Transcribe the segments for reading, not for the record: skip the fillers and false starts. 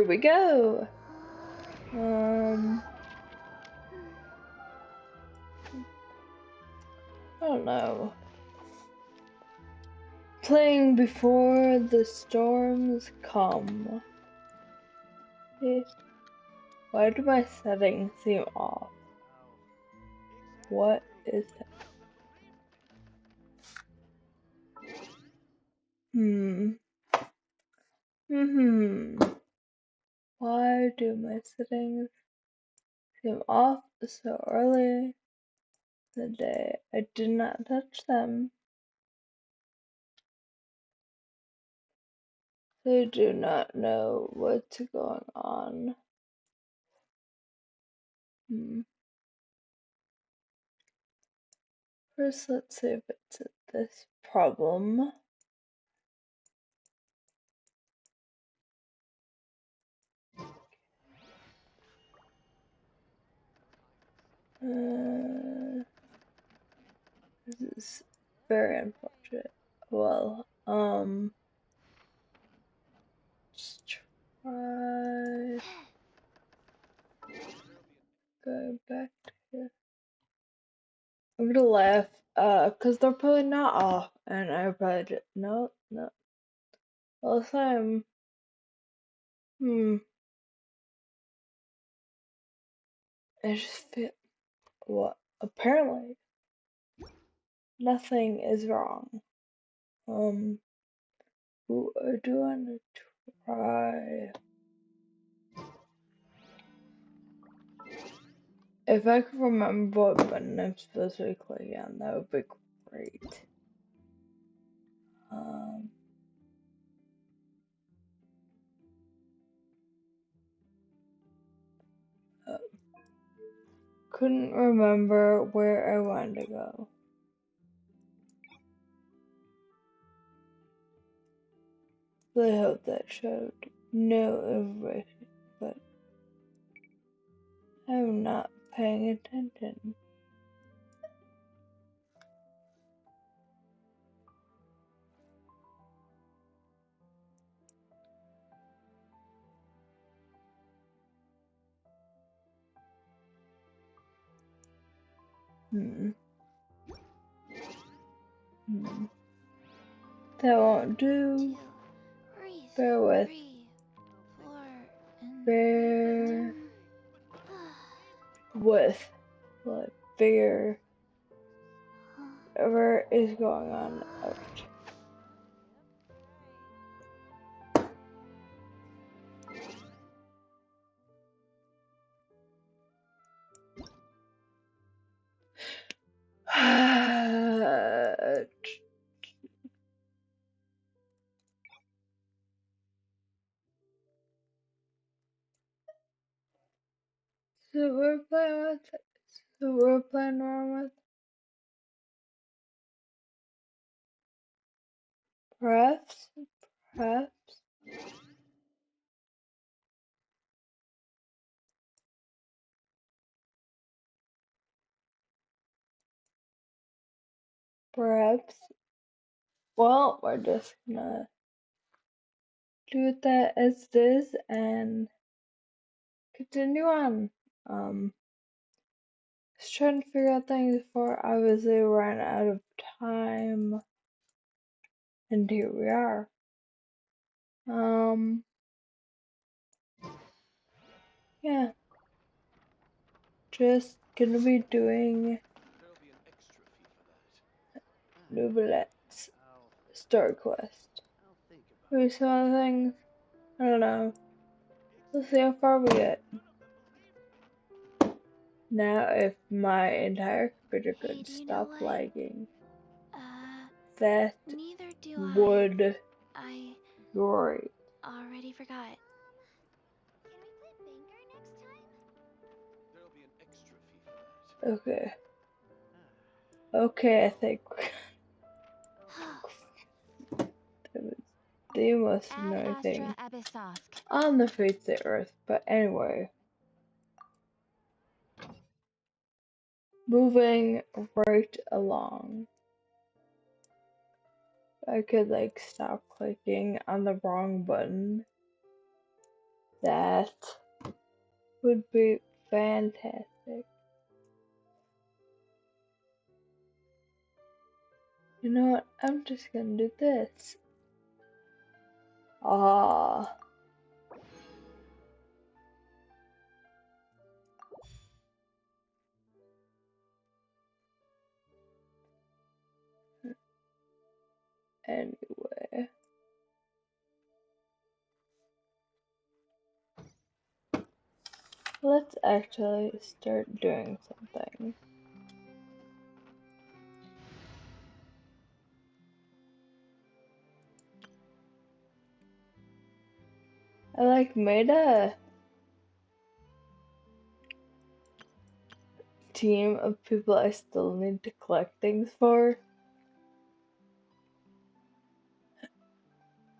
we go. I don't know. Playing before the storms come. Why do my settings seem off? What is that? Why do my settings seem off so early in the day? I did not touch them. They do not know what's going on. First, let's see if it's this problem. This is very unfortunate. Well, let's try going back to here. I'm gonna laugh, cause they're probably not off, and I probably just, no. All the time. I just feel, what, apparently, nothing is wrong. Ooh, I do wanna try. If I could remember what button I'm supposed to be clicking on, that would be great. Couldn't remember where I wanted to go. I hope that showed no information, but I'm not paying attention. That won't do. Bear with. Bear with. Like, bear. Whatever is going on. Ouch. So we're playing around with perhaps well, we're just gonna do that as it is and continue on. Just trying to figure out things before I obviously run out of time. And here we are. Yeah. Just gonna be doing Nouvlette's story quest. Maybe some other things. I don't know. Let's see how far we get. Now, if my entire computer could stop lagging, that would be great. Already forgot. Okay. Okay, I think that was the most annoying thing on the face of the earth. But anyway, moving right along. I could like stop clicking on the wrong button. That would be fantastic. You know what? I'm just gonna do this. Ah. Anyway. Let's actually start doing something. I made a team of people I still need to collect things for.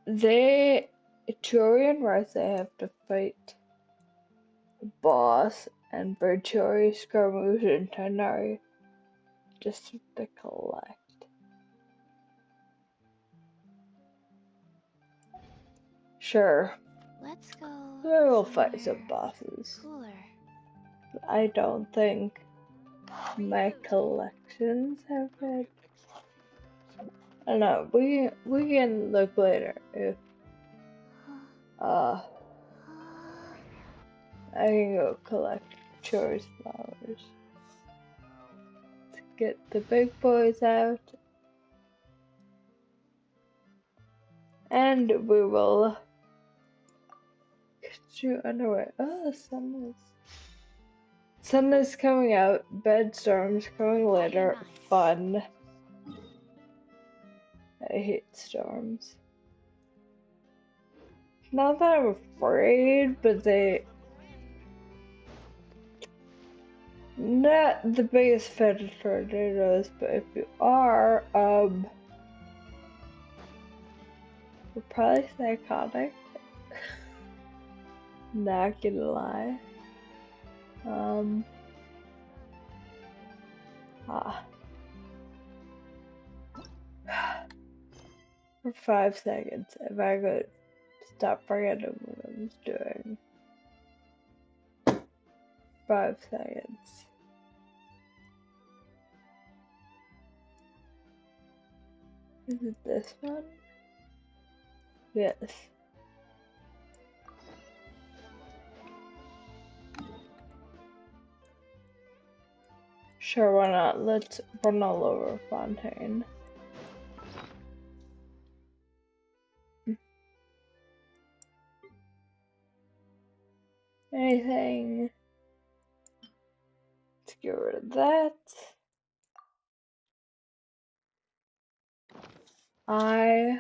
Chori and Rice, I have to fight the boss, and Berchori, Scaramouche, and Tanari just to collect. Sure. Let's go. We will fight some bosses. Cooler. I don't think my collections have been. I don't know. We can look later if I can go collect Chori's flowers to get the big boys out, and we will get you underway. Oh, the sun is coming out. Bed storms coming later. Fun. I hate storms. Not that I'm afraid, but not the biggest fan of tornadoes, but if you are, you're probably psychotic. Not gonna lie. Ah. For 5 seconds, if I could stop forgetting what I was doing. 5 seconds. Is it this one? Yes. Sure, why not? Let's run all over Fontaine. Anything. Let's get rid of that. I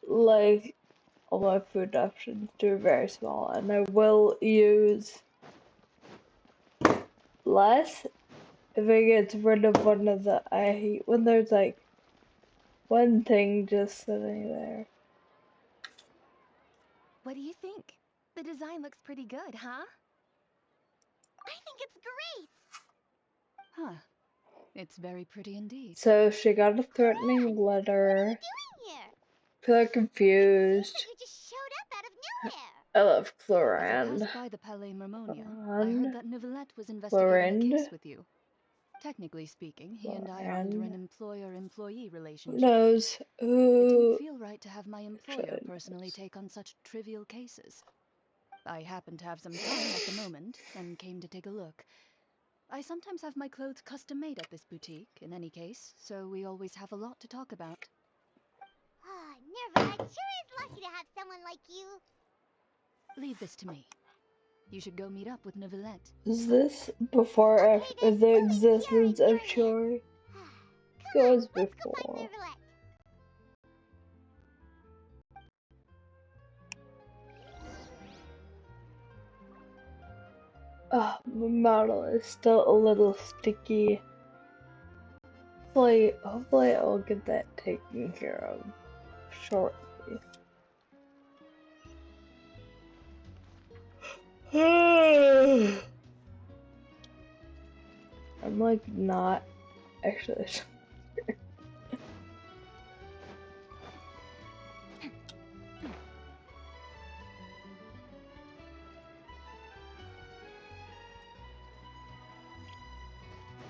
like all my food options to be very small, and I will use less if it gets rid of one of the. I hate when there's like one thing just sitting there. What do you think? The design looks pretty good, huh? I think it's great! Huh. It's very pretty indeed. So she got a threatening letter. What are you doing here? Feel confused. You just showed up out of nowhere. I love As I Clorinde. passed by the Palais Mermonia, I heard that Neuvillette was investigating Clorinde. a case with you. Technically speaking, he and I are under an employer-employee Who relationship. knows It didn't who feel right to have my employer personally take on such trivial cases. I happened to have some time at the moment and came to take a look. I sometimes have my clothes custom made at this boutique, in any case, so we always have a lot to talk about. Neuvillette sure is lucky to have someone like you. Leave this to me. You should go meet up with Neuvillette. Is this before or after the existence of Chori? It was before. Oh, my model is still a little sticky. Hopefully I'll get that taken care of shortly. I'm like not actually.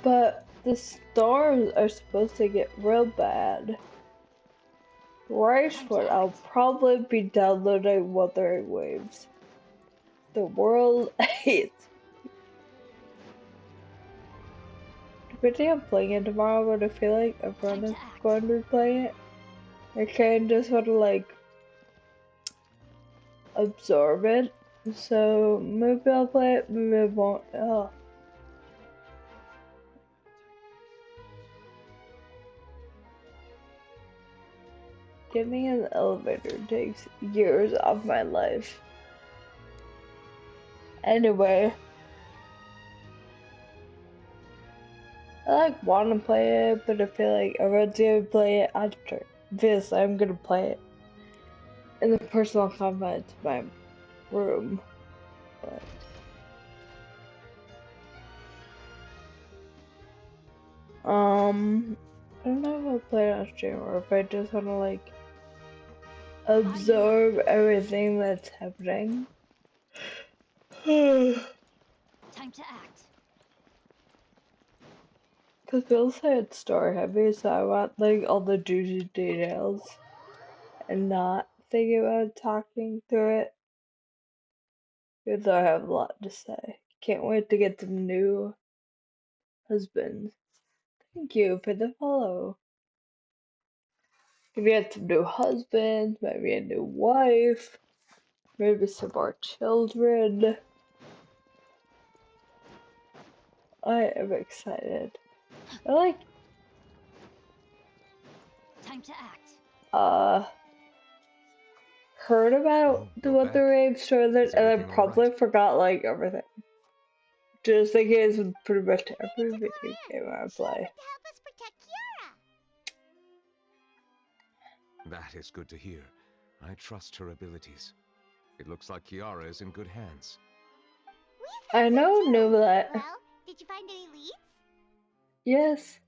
But the storms are supposed to get real bad. Right when I'll probably be downloading Wuthering Waves. The world hates. Depending on playing it tomorrow, but I feel like everyone is going to be playing it. I kind of just want to like absorb it. So maybe I'll play it, maybe I won't. Oh. Getting in the elevator takes years of my life. Anyway, I like want to play it, but I feel like everyone's gonna play it after this. I'm gonna play it in the personal confines of my room. But I don't know if I'll play it on stream or if I just want to like absorb everything that's happening. Time to act. Cause Bill said it's story heavy, so I want like all the juicy details and not think about talking through it. Even though I have a lot to say. Can't wait to get some new husbands. Thank you for the follow. Maybe get some new husbands, maybe a new wife, maybe some more children. I am excited. I like Time to act. heard about the Wuthering Waves storyline and I probably forgot like everything. Just in case with pretty much every video game I play. That is good to hear. I trust her abilities. It looks like Kiara is in good hands. I know Nooblet. Well, did you find any leads? Yes.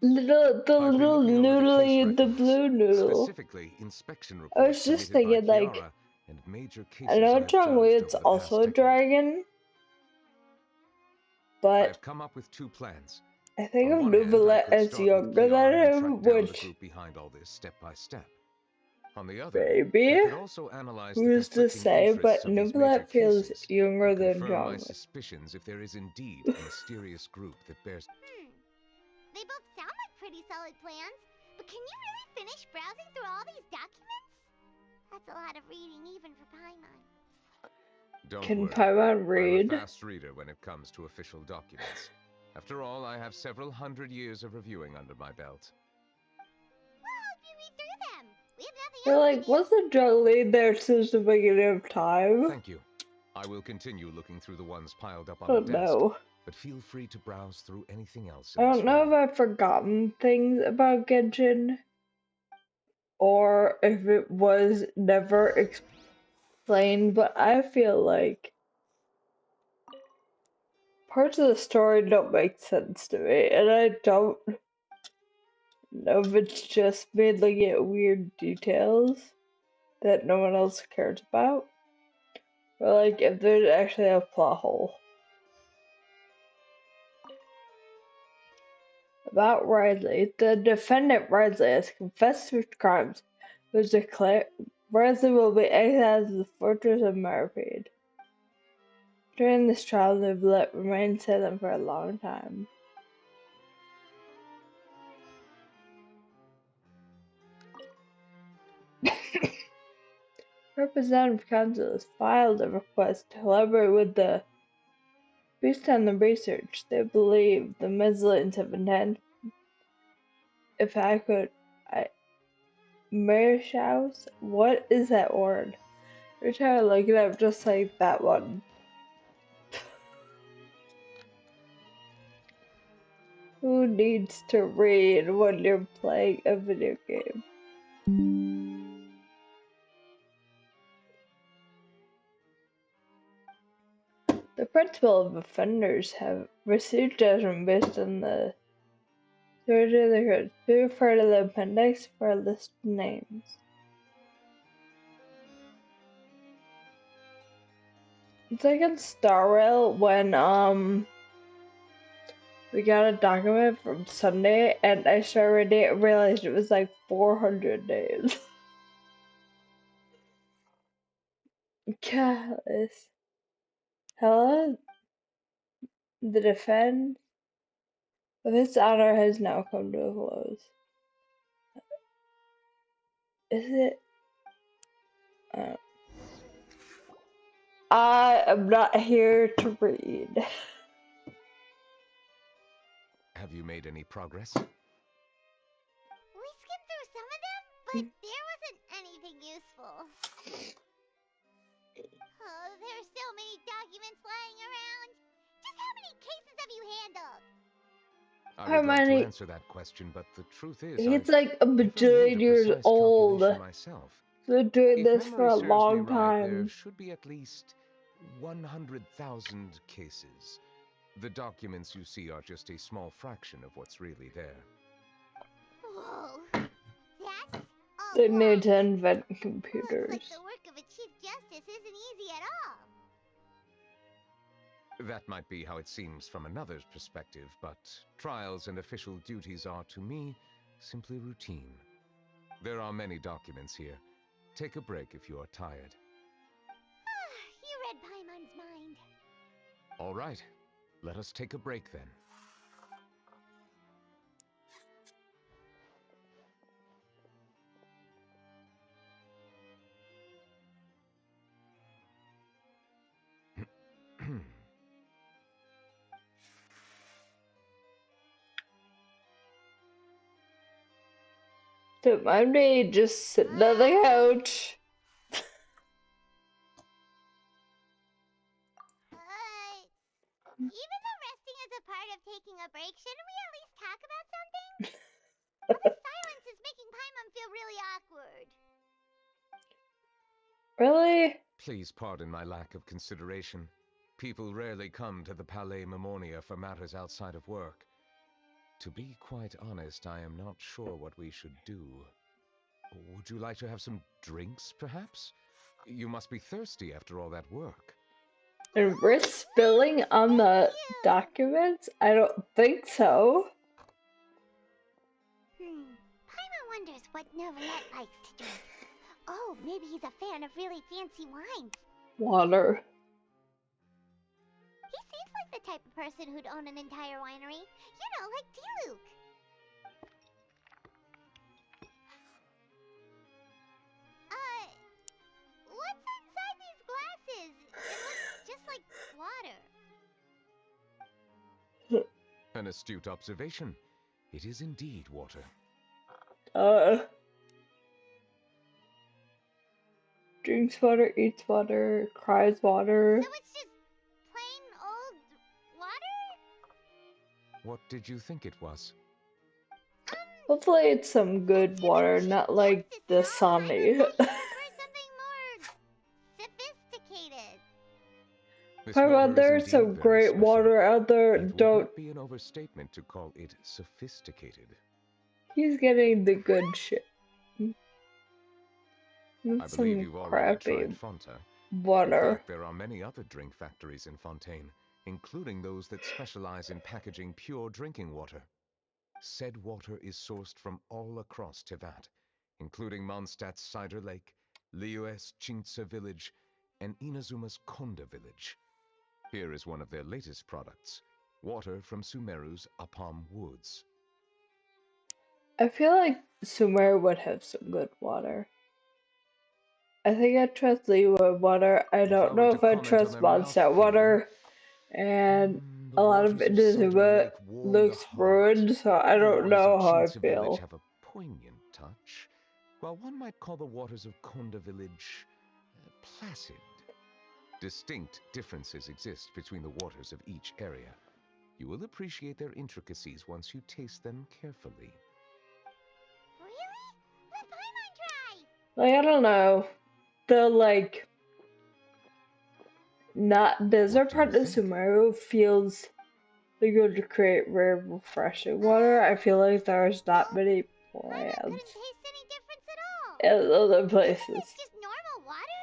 The little noodly, the blue noodle. Specifically, inspection I was reports just submitted by thinking, like, Kiara and major cases I know I've Zhongli judged is over the also past a decade. dragon, but I've come up with two plans. I think On of one hand, I Nooblet could as start with younger Kiara than and him, track down the which group behind all this step by step. On the other, maybe I could also analyze the who's to conflicting say, interests but of these major Nooblet feels cases younger and than confirm my Zhongli. suspicions if there is indeed a mysterious group that bears. They both sound like pretty solid plans, but can you really finish browsing through all these documents? That's a lot of reading even for Paimon. Don't Can worry. Paimon I'm read? a fast reader when it comes to official documents. After all, I have several hundred years of reviewing under my belt. We'll help you read through them. We have nothing You're else like, to do. wasn't Zhongli there since the beginning of time? Thank you. I will continue looking through the ones piled up I on the don't desk, know. but feel free to browse through anything else I in this don't know if room. I've forgotten things about Genshin, or if it was never explained, but I feel like parts of the story don't make sense to me, and I don't know if it's just me looking at weird details that no one else cares about, or like if there's actually a plot hole. About Riley, the defendant Riley has confessed to his crimes, which declared Riley will be exiled to the fortress of Maripede. During this trial, Neuvillette remained silent for a long time. Representative Council has filed a request to collaborate with the based on the research. They believe the Mezzalines have intent. If I could, Meerschaus? What is that word? Every time I look it up, just like that one. Who needs to read when you're playing a video game? The principal of offenders have received judgment based on the severity of the crimes. Please refer to the appendix for a list of names. It's like in Star Rail when We got a document from Sunday, and I started reading it and realized it was like 400 days. Callous. Hella, the defense of his honor has now come to a close. Is it? I am not here to read. Have you made any progress? We skimmed through some of them, but there wasn't anything useful. Oh, there are so many documents lying around. Just how many cases have you handled? I How would love to many? answer that question, but the truth is He's I've like a never made bajillion a years precise old. calculation myself. Been doing If this for memory a serves me long right, there time. should be at least 100,000 cases. The documents you see are just a small fraction of what's really there. Whoa, that's a They lot. need to invent Looks computers. like the work of a Chief Justice isn't easy at all. That might be how it seems from another's perspective, but trials and official duties are, to me, simply routine. There are many documents here. Take a break if you are tired. You read Paimon's mind. All right, let us take a break then. Don't mind me, just sitting on the couch. Even though resting is a part of taking a break, shouldn't we at least talk about something? The silence is making Paimon feel really awkward. Really? Please pardon my lack of consideration. People rarely come to the Palais Memonia for matters outside of work. To be quite honest, I am not sure what we should do. Would you like to have some drinks, perhaps? You must be thirsty after all that work. And risk spilling on the documents? I don't think so. Paimon wonders what Novelet likes to drink. Oh, maybe he's a fan of really fancy wines. Water. He seems like the type of person who'd own an entire winery. You know, like Diluc. What's inside these glasses? It looks just like water. An astute observation. It is indeed water. Drinks water, eats water, cries water. So it's just plain old water? What did you think it was? Hopefully it's some good water, not like Dasani. For something more sophisticated. This How water about is there's indeed some very great special. water out there? It would Don't. not be an overstatement to call it sophisticated. He's getting the good shit. I Not believe some you've already crappy tried Fonta. In water. fact, there are many other drink factories in Fontaine, including those that specialize in packaging pure drinking water. Said water is sourced from all across Tevat, including Mondstadt's Cider Lake, Liyue's Chingtse village, and Inazuma's Konda village. Here is one of their latest products, water from Sumeru's Apam Woods. I feel like Sumer would have some good water. I think I trust Liyue water. I If I don't were know to if I comment trust on their Mondstadt mouthfeel, water. And the a lot of waters of Cider Inazuma Lake warm the looks heart. ruined, so I The don't waters know of how I Chingtse village feel. have a poignant touch, while one might call the waters of Konda village placid. Distinct differences exist between the waters of each area. You will appreciate their intricacies once you taste them carefully. Really? Let Paimon try! Like, I don't know. The, like, not desert What do you part of think? Sumeru feels like it would create very refreshing water. I feel like there's not many Paimon couldn't plants taste any difference at all. in other Isn't places. this just normal water?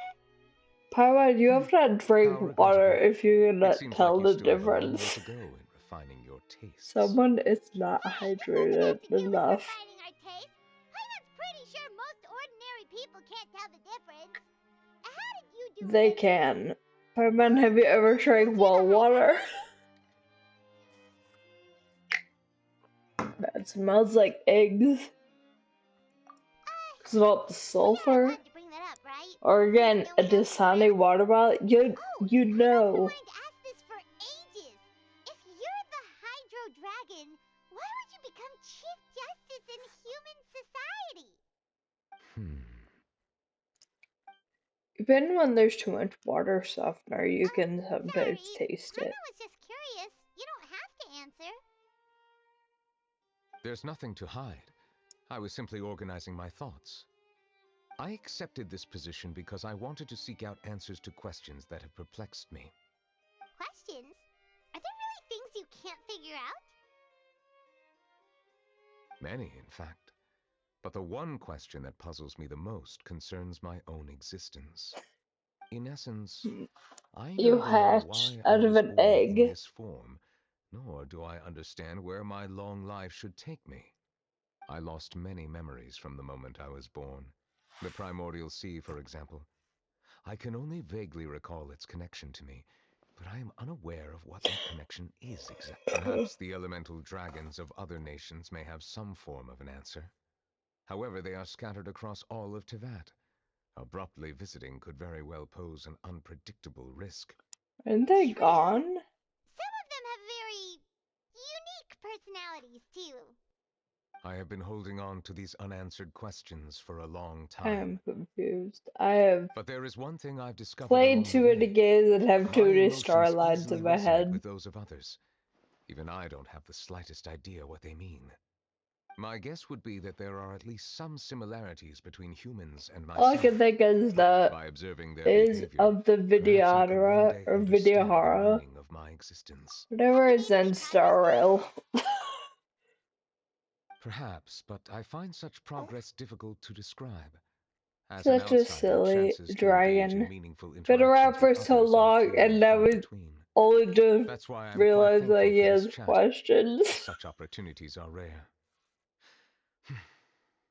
Paimon, you have to How drink water regrettable. if you It cannot seems tell like you the still have a long way difference. to go in refining your tastes. Someone is not hydrated enough. Refining our taste. Paimon's pretty sure most ordinary people can't tell the difference. How did you do They it? can. Paimon, have you ever drank well water? That smells like eggs. Because of all the sulfur. Had to bring that up, right? Or again, a Dasani water bottle. You I've know. been wanting to ask this for ages. If you're the Hydro Dragon, why would you become Chief Justice in human society? Even when there's too much water softener, you can sometimes Sorry, taste Paimon it. was just curious. You don't have to answer. There's nothing to hide. I was simply organizing my thoughts. I accepted this position because I wanted to seek out answers to questions that have perplexed me. Questions? Are there really things you can't figure out? Many, in fact. But the one question that puzzles me the most concerns my own existence. In essence, I You neither know hatch why out I of was an born egg. in this form, nor do I understand where my long life should take me. I lost many memories from the moment I was born. The primordial sea, for example. I can only vaguely recall its connection to me, but I am unaware of what that connection is exactly. Perhaps the elemental dragons of other nations may have some form of an answer. However, they are scattered across all of Teyvat. Abruptly visiting could very well pose an unpredictable risk. Aren't they True. gone? Some of them have very unique personalities, too. I have been holding on to these unanswered questions for a long I time. am confused. I have But there is one thing I've discovered played along the too many way. games and have My too many emotions storylines easily in my resonate head. with those of others. Even I don't have the slightest idea what they mean. My guess would be that there are at least some similarities between humans and All I myself. can think is By observing their behavior, of the perhaps I could one Videodora day or understand the Videohara. meaning of my existence. Whatever is in Star Rail. Perhaps, but I find such progress difficult to describe. As an Such a outsider, silly chances to engage in dragon. meaningful Been around interactions for with so others are long few and now far we between. only just That's why I'm quite realize thankful that he for this has chat. questions. Such opportunities are rare.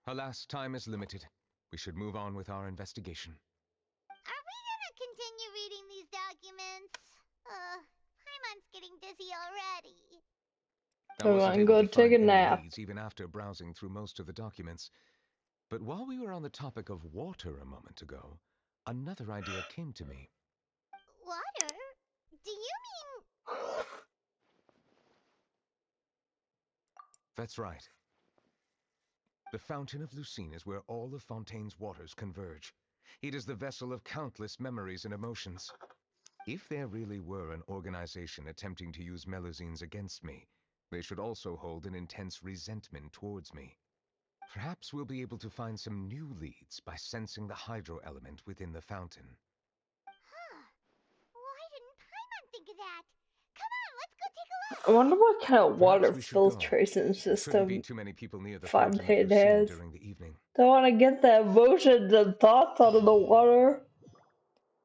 Alas, time is limited. We should move on with our investigation. Are we gonna continue reading these documents? Paimon's getting dizzy already. I Come wasn't on, able go to take find a any nap. leads even after browsing through most of the documents. But while we were on the topic of water a moment ago, another idea came to me. Water? Do you mean... That's right. The Fountain of Lucine is where all of Fontaine's waters converge. It is the vessel of countless memories and emotions. If there really were an organization attempting to use Melusines against me, they should also hold an intense resentment towards me. Perhaps we'll be able to find some new leads by sensing the hydro element within the fountain. Huh. Why didn't Paimon think of that? Come on, let's go take a look. I wonder what kind of water Perhaps we should go. filtration There shouldn't be system too many people near the Fountain of Fontaine Lucine has. during the evening. Don't want to get the emotions and thoughts out of the water.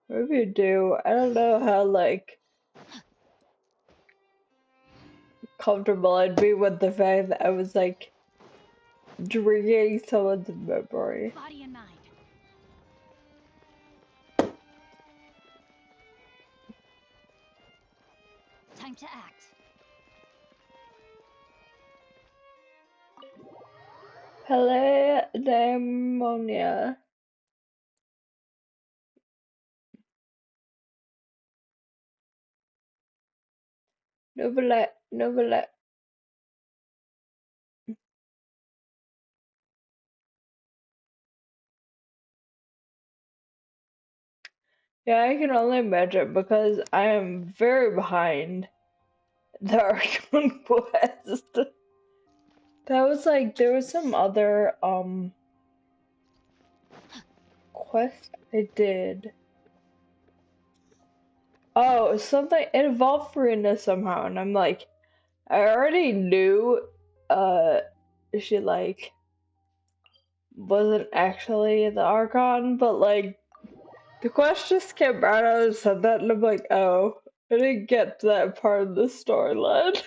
Maybe you do. I don't know how, like, comfortable I'd be with the fact that I was, like, drinking someone's memory. Body and mind. Time to act. Pelademonia. Novella. Yeah, I can only imagine because I am very behind the Archon quest. That was like, there was some other, quest I did. Oh, something, it involved Farina somehow, and I'm like, I already knew, she, like, wasn't actually the Archon, but, like, the quest just came out and said that, and I'm like, oh, I didn't get to that part of the storyline.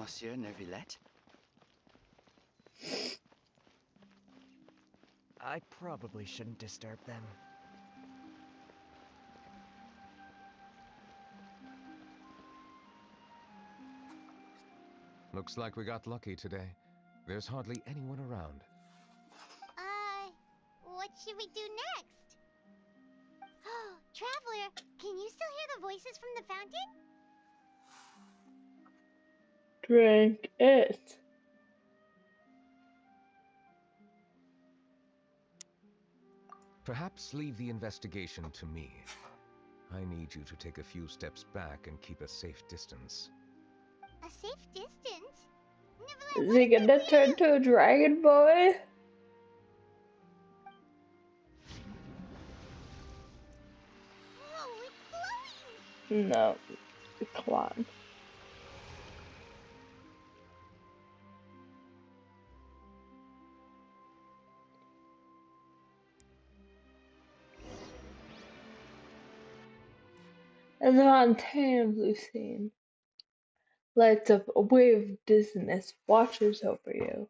Monsieur Neuvillette? I probably shouldn't disturb them. Looks like we got lucky today. There's hardly anyone around. What should we do next? Oh, Traveler, can you still hear the voices from the fountain? Drink it. Perhaps leave the investigation to me. I need you to take a few steps back and keep a safe distance. A safe distance? Is he gonna turn to a dragon boy? Oh, it's glowing! No. Come on. And the mountain blue scene lights up a wave of dizziness washes over you.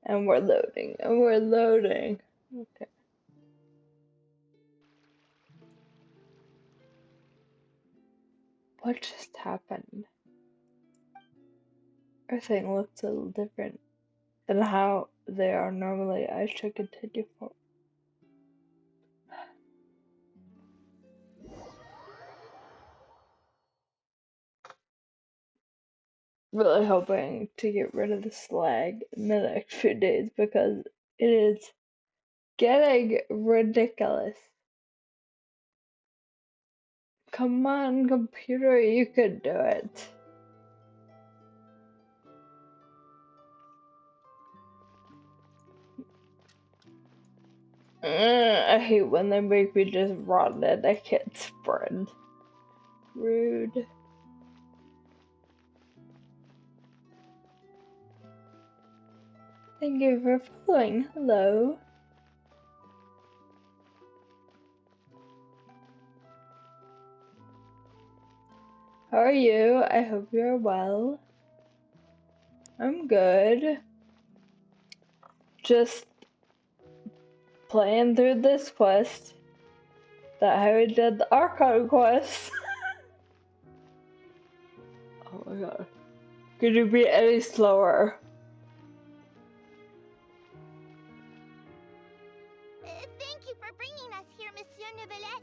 And we're loading, and we're loading. Okay. What just happened? Everything looks a little different than how they are normally. I should continue for. Really hoping to get rid of the slag in the next few days because it is getting ridiculous. Come on, computer, you could do it. I hate when they make me just run and I can't sprint. Rude. Thank you for following. Hello. How are you? I hope you're well. I'm good. Just playing through this quest that Harry did the Archon quest. Oh my god. Could you be any slower? Thank you for bringing us here, Monsieur Neuvillette.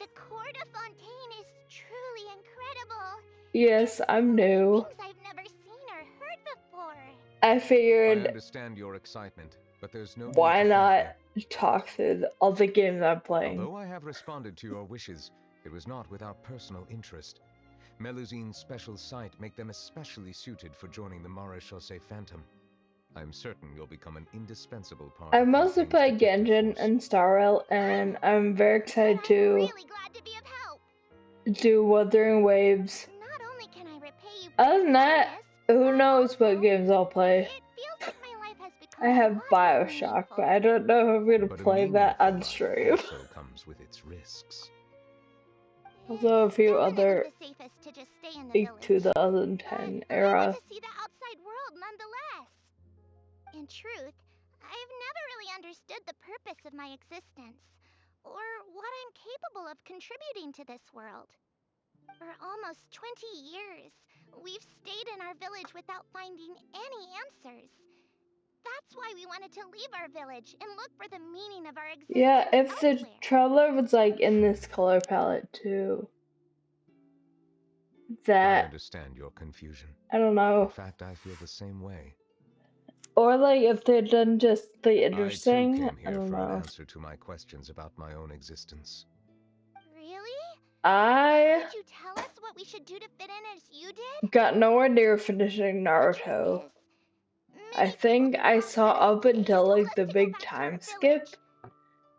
The Court of Fontaine is truly incredible. Yes, I'm new. Things I've never seen or heard before. I I figured, understand your excitement, but there's no why need to thank not me. talk through all the games I'm playing? Although I have responded to your wishes, it was not without personal interest. Melusine's special sight make them especially suited for joining the Maréchaussée Phantom. I'm certain you'll become an indispensable part I of mostly Fontaine's play detective Genshin force. and Star Rail, and I'm very excited I'm to really glad to be of help. do Wuthering Waves. Not only can I repay you for Other your than that, kindness, who but knows what also, games I'll play. it feels like my life has become I a have lot more Bioshock, but meaningful. I don't know if I'm gonna But a play that meaningful on life stream. also comes with its risks. Also, a It's few definitely other the safest to just stay in the village. 2010 But I era. want to see the outside world nonetheless. In truth, I've never really understood the purpose of my existence, or what I'm capable of contributing to this world. For almost 20 years, we've stayed in our village without finding any answers. That's why we wanted to leave our village and look for the meaning of our existence Yeah, if the elsewhere. Traveler was like in this color palette too, I that, understand your confusion. I don't In know. fact, I feel the same way. Or like if they'd done just the I too interesting, came I here don't for an know. answer to my questions about my own existence. Really? I Could you tell us what we should do to fit in as you did? got nowhere near finishing The Naruto. truth is, I many people think who I watch saw us up until told like us the to go big back to time our skip, village.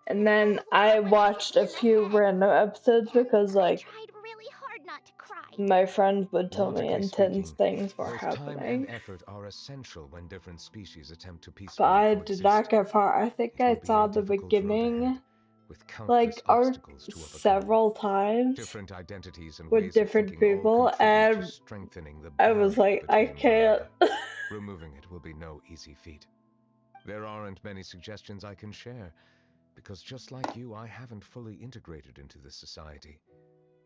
and then What I were the watched a reasons few ahead? random episodes because I like tried really hard not to cry. my friends would tell me Logically intense speaking, things were both time and happening. effort are essential when different species attempt to But peacefully I did not coexist. get far. I think It I will be saw a the difficult road ahead, beginning, with countless like, arc obstacles to overcome. several times Different identities and with ways of different thinking all people, contribute to and strengthening the I was barrier like, I between can't. worlds. Removing it will be no easy feat. There aren't many suggestions I can share, because just like you, I haven't fully integrated into this society.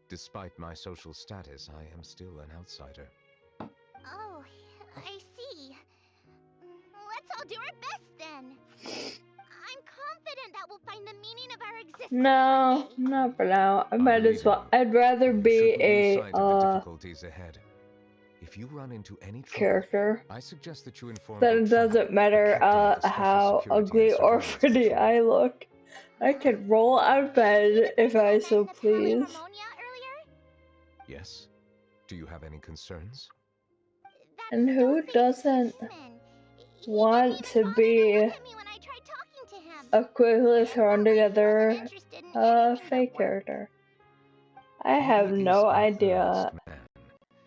Despite my social status, I am still an outsider. Oh, I see. Let's all do our best then. I'm confident that we'll find the meaning of our existence No, one day. not for now. I I might believe as in well. you. I'd rather You be shouldn't lose a sight of the difficulties ahead. If you run into any trouble, character. I suggest that you inform Then it Beltrami, doesn't the matter captain of the Special how Security ugly and or Surveillance pretty Patrol. I look. I can roll out of bed if I Met so Natalie please. Harmonia earlier? Yes? Do you have any concerns? That And who stone-faced doesn't specimen. He want didn't to even bother to be look at me when I tried talking to him. a quickly It's thrown not like he wasn't together interested in anything but fake work. character? I He have is no an idea. earnest man.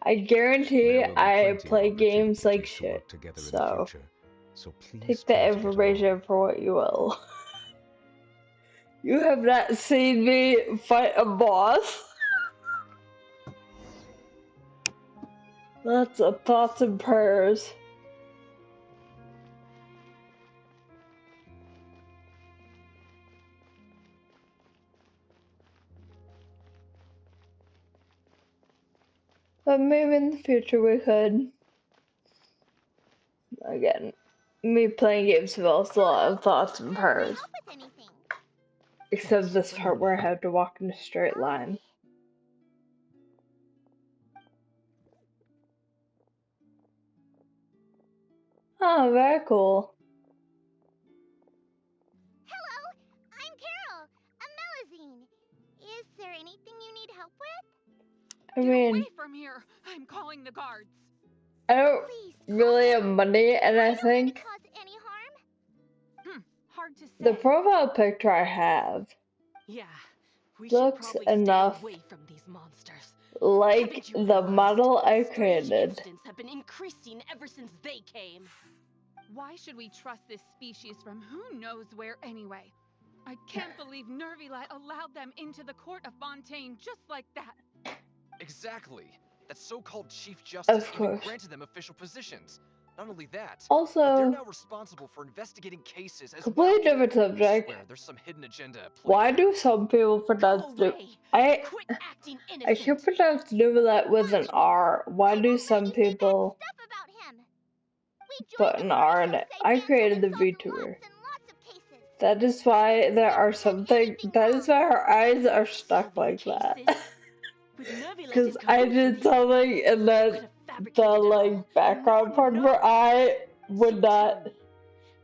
I guarantee There will be I plenty of play games like opportunities to shit. work together in the So future, so please take try that to get along. information for what you will. You have not seen me fight a boss. Lots of thoughts and prayers. But maybe in the future we could. Again, me playing games involves a lot of thoughts and Can I prayers. help with anything? Except this part where I have to walk in a straight Oh, line. Oh, very cool. hello, I'm Carol, a Melazine. Is there anything you need help with? I Get mean, away from here! I'm calling the guards. I don't Please, really have money, and I I don't mean to think cause any harm. Hard to say. the profile picture I have Yeah, we should looks probably enough stay away from these monsters. like Haven't you the realized model I strange created. incidents have been increasing ever since they came? Why should we trust this species from who knows where anyway? I can't believe Nervilat allowed them into the court of Fontaine just like that. Exactly. That so-called Chief Justice Of even course. granted them official positions. Not only that, but they're Also, now responsible for investigating cases as well. completely different I subject. swear, there's some hidden agenda at play Why here. do some people pronounce Go the away! I Quit acting can innocent! pronounce Nubilet with an R. Why do some people Stuff about him. We put joined an the R in British it? Safe I Hands created the and solved VTuber. lots and lots of cases. That is why there are Never done something. anything That is wrong. why her eyes are stuck Solving like that. cases? With Nervilet Because in I cahoots with did you, something and who then could have the fabricated it all, and no background one part would of her know? eye So would tell not me,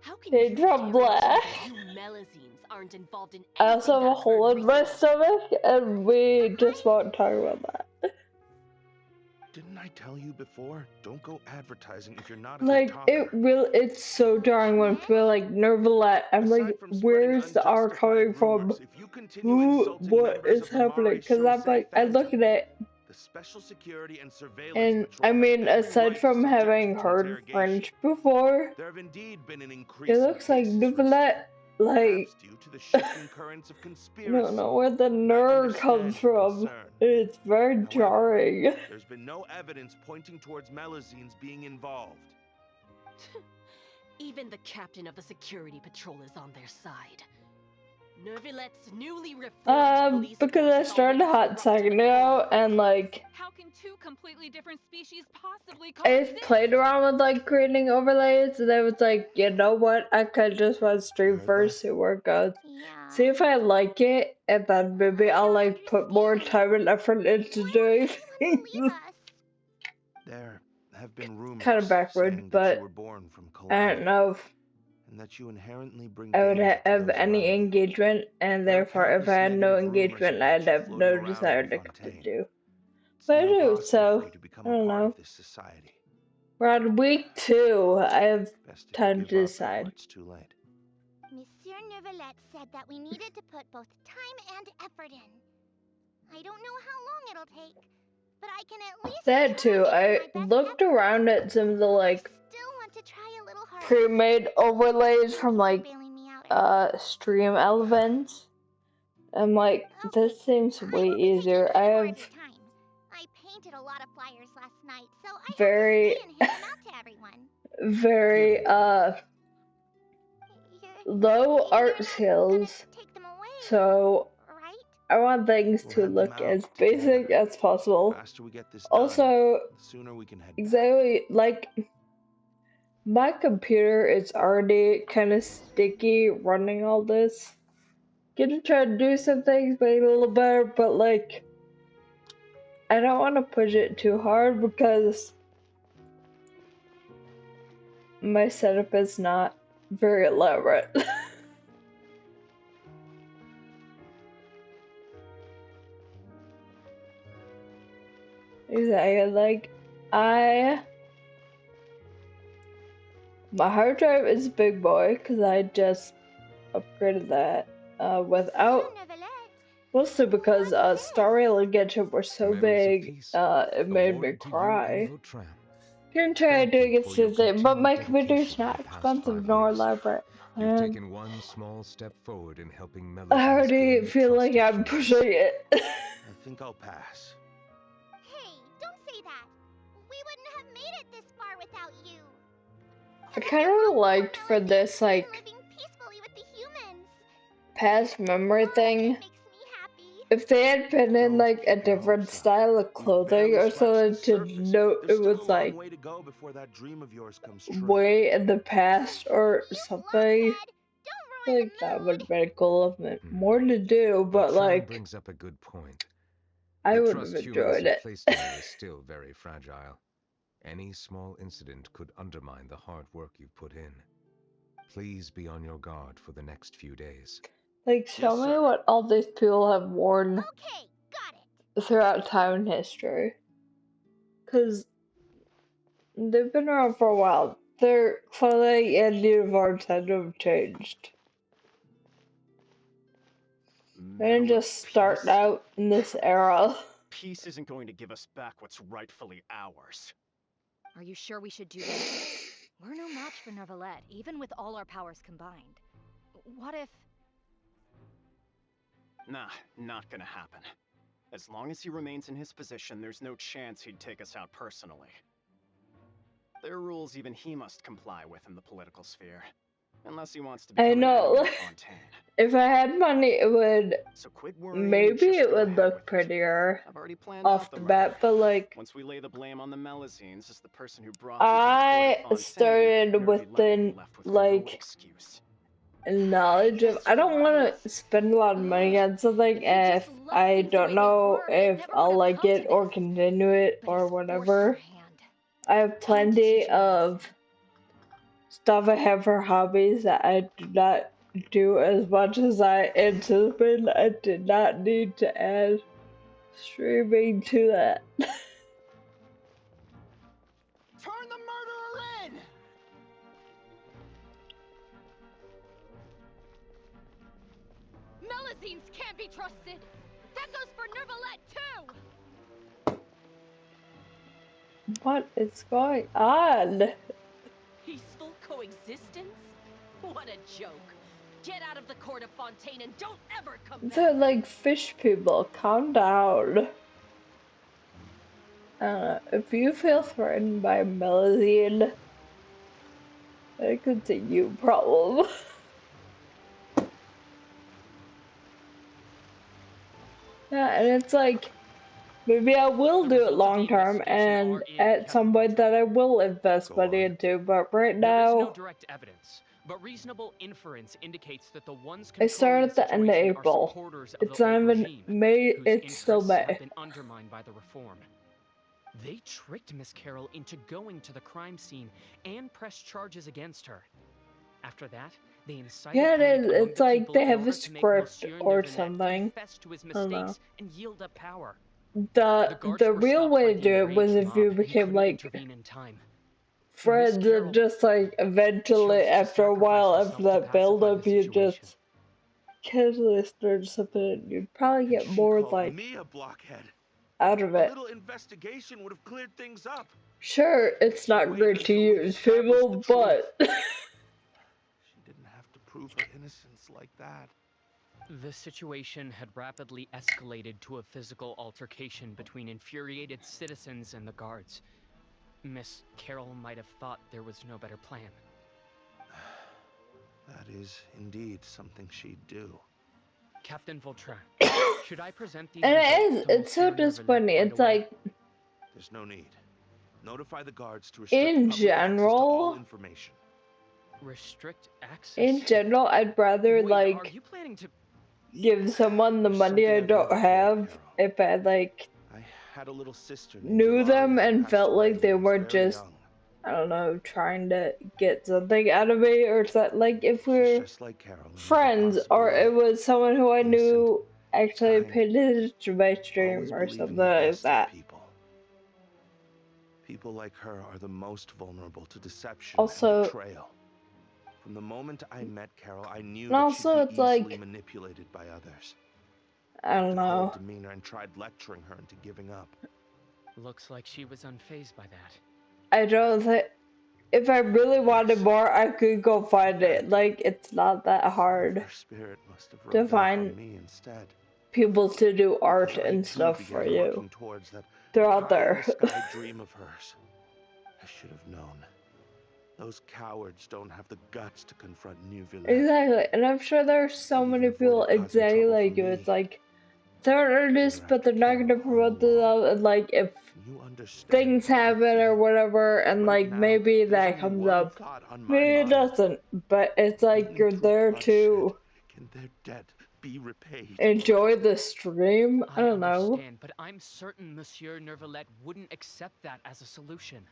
how can change you from guarantee black. that you Melazines aren't involved in I also anything have that a occurred hole in my recently? stomach, and we just won't talk about that. Didn't I tell you before? Don't go advertising if you're not a good Like, talker. it's so jarring when people are like Nervalet. I'm like, Aside from spreading where's the R unjustified coming from? rumors, if you continue Who, insulting what members is of the happening? Mare Because I'm Chaussee like, I look Phantom, at it, the Special Security and Surveillance and Patrol I mean, have every aside right to from subject having you to heard interrogation. French before, There have indeed been an it increase looks in like cases Nervalet, recently, like, perhaps due to the shifting currents of I conspiracy. don't know where the And I nerd comes understand your from. concern. It's very However, jarring. there's been no evidence pointing towards Melazines being involved. Even the captain of the security patrol is on their side. Nervilet's newly reformed police Because force I is started a already hot corrupt to second the ago, core. and like, How can two completely different species possibly I coexist? played around with like creating overlays, and I was like, you know what? I could just want stream heard first, that? see where it goes. Yeah. See if I like it, and then maybe I I'll don't like put more understand. time and effort into Why doing won't anyone things. believe us? There have been rumors Kind of backward, saying that you but were born from I don't Colombia, know if and that you inherently bring I would danger to have those any around you. engagement, and There are therefore, if I countless had no negative rumors engagement, about I'd you have floating no around desire in to Fontaine. do. It's But I now do, impossible for so you to become I a don't part know. of this society. We're on week 2. I have Best if time you to give up decide. before it's too late. Monsieur Nervalet said that we needed to put both time and effort in. I don't know how long it'll take, but I can at least That try too. to I give my best looked effort. around at some of the like Still want to try a little harder. pre-made overlays from like Bailing me out. stream elements. I'm like, this seems way easier. I have I painted a lot of flyers last night, so I very have to stay and hand them out to everyone. very low art skills, Take them away, so right? I want things We'll to have them look as out basic together. as possible. The faster we get this done, Also, the sooner we can head exactly like my computer is already kind of sticky running all this. Gonna try to do some things, make it a little better, but like I don't want to push it too hard because my setup is not very elaborate. Exactly, like my hard drive is a big boy because I just upgraded that without, mostly because Star Rail and Genshin were so Medals of big, Peace, it made me awarded to you, cry. Evotram. Gonna try Thank doing you it for your soon, but my continued computer's dedication not for the past expensive 5 nor years. elaborate. You've And taken one small step forward in helping I Melusines already gain the feel trust like of I'm humans. pushing it. I think I'll pass. Hey, don't say that. We wouldn't have made it this far without you. I kind of liked for this like Living peacefully with the humans. past memory thing. Makes me happy. If they had been in Well, like a I hope different so. style of We've clothing barely or scratched the something to surface. know it There's still was a long like way to go before that dream of yours comes true. way in the past or You something, blockhead! Don't ruin like the that mood. would have been cool of it. More to do, but Tram like brings up a good point. I The would have trust humans enjoyed have it. placed in you is still very fragile. Any small incident could undermine the hard work you've put in. Please be on your guard for the next few days. Like show me what all these people have worn Okay, got it. throughout time and history. Cause they've been around for a while. Their clothing and uniforms had to have changed. They didn't Medal of just start Peace? out in this era. Peace isn't going to give us back what's rightfully ours. Are you sure we should do this? We're no match for Neuvillette, even with all our powers combined. What if... Nah, not gonna happen. As long as he remains in his position, there's no chance he'd take us out personally. There are rules even he must comply with in the political sphere. Unless he wants to become I an know. enemy of Fontaine. If I had money, it would. So quit worrying, Maybe just it go would ahead look with it. prettier I've already planned off out the the bat, murder. but like Once we lay the blame on the Melusines as the person who brought you to the I court of Fontaine, started with Neuvillette will the be left with no like excuse. knowledge of I don't want to spend a lot of money on something if I don't know if I'll like it or continue it or whatever. I have plenty of stuff I have for hobbies that I do not do as much as I anticipated. I did not need to add streaming to that. Turn the murderer in! Melusines can't be trusted! That goes for Neuvillette too! What is going on? Peaceful coexistence? What a joke. Get out of the court of Fontaine and don't ever come back! They're like fish people. Calm down. If you feel threatened by a Melusine, that could be you problem. Yeah, and it's like, maybe I will do it long term, and at some point that I will invest money into, but right There is no now, direct evidence, but reasonable inference indicates that the ones I started controlling at the end of situation are April. supporters of It's the not old even regime, May, whose it's still interests May. have been undermined by the reform. They tricked Miss Carroll into going to the crime scene and pressed charges against her. After that, they incited Yeah, it panic is. among It's the like people they in have a order to make script Monsieur or Neuvillette something. confess to his I don't know. mistakes and yield up power. The were real stopped way by to the do it was enraged if you mob and became couldn't like intervene in time. friends and just like eventually after a while after that build up you just casually start something and you'd probably And get she more called like me a blockhead. out of A it. little investigation would have cleared things up. Sure, it's not Wait great to until we use establish people, the but She didn't have to prove her innocence like that. The situation had rapidly escalated to a physical altercation between infuriated citizens and the guards. Miss Carroll might have thought there was no better plan. That is indeed something she'd do. Captain Vautrin, should I present these and results to it's so Monsieur Neuvillette disappointing. right It's away? like, There's no need. Notify the guards to restrict in public access to all general, information. Restrict access? I'd rather Wait, are like you planning to... give someone the There's money I something I'd don't never told have Carol. if I like I had a little sister named knew them Eulalia who and passed felt away like they when I was weren't very just, young. I don't know, trying to get something out of me or something. Like if She's we're just like Carol in every friends possible or way. it was someone who I Innocent, knew actually kind, paid attention to my always stream or believing something the like best of that. people. People like her are the most vulnerable to deception and Also, betrayal. From the moment I met Carol, I knew and that also she'd it's be easily like, manipulated by others. I don't Took her whole know. demeanor and tried lecturing her into giving up. Looks like she was unfazed by that. I don't think, if I really wanted Yes. more, I could go find it. Like, it's not that Some of hard her spirit must have to rubbed off on find me instead. people to do art Because I and too stuff for began you. working towards that They're out pie in there. the sky dream of hers. I should have known. Those cowards don't have the guts to confront Neuvillette. Exactly, and I'm sure there's so They even many people avoided causing exactly trouble for like you. me. It's like they're artists, They were but after they're not gonna Carol all promote this along. out. And like if Can you understand things what I happen or did? whatever, and Right like now, maybe there's that only comes one up, thought on my maybe it mind. doesn't. But it's like Only you're through there bloodshed to can their debt be repaid. enjoy the stream. I I don't know. understand, but I'm certain Monsieur Neuvillette wouldn't accept that as a solution.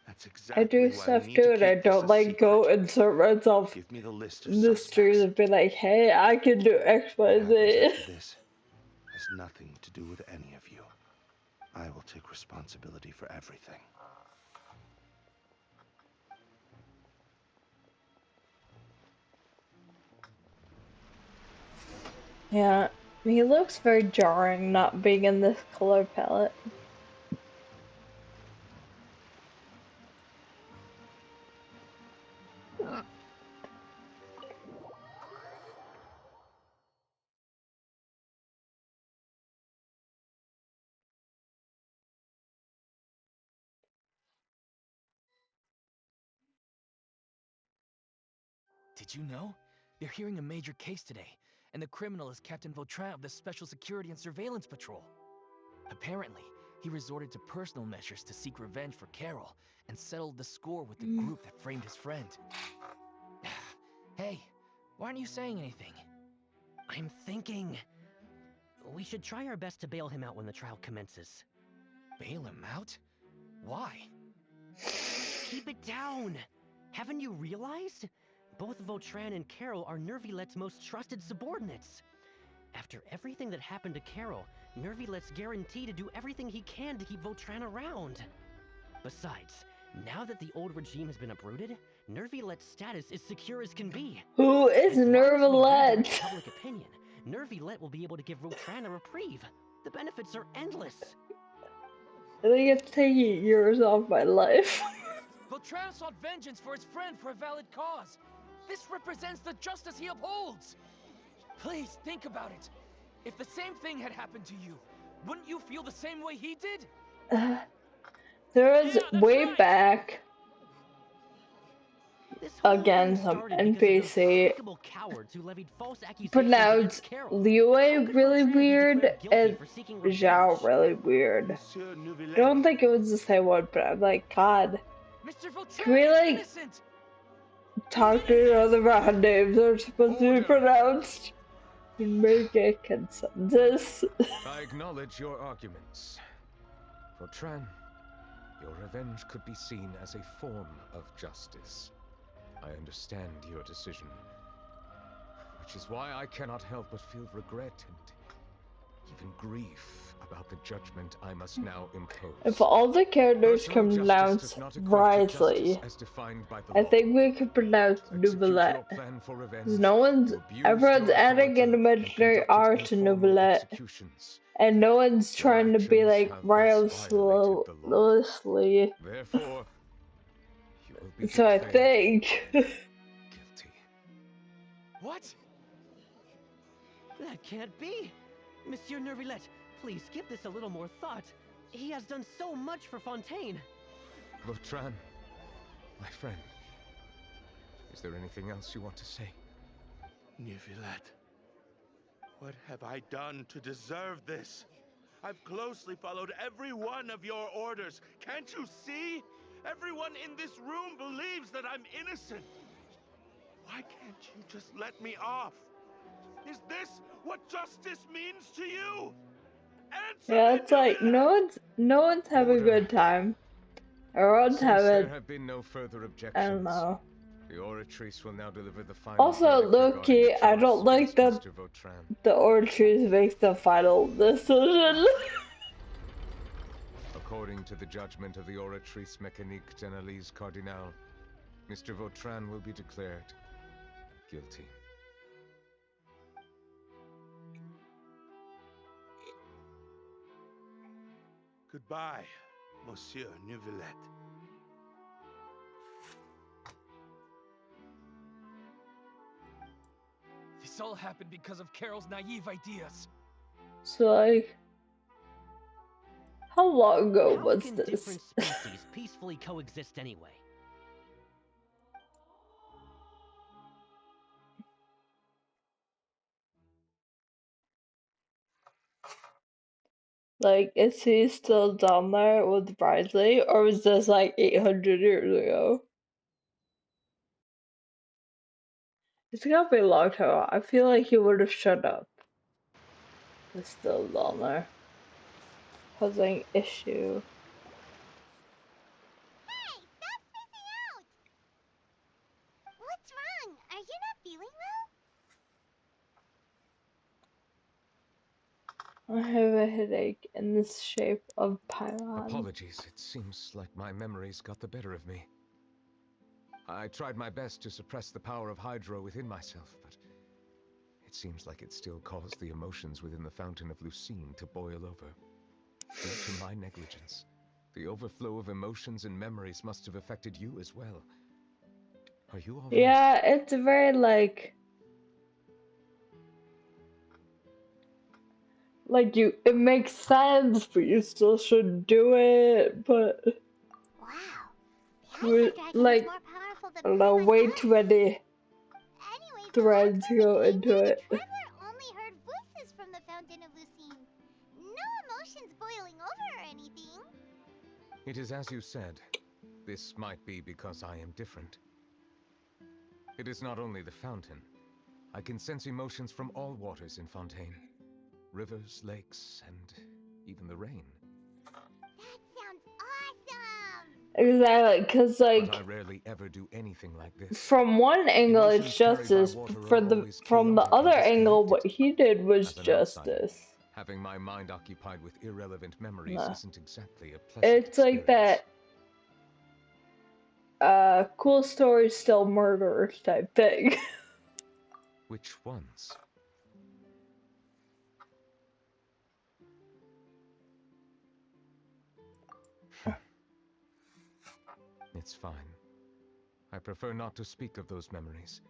That's I exactly do why we stuff need too, to and I keep this don't a like go secret. insert myself Give me the list of in the streams suspects. and be like, hey, I can do X, Y, What happens Z. after this has nothing to do with any of you. I will take responsibility for everything. Yeah, he looks very jarring not being in this color palette. Did you know? They're hearing a major case today, and the criminal is Captain Vautrin of the Special Security and Surveillance Patrol. Apparently, he resorted to personal measures to seek revenge for Carol and settled the score with the group that framed his friend. Hey, why aren't you saying anything? I'm thinking... we should try our best to bail him out when the trial commences. Bail him out? Why? Keep it down! Haven't you realized? Both Vautrin and Carol are Neuvillette's most trusted subordinates. After everything that happened to Carol, Neuvillette's guaranteed to do everything he can to keep Vautrin around. Besides, now that the old regime has been uprooted, Neuvillette's status is secure as can be. Who is As long as we Neuvillette? redirect public opinion, Neuvillette will be able to give Vautrin a reprieve. The benefits are endless. I think it's taking years off my life. Vautrin sought vengeance for his friend for a valid cause. This represents the justice he upholds. Please think about it. If the same thing had happened to you, wouldn't you feel the same way he did? There was way back This whole again thing some started because of those NPC despicable cowards who levied false accusations pronounced against Carol. Liu really Vautrin be weird declared guilty and for seeking Zhao revenge? really weird. Monsieur I Neuvillette. don't think it was the same one, but I'm like, God, Mr. Vautrin can we is like innocent. talk to each other about how names are supposed to be pronounced and make a consensus? I acknowledge your arguments. Vautrin, your revenge could be seen as a form of justice. I understand your decision, which is why I cannot help but feel regret and even grief about the judgment I must now impose. If all the characters can Personal justice pronounce does not equate to wisely, justice as defined by the I law. think we could pronounce Execute Novelette. your plan for revenge. Because no one's, You abused everyone's your adding authority an imaginary and conducted art to informal Novelette, executions. and no one's Your trying to be actions like have Riley thus violated the law. Leslie. Therefore, you will be So I declared think. guilty. What? That can't be! Monsieur Neuvillette, please give this a little more thought. He has done so much for Fontaine. Vautrin, my friend, is there anything else you want to say? Neuvillette, what have I done to deserve this? I've closely followed every one of your orders. Can't you see? Everyone in this room believes that I'm innocent. Why can't you just let me off? Is this what justice means to you? Answer Yeah, me, it's like no one's having a good time. Everyone's Since there having, have been no further objections, I don't know. the Oratrice will now deliver the final Also, verdict regarding low-key, the I don't charges like against that Mr. Vautrin. the Oratrice makes the final decision. According to the judgment of the Oratrice Mécanique d'Analyse Cardinal, Mr. Vautrin will be declared guilty. Goodbye, Monsieur Neuvillette. This all happened because of Carol's naive ideas. So like, how long ago How was can this? different species peacefully coexist anyway? Like, is he still down there with Bradley, or was this like 800 years ago? It's gotta be a long time. I feel like he would have shut up. He's still down there, causing issue. Hey, stop spacing out! What's wrong? Are you not feeling well? I have a headache in this shape of pylon. Apologies, it seems like my memories got the better of me. I tried my best to suppress the power of Hydro within myself, but it seems like it still caused the emotions within the Fountain of Lucine to boil over. Due to my negligence, the overflow of emotions and memories must have affected you as well. Are you all right? Yeah, it's very like you. It makes sense, but you still shouldn't do it. But Wow. like, I don't know, way too many threads go into it. Traveler only heard voices from the Fountain of Lucine. No emotions boiling over or anything. It is as you said. This might be because I am different. It is not only the fountain. I can sense emotions from all waters in Fontaine. Rivers, lakes, and even the rain. That sounds awesome! Exactly, because like, but I rarely ever do anything like this. from one angle Emotions it's carried by justice, water but are from the always chaotic and other angle, disconnected. what he did was As an outsider, justice. having my mind occupied with irrelevant memories Nah. isn't exactly a pleasant It's like experience. that cool story still murderers type thing. Which ones? It's fine. I prefer not to speak of those memories.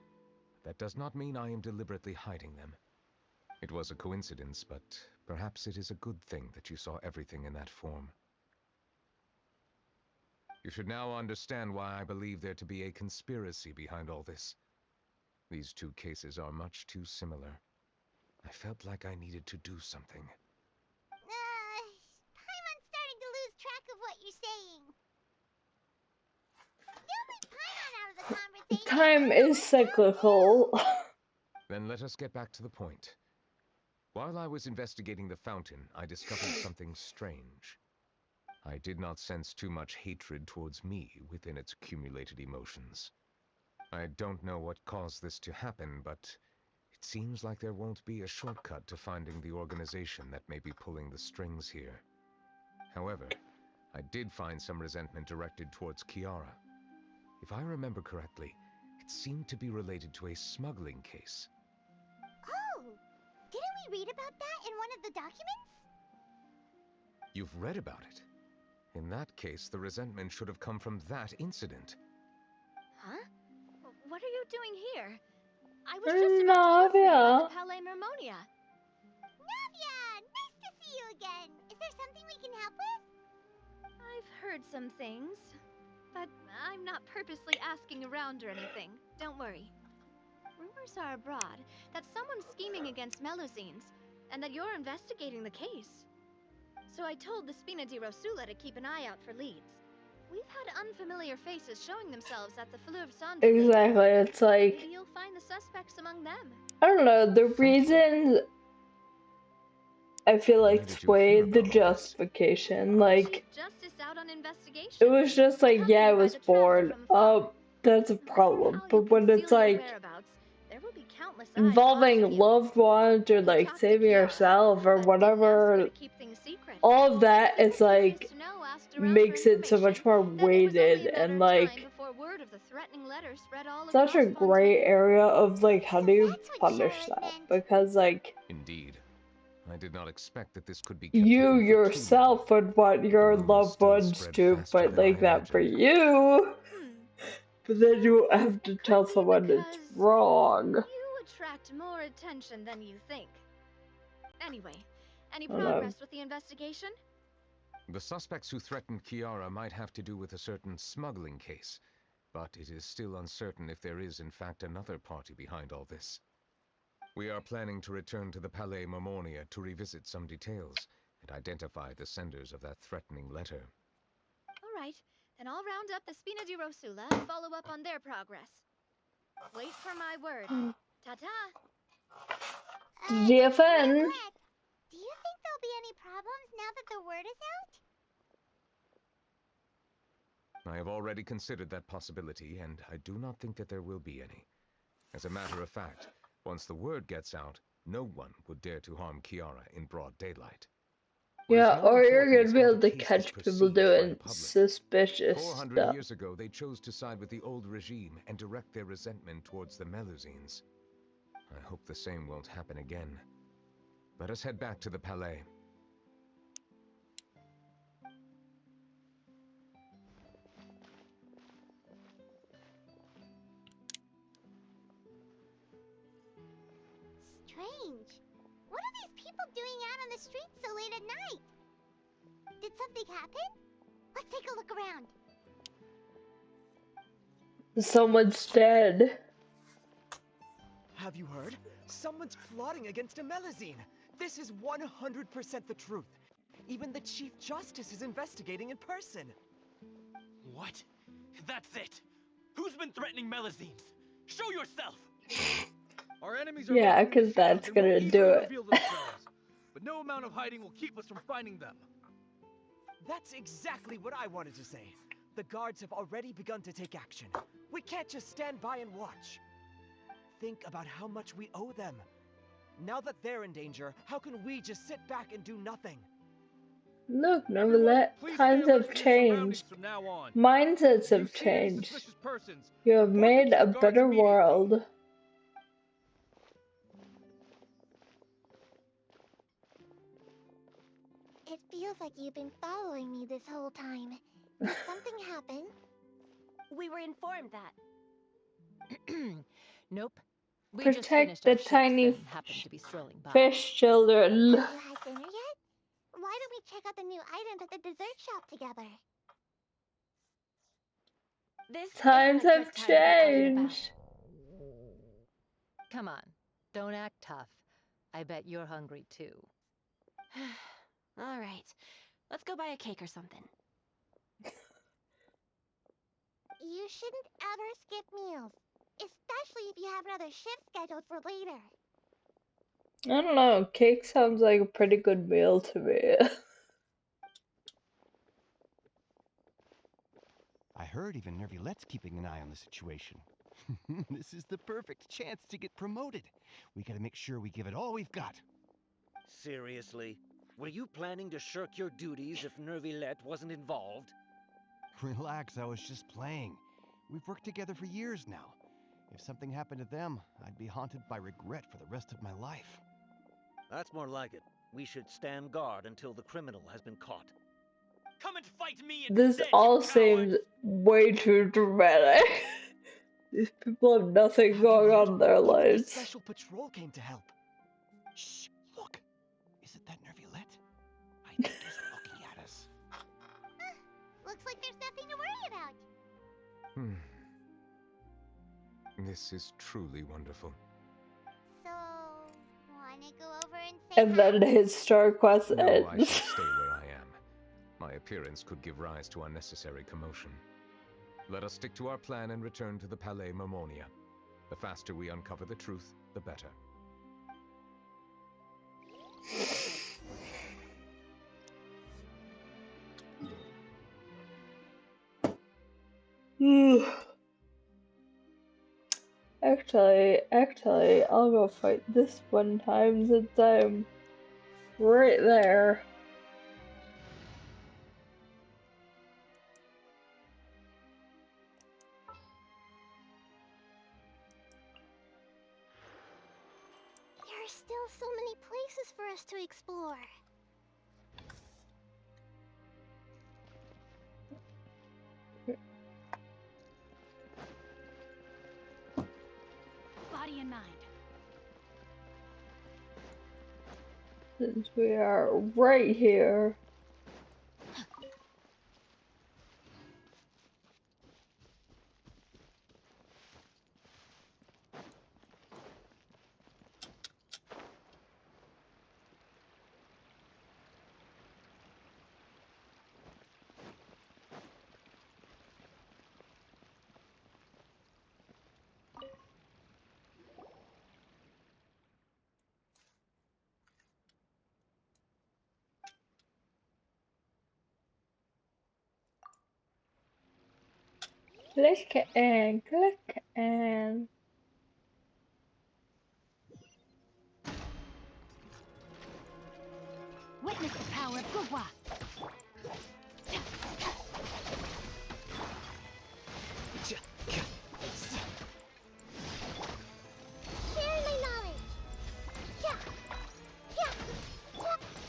That does not mean I am deliberately hiding them. It was a coincidence, but perhaps it is a good thing that you saw everything in that form. You should now understand why I believe there to be a conspiracy behind all this. These two cases are much too similar. I felt like I needed to do something. Paimon's starting to lose track of what you're saying. Don't leave Paimon out of the conversation. Time is cyclical. Then let us get back to the point. While I was investigating the fountain, I discovered something strange. I did not sense too much hatred towards me within its accumulated emotions. I don't know what caused this to happen, but It seems like there won't be a shortcut to finding the organization that may be pulling the strings here. However, I did find some resentment directed towards Kiara. If I remember correctly, it seemed to be related to a smuggling case. Oh! Didn't we read about that in one of the documents? You've read about it? In that case, the resentment should have come from that incident. Huh? What are you doing here? I was just about to inform you Navia. about the Palais Mermonia. Navia! Nice to see you again! Is there something we can help with? I've heard some things, but I'm not purposely asking around or anything. Don't worry. Rumors are abroad that someone's scheming against Melusines, and that you're investigating the case. So I told the Spina di Rosula to keep an eye out for leads. We've had unfamiliar faces showing themselves at the Fleuve Cendre. Exactly, it's like, Maybe you'll find the suspects among them. I don't know, the reasons I feel like swayed the justification, like, Justice out on investigation. it was just like, yeah, I was bored. That's a problem. But when it's like There will be countless eyes involving loved ones or like saving yourself or whatever, all of that, it's like makes it so much more weighted and like such a gray area of like how do you punish that? Because like Indeed. I did not expect that this could be kept you hidden for yourself would want your loved ones to fight like that for you, but then you have to tell someone it's wrong. You attract more attention than you think. Anyway, any I don't know. progress with the investigation? The suspects who threatened Kiara might have to do with a certain smuggling case, but it is still uncertain if there is in fact another party behind all this. We are planning to return to the Palais Mermonia to revisit some details and identify the senders of that threatening letter. All right, then I'll round up the Spina di Rosula and follow up on their progress. Wait for my word. Ta-ta! DFN. Do you think there'll be any problems now that the word is out? I have already considered that possibility, and I do not think that there will be any. As a matter of fact, once the word gets out, no one would dare to harm Kiara in broad daylight. Yeah, or you're gonna be able to catch people doing suspicious 400 stuff. years ago, they chose to side with the old regime and direct their resentment towards the Melusines. I hope the same won't happen again. Let us head back to the Palais. Strange. What are these people doing out on the streets so late at night? Did something happen? Let's take a look around. Someone's dead. Have you heard? Someone's plotting against a Melusine. This is 100% the truth. Even the Chief Justice is investigating in person. What? That's it. Who's been threatening Melusines? Show yourself. Our enemies are Yeah, lurking in the because that's shadows and gonna will do easily it. reveal themselves. But no amount of hiding will keep us from finding them. That's exactly what I wanted to say. The guards have already begun to take action. We can't just stand by and watch. Think about how much we owe them. Now that they're in danger, how can we just sit back and do nothing? Look, Novelet, times have changed. Mindsets have changed. You have made a better world. It feels like you've been following me this whole time. Did something happen? We were informed that. Nope. We just Protect finished the our shifts tiny and happened to be strolling by. fish children. Have you had dinner yet? Why don't we check out the new items at the dessert shop together? This Times isn't a have good time to be out and about. changed. Come on, don't act tough. I bet you're hungry too. All right, let's go buy a cake or something. You shouldn't ever skip meals, especially if you have another shift scheduled for later. I don't know, cake sounds like a pretty good meal to me. I heard even Nervilette's keeping an eye on the situation. This is the perfect chance to get promoted. We gotta make sure we give it all we've got. Seriously? Were you planning to shirk your duties if Neuvillette wasn't involved? Relax, I was just playing. We've worked together for years now. If something happened to them, I'd be haunted by regret for the rest of my life. That's more like it. We should stand guard until the criminal has been caught. Come and fight me This instead, all you coward! seems way too dramatic. These people have nothing going on in their Even the lives. special patrol came to help. Shh, look. Is it that Neuvillette? I think he's looking at us. Looks like there's nothing to worry about. This is truly wonderful. So, wanna go over and say And then his star quest No, I ends. shall stay where I am. My appearance could give rise to unnecessary commotion. Let us stick to our plan and return to the Palais Mermonia. The faster we uncover the truth, the better. Actually, I'll go fight this one time since I'm right there. There are still so many places for us to explore. Body and mind. Since we are right here. Click and click and Witness the power of Gugwa. Share my knowledge. Yeah. Yeah.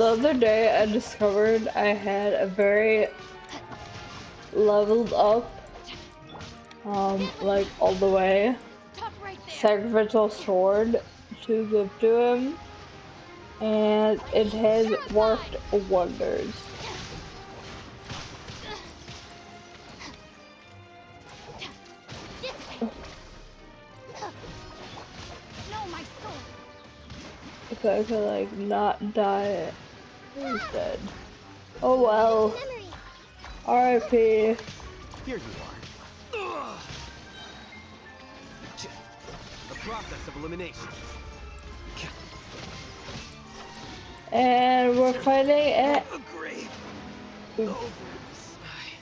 the other day I discovered I had a very leveled up, like all the way, sacrificial sword to give to him, and it has worked wonders. If I could like not die instead. Oh well. R.I.P. Here you are. The process of elimination. And we're fighting at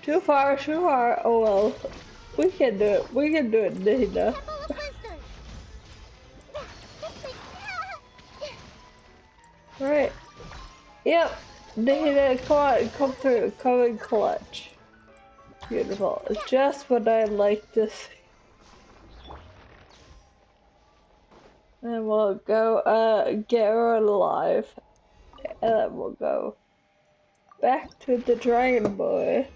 too far. Oh well. We can do it. We can do it, Nina. Right. Yep. Nina, come on, come through. Come and clutch. Beautiful. Just what I like to see. And we'll go get her alive. And then we'll go back to the Dragon Boy.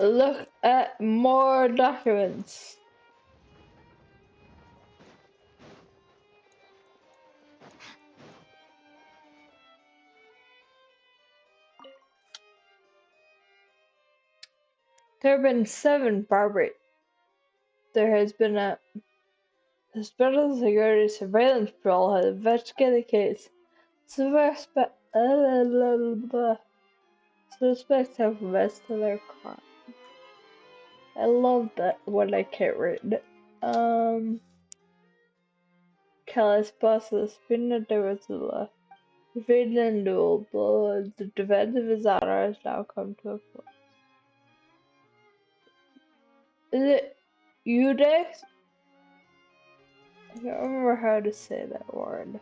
Look at more documents. There have been 7 Barbary. There has been a the Special Security Surveillance Patrol has investigated the case. Suspects have confessed to their crime. I love that when I can't read. Callis bosses Spina de Rosula. Defeated in duel, but the defense of his honor has now come to a close. Is it Eudex? I can't remember how to say that word.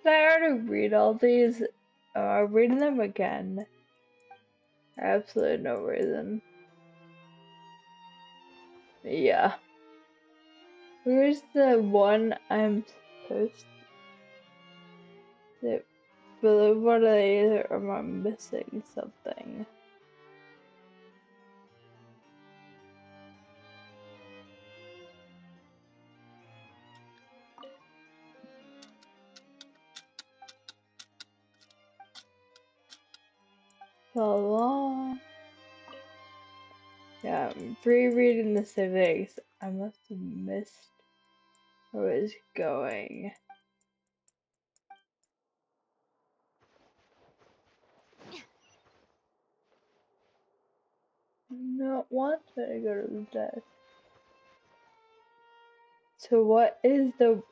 Did I already read all these? I'm reading them again. Absolutely no reason. Yeah. Where's the one I'm supposed to? But what are they? Or am I missing something? So long. Yeah, I'm rereading the civics. I must have missed where I was going. Not want me to go to the desk. So what is the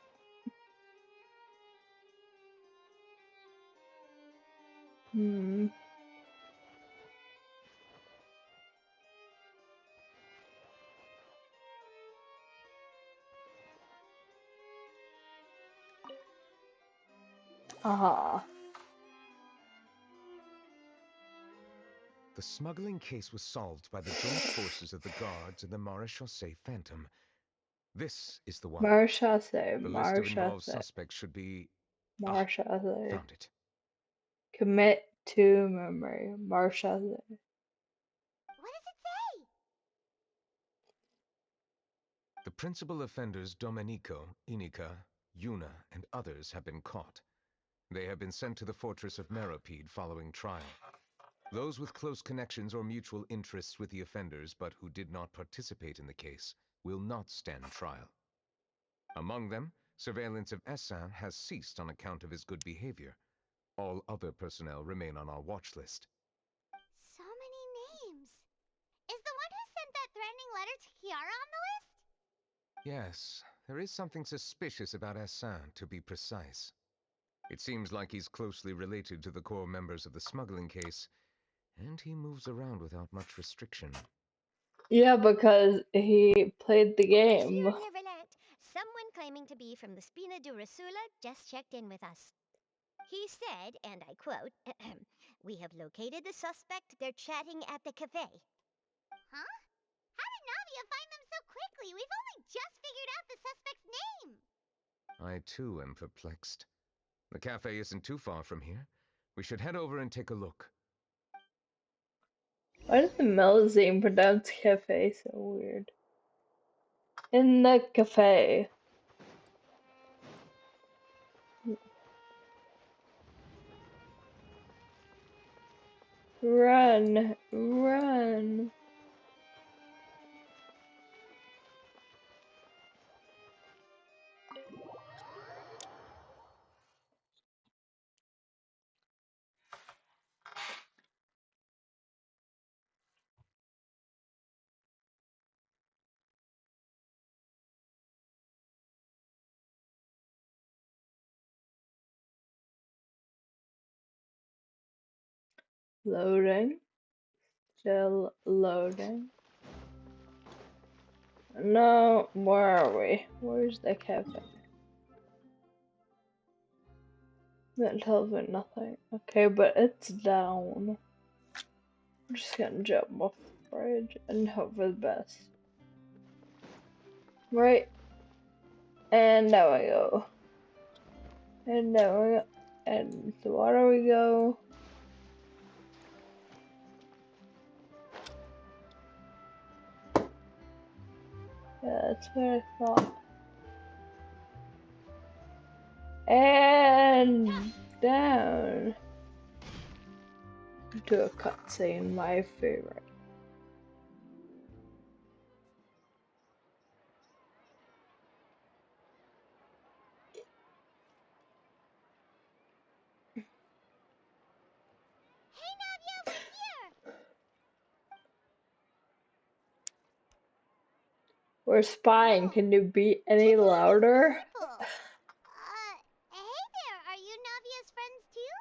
The smuggling case was solved by the joint forces of the guards and the Maréchaussée Phantom. This is the one. Maréchaussée, The list of involved Maréchaussée, suspects should be... Maréchaussée. Found it. Commit to memory, Maréchaussée. What does it say? The principal offenders Domenico, Inica, Yuna, and others have been caught. They have been sent to the fortress of Meropide following trial. Those with close connections or mutual interests with the offenders but who did not participate in the case will not stand trial. Among them, surveillance of Essin has ceased on account of his good behavior. All other personnel remain on our watch list. So many names. Is the one who sent that threatening letter to Kiara on the list? Yes, there is something suspicious about Essin, to be precise. It seems like he's closely related to the core members of the smuggling case, and he moves around without much restriction. Yeah, because he played the game. Dear Neverland, someone claiming to be from the Spina de Rosula just checked in with us. He said, and I quote, "We have located the suspect. They're chatting at the cafe." Huh? How did Navia find them so quickly? We've only just figured out the suspect's name. I too am perplexed. The cafe isn't too far from here. We should head over and take a look. Why does the Melusine pronounce cafe so weird? In the cafe. Run, run. Loading. Still loading. No, where are we? Where's the cafe? That tells me nothing. Okay, but it's down. I'm just gonna jump off the bridge and hope for the best. Right. And now we go. And now we go. And the water we go. Yeah, that's what I thought. And down to a cutscene, my favorite. We're spying. Can you be any louder? Hey there, are you Navia's friends too?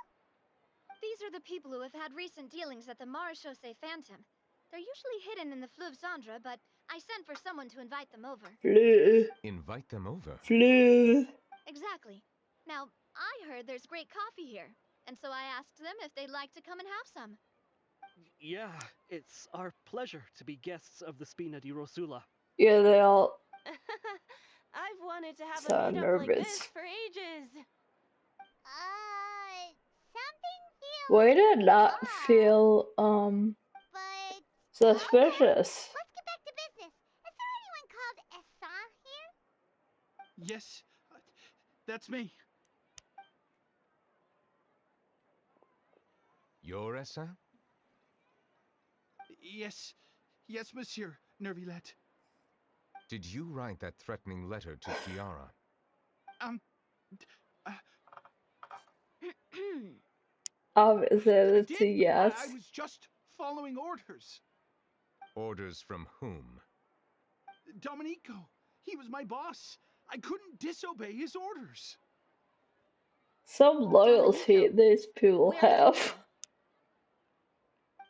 These are the people who have had recent dealings at the Marechaussee Phantom. They're usually hidden in the Fleuve Cendre, but I sent for someone to invite them over. Fleuve. Invite them over? Fleuve. Exactly. Now, I heard there's great coffee here, and so I asked them if they'd like to come and have some. Yeah, it's our pleasure to be guests of the Spina di Rosula. Yeah, they all I've wanted to have a sound meetup like nervous. this for ages. Something feels Way to not odd, feel but suspicious. let's get back to business. Is there anyone called Essan here? Yes, that's me. You're Essa? Yes, Monsieur Nervilette. Did you write that threatening letter to Kiara? Obviously, I it's a did. yes. I was just following orders. Orders from whom? Domenico. He was my boss. I couldn't disobey his orders. Some loyalty these people have.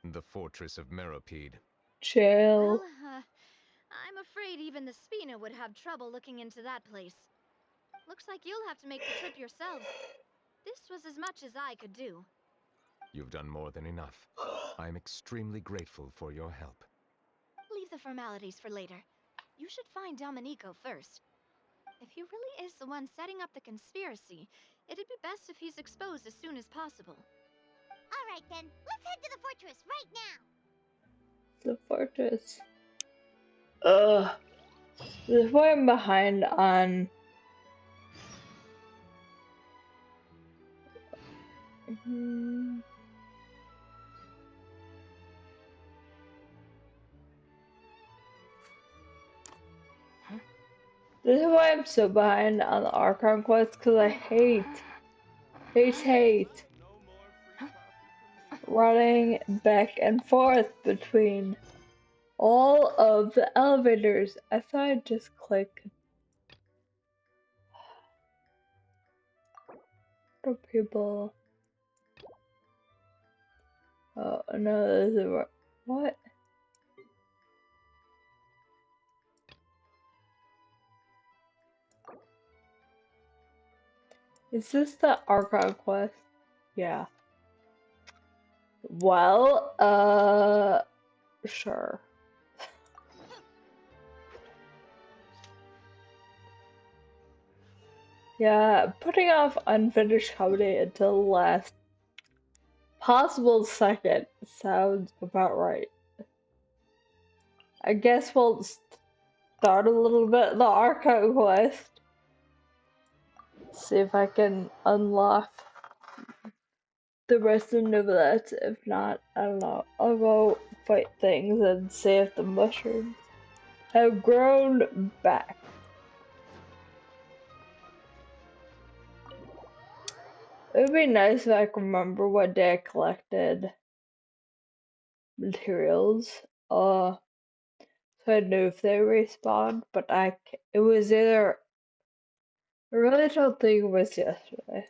The fortress of Meropide. Jail. Well, I'm afraid even the Spina would have trouble looking into that place. Looks like you'll have to make the trip yourselves. This was as much as I could do. You've done more than enough. I'm extremely grateful for your help. Leave the formalities for later. You should find Domenico first. If he really is the one setting up the conspiracy, it'd be best if he's exposed as soon as possible. All right then, let's head to the fortress right now. The fortress. This is why I'm behind on. This is why I'm so behind on the Archon quest, because I hate running back and forth between all of the elevators. I thought I'd just click. What are people? Oh no, this is what? Is this the Archon quest? Yeah. Well, sure. Yeah, putting off unfinished comedy until the last possible second sounds about right. I guess we'll start a little bit the Archon quest. See if I can unlock the rest of Neuvillette. If not, I don't know. I'll go fight things and see if the mushrooms have grown back. It would be nice if I could remember what day I collected materials. So I knew if they respawned, but it was either. I really don't think it was yesterday.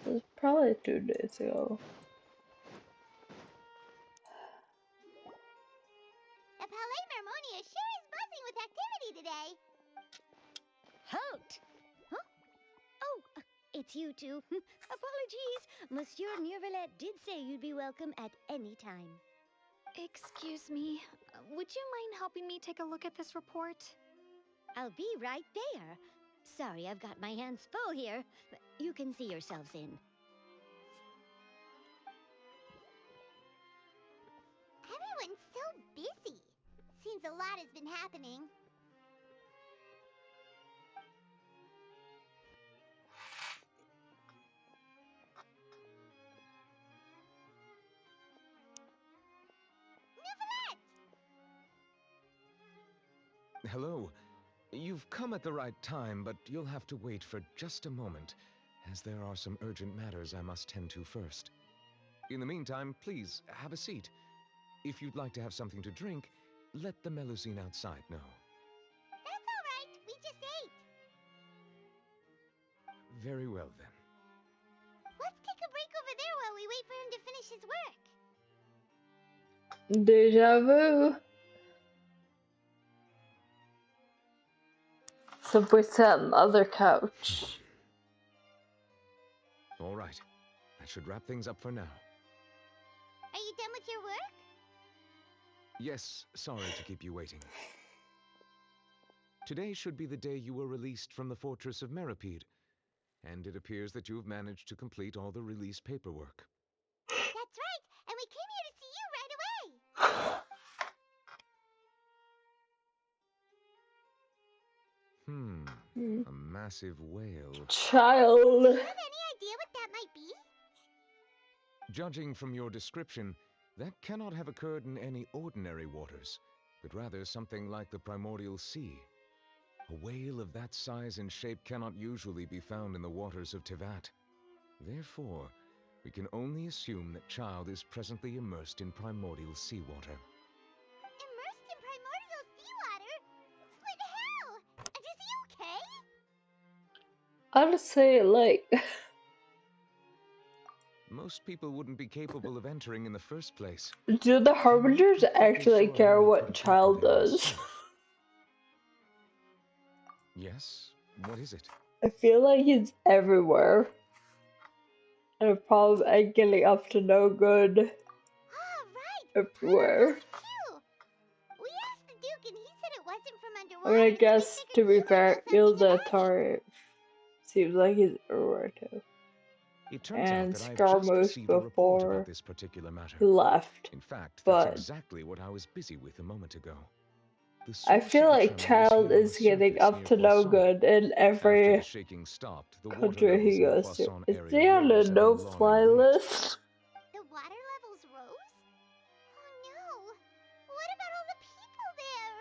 It was probably 2 days ago. The Palais Mermonia sure is buzzing with activity today. Halt! Huh? Oh, it's you two. Apologies. Monsieur Nervilette did say you'd be welcome at any time. Excuse me, would you mind helping me take a look at this report? I'll be right there. Sorry, I've got my hands full here. You can see yourselves in. Everyone's so busy. Seems a lot has been happening. Hello. You've come at the right time, but you'll have to wait for just a moment, as there are some urgent matters I must tend to first. In the meantime, please, have a seat. If you'd like to have something to drink, let the Melusine outside know. That's all right. We just ate. Very well, then. Let's take a break over there while we wait for him to finish his work. Deja vu. So we sat on the other couch. All right. That should wrap things up for now. Are you done with your work? Yes, sorry to keep you waiting. Today should be the day you were released from the Fortress of Meripede, and it appears that you've managed to complete all the release paperwork. That's right, and we came here to see you right away. A massive whale. Child. Do you have any idea what that might be? Judging from your description, that cannot have occurred in any ordinary waters, but rather something like the primordial sea. A whale of that size and shape cannot usually be found in the waters of Teyvat. Therefore, we can only assume that Childe is presently immersed in primordial seawater. Immersed in primordial seawater? What the hell? Is he okay? I'd say, like... Most people wouldn't be capable of entering in the first place. Do the Harbingers actually care what Childe does? Yes? What is it? I feel like he's everywhere. And a problem at getting up to no good. Everywhere. We asked the Duke and he said it wasn't from I underwater. mean, I guess, to be fair, Ilza Tari seems like he's everywhere too. It turns out And that I have just Scarmoose received a report before about this particular matter. he left. In fact, But that's exactly what I was busy with a moment ago. The I source feel of the like tremor was Childe here on is the getting surface up near to no Poisson. good in After every the shaking stopped, the water country levels he in the goes to. Poisson Is area he on a rose at an no-fly alarming rate. list? The water levels rose? Oh no! What about all the people there?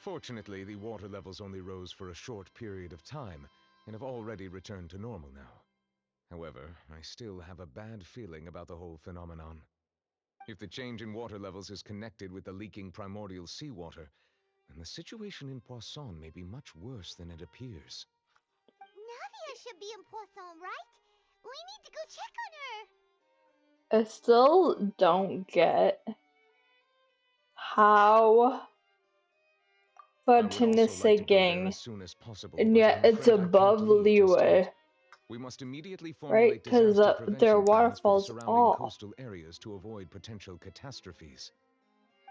Fortunately, the water levels only rose for a short period of time and have already returned to normal now. However, I still have a bad feeling about the whole phenomenon. If the change in water levels is connected with the leaking primordial seawater, then the situation in Poisson may be much worse than it appears. Navia should be in Poisson, right? We need to go check on her. I still don't get how Fontaine is sinking, and yet it's above leeway, We must immediately right? formulate Because disaster their prevention plans for the waterfall's surrounding off, coastal areas to avoid potential catastrophes.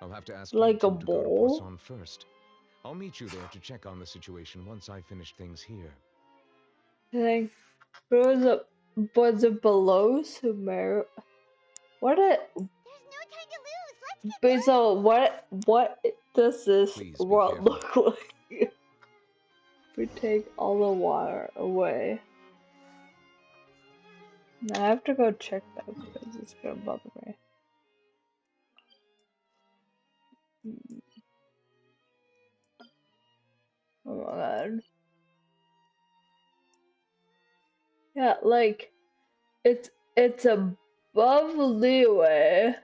I'll have to ask like you a two to go to bowl. Poisson first. I'll meet you there to check on the situation once I finish things here. I think was it below Sumer? What it? There's no time to lose. Let's get But so what does this world look like? If we take all the water away. Now I have to go check that because it's gonna bother me. Oh my god. Yeah, like it's above leeway.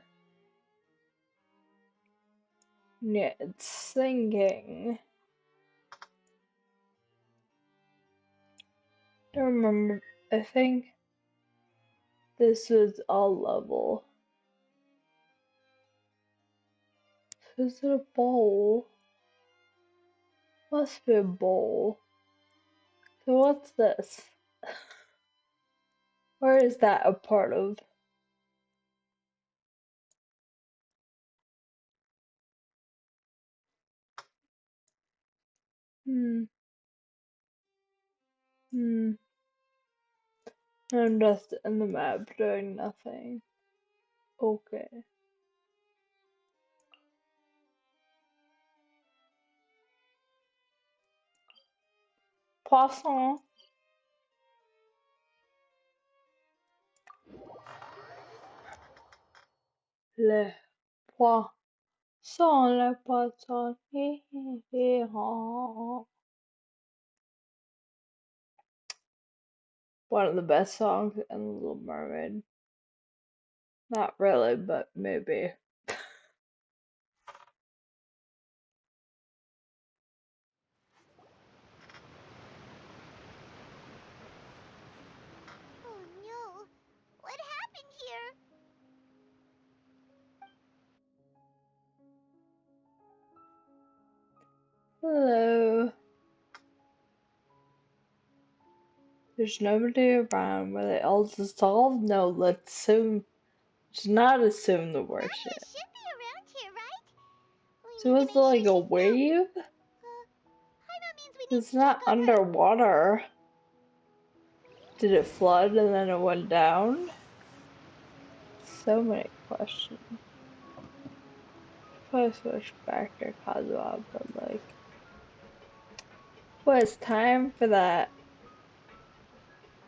Yeah, it's sinking. I don't remember. I think this was all level. Is it a bowl? Must be a bowl. So what's this? Where is that a part of? Hmm. I'm just in the map doing nothing. Okay. poisson. Le poisson, le poisson. Hee, hee, hee, haw. One of the best songs in The Little Mermaid. Not really, but maybe. Oh no! What happened here? Hello. There's nobody around. Were they all dissolved? No, let's not assume the worst Nadia yet. should be around here, right? So was it like a wave? Paimon means we need It's to not check on her. underwater. Did it flood and then it went down? So many questions. If I switch back to Kazuha, but like, well, it's time for that.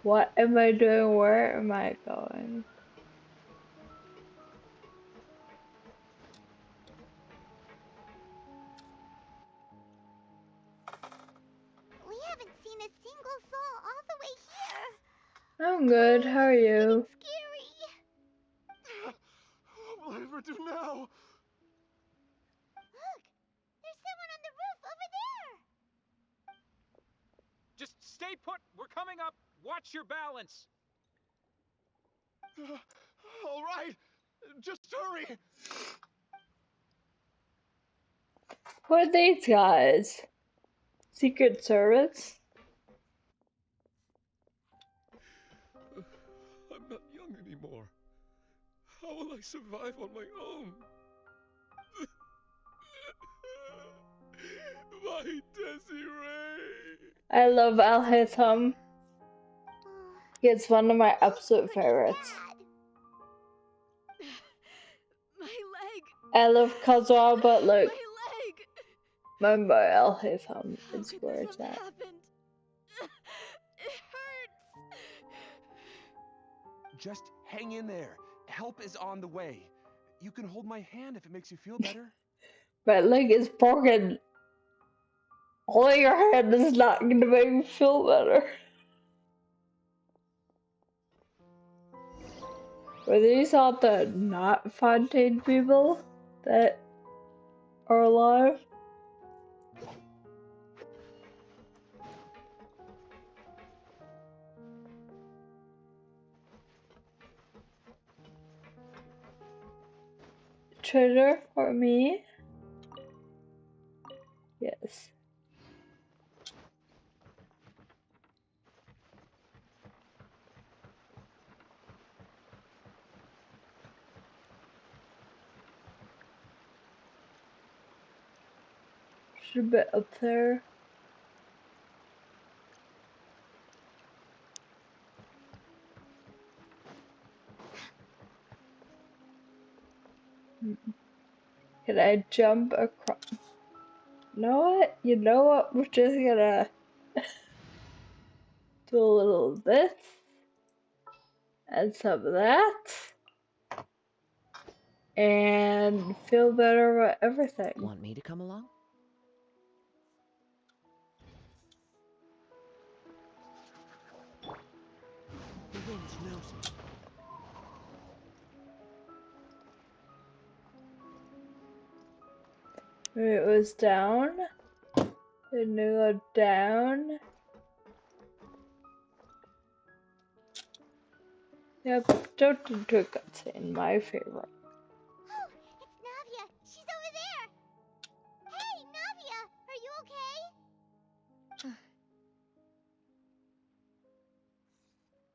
What am I doing? Where am I going? We haven't seen a single soul all the way here. I'm good. How are you? Scary. What will I ever do now? Look, there's someone on the roof over there. Just stay put. We're coming up. Watch your balance. All right, just hurry. Who are these guys? Secret Service? I'm not young anymore. How will I survive on my own? My Desiree! I love Al Haytham. He's one of my absolute favorites. My leg. I love Kazuha, but look, My leg. my boy Al Haytham is How could where this it's have at. happened? It hurts. Just hang in there. Help is on the way. You can hold my hand if it makes you feel better. My leg is broken. Holding your hand is not going to make me feel better. Were these all the not Fontaine people that are alive? Treasure for me? Yes. Should be up there. Can I jump across? You know what? We're just gonna do a little of this and some of that and feel better about everything. Want me to come along? The wind knows me. It was down. Then we go down. Yep, don't do a cutscene, my favorite. Oh, it's Navia. She's over there. Hey, Navia, are you okay?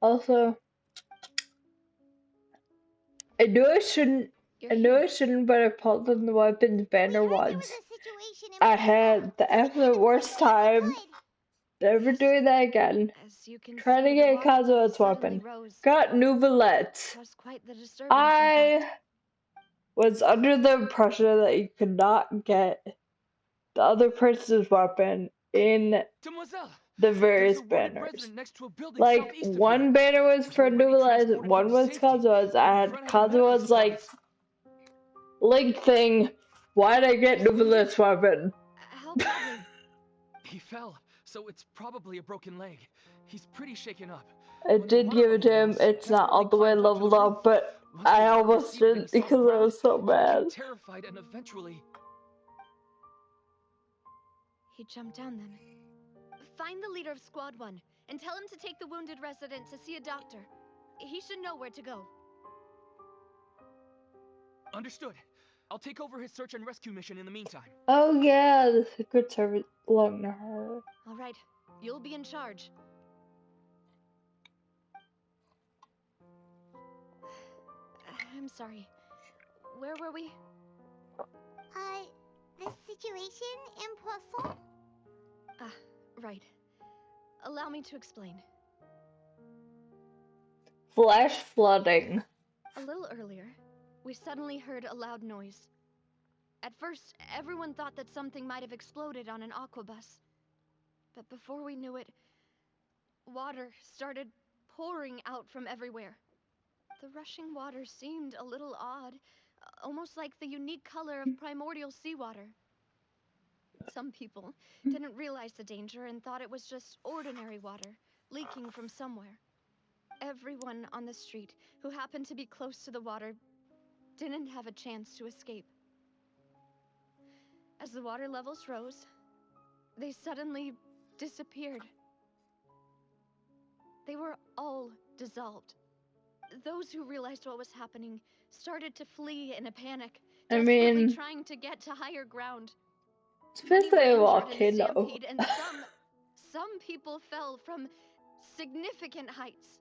Also, I knew I shouldn't, but I pulled on the weapons banner once. I had the absolute worst time. Never doing that again. Trying to get Kazuha's weapon. Got Nouvellette. I was under the impression that you could not get the other person's weapon in Demoiselle, the various banners. Like one banner was for Nubiles, one was Kazuha's. I had Kazuha's like link thing. Why'd I get Nubiles weapon? How badly? He fell, so it's probably a broken leg. He's pretty shaken up. I did give it to him. It's not all the way leveled up, but I almost didn't because I was so mad. Terrified and eventually... He jumped down then. Find the leader of Squad 1 and tell him to take the wounded resident to see a doctor. He should know where to go. Understood. I'll take over his search and rescue mission in the meantime. Oh yeah, the Secret Service belonged to her. All right, you'll be in charge. I'm sorry. Where were we? The situation in Poisson? Ah, right. Allow me to explain. Flash flooding. A little earlier, we suddenly heard a loud noise. At first, everyone thought that something might have exploded on an aquabus. But before we knew it, water started pouring out from everywhere. The rushing water seemed a little odd, almost like the unique color of primordial seawater. Some people didn't realize the danger and thought it was just ordinary water leaking from somewhere. Everyone on the street who happened to be close to the water didn't have a chance to escape. As the water levels rose, they suddenly disappeared. They were all dissolved. Those who realized what was happening started to flee in a panic, desperately trying to get to higher ground. Especially a volcano. And some people fell from significant heights.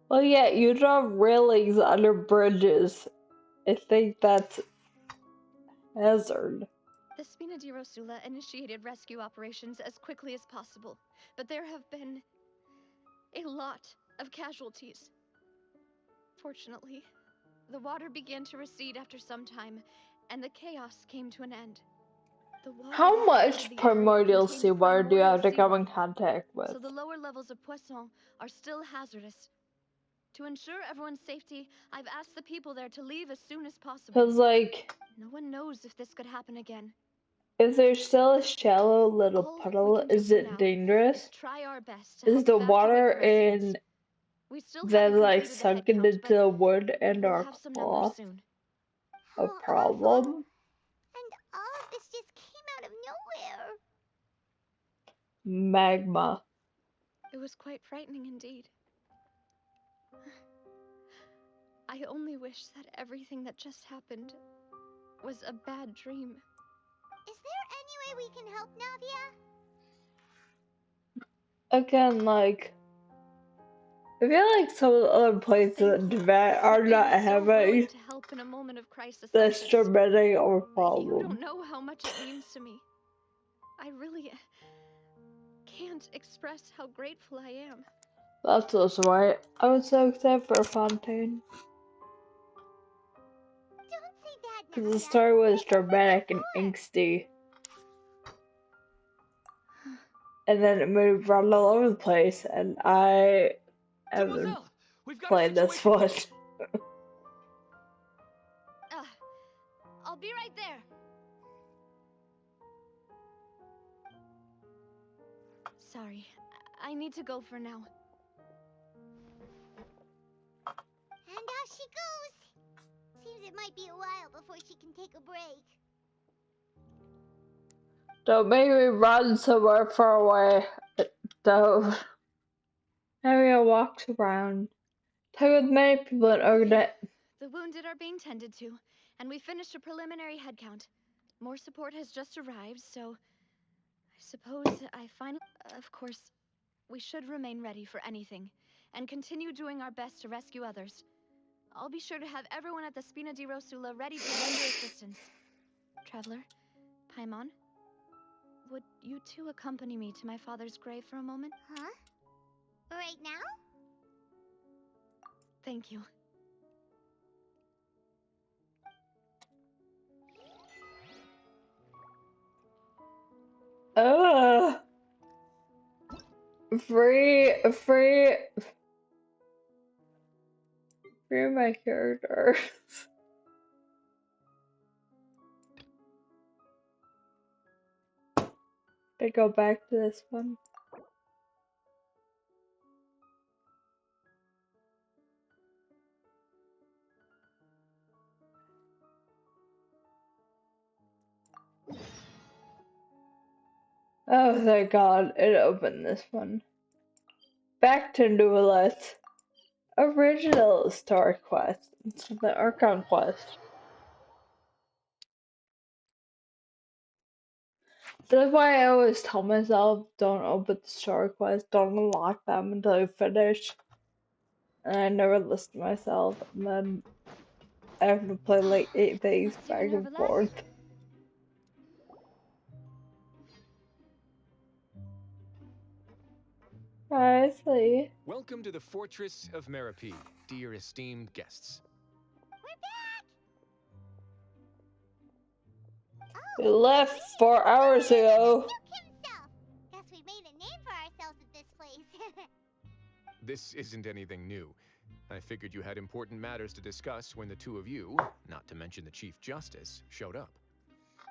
Well, yeah, you draw railings under bridges. I think that's hazard. The Spina di Rosula initiated rescue operations as quickly as possible, but there have been a lot of casualties. Fortunately, the water began to recede after some time, and the chaos came to an end. How much primordial seawater do you have to come in contact with? So the lower levels of Poisson are still hazardous. To ensure everyone's safety, I've asked the people there to leave as soon as possible. Cause like, no one knows if this could happen again. If there's still a shallow little puddle, is it dangerous? Try our best to is the water in then like sunk into the wood and our cloth a problem? And all of this just came out of nowhere. Magma. It was quite frightening indeed. I only wish that everything that just happened was a bad dream. Is there any way we can help, Navia? Again, like, I feel like some of the other places in Tibet are not having this dramatic of a problem. You don't know how much it means to me. I really can't express how grateful I am. That's also why I was so excited for Fontaine. Because the story was dramatic and angsty. And then it moved around all over the place, and I haven't played this one. I'll be right there. Sorry, I need to go for now. And off she goes. Seems it might be a while before she can take a break. Don't make me run somewhere far away. Don't. Area walks around. Talk with many people and organize. The wounded are being tended to, and we finished a preliminary head count. More support has just arrived, so I suppose I finally... Of course, we should remain ready for anything, and continue doing our best to rescue others. I'll be sure to have everyone at the Spina di Rosula ready to render assistance. Traveler, Paimon, would you two accompany me to my father's grave for a moment? Huh? Right now? Thank you. free my character. I go back to this one. Oh, thank God, it opened this one. Back to Neuvillette. Original Star Quest. It's the Archon Quest. That's why I always tell myself, don't open the Star Quest, don't unlock them until you finish. And I never listen to myself, and then I have to play like 8 things back and forth. I see. Welcome to the Fortress of Meripede, dear esteemed guests. We left 4 hours ago. Guess we made a name for ourselves at this place. This isn't anything new. I figured you had important matters to discuss when the two of you, not to mention the Chief Justice, showed up.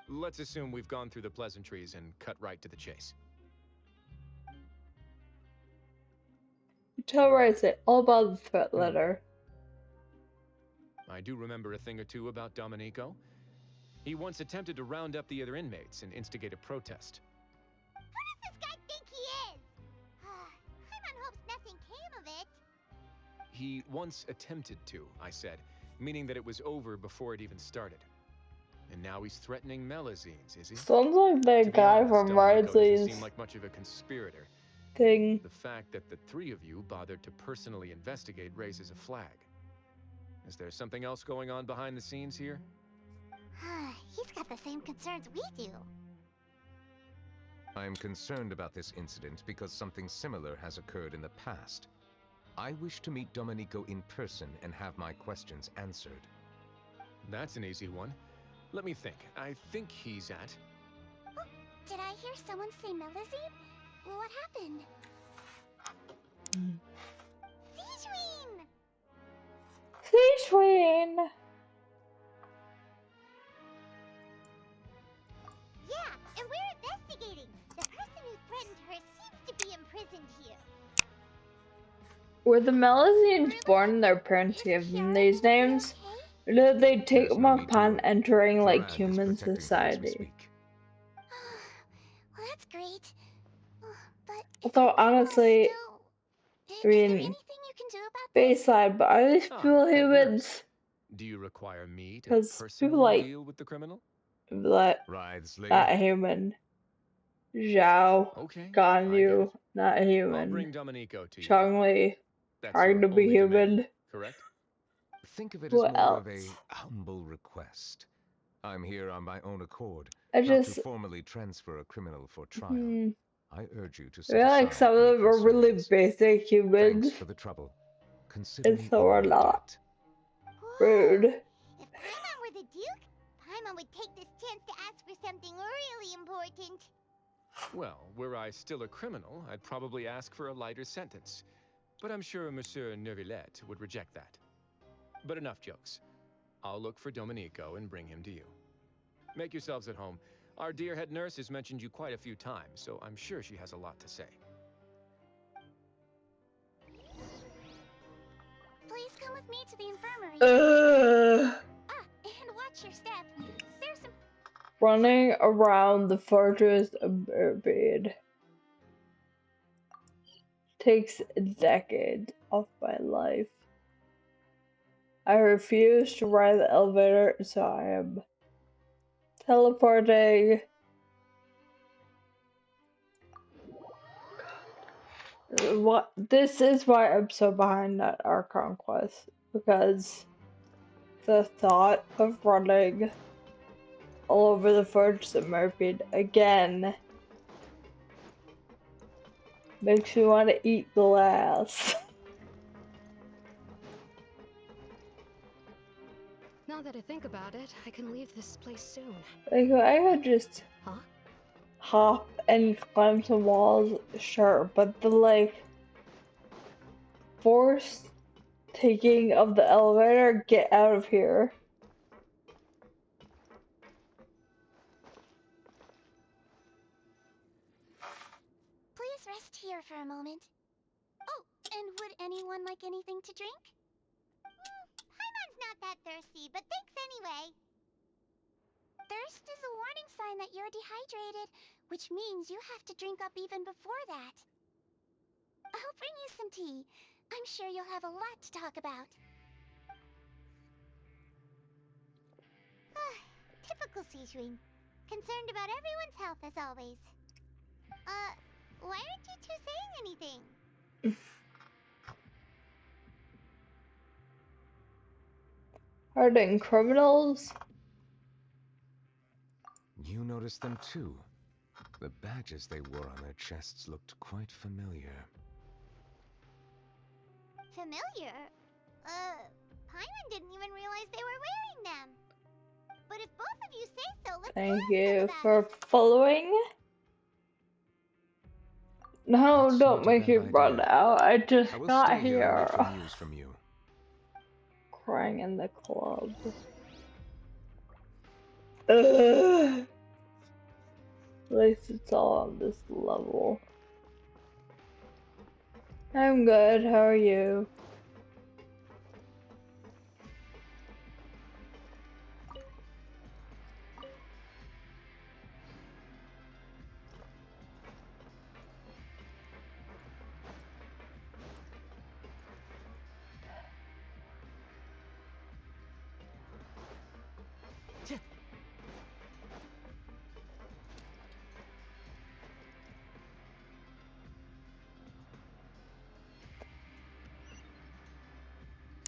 Let's assume we've gone through the pleasantries and cut right to the chase. Tell Rice all about the threat letter. I do remember a thing or two about Domenico. He once attempted to round up the other inmates and instigate a protest. Who does this guy think he is? Paimon hopes nothing came of it. He once attempted to, I said, meaning that it was over before it even started. And now he's threatening Melusines, is he? Sounds like that guy from Ridley's seem like much of a conspirator. thing. The fact that the three of you bothered to personally investigate raises a flag. Is there something else going on behind the scenes here? He's got the same concerns we do. I am concerned about this incident because something similar has occurred in the past. I wish to meet Domenico in person and have my questions answered. That's an easy one. Let me think. I think he's at... Oh, did I hear someone say Melusine? What happened? Citruine! Citruine! Yeah, and we're investigating. The person who threatened her seems to be imprisoned here. Were the Melusines born and their parents gave them these names? Or did they take them upon entering like human society? Well, that's great. But Although honestly, I mean, baseline, but are these people humans? Do you require me to Because personally people like deal with the criminal? that, Writhsley. not human. Zhao, Okay, Ganyu, not I'll human. bring Domenico to you. Chongli, That's trying your to be only demand, human. correct? Think of it What as more of a else? humble request. I'm here on my own accord, I not just- to formally transfer a criminal for trial. Hmm. I urge you to I set feel like aside some of any them are really concerns. basic humans, Thanks for the trouble. Consider and me some in are your not. debt. Rude. If Paimon were the Duke, Paimon would take this chance to ask for something really important. Well, were I still a criminal, I'd probably ask for a lighter sentence. But I'm sure Monsieur Neuvillette would reject that. But enough jokes. I'll look for Domenico and bring him to you. Make yourselves at home. Our dear head nurse has mentioned you quite a few times, so I'm sure she has a lot to say. Please come with me to the infirmary. And watch your step. There's some... Running around the fortress of Mermaid takes decades of my life. I refuse to ride the elevator, so I am teleporting. This is why I'm so behind that Archon quest, because the thought of running all over the fortress of Mermaid again makes me want to eat glass. Now that I think about it, I can leave this place soon. Like, I could just hop and climb some walls, sure, but the like force taking of the elevator, get out of here. Please rest here for a moment. Oh, and would anyone like anything to drink? Paimon's not that thirsty, but thanks anyway. Thirst is a warning sign that you're dehydrated, which means you have to drink up even before that. I'll bring you some tea. I'm sure you'll have a lot to talk about. Typical Sijun. Concerned about everyone's health as always. Why aren't you two saying anything? Hardened criminals? You noticed them too. The badges they wore on their chests looked quite familiar. Familiar? Paimon didn't even realize they were wearing them. But if both of you say so, let's Thank you for following. No, don't make it run out. I just got here. News from you. Crying in the club. Ugh. At least it's all on this level. I'm good, how are you?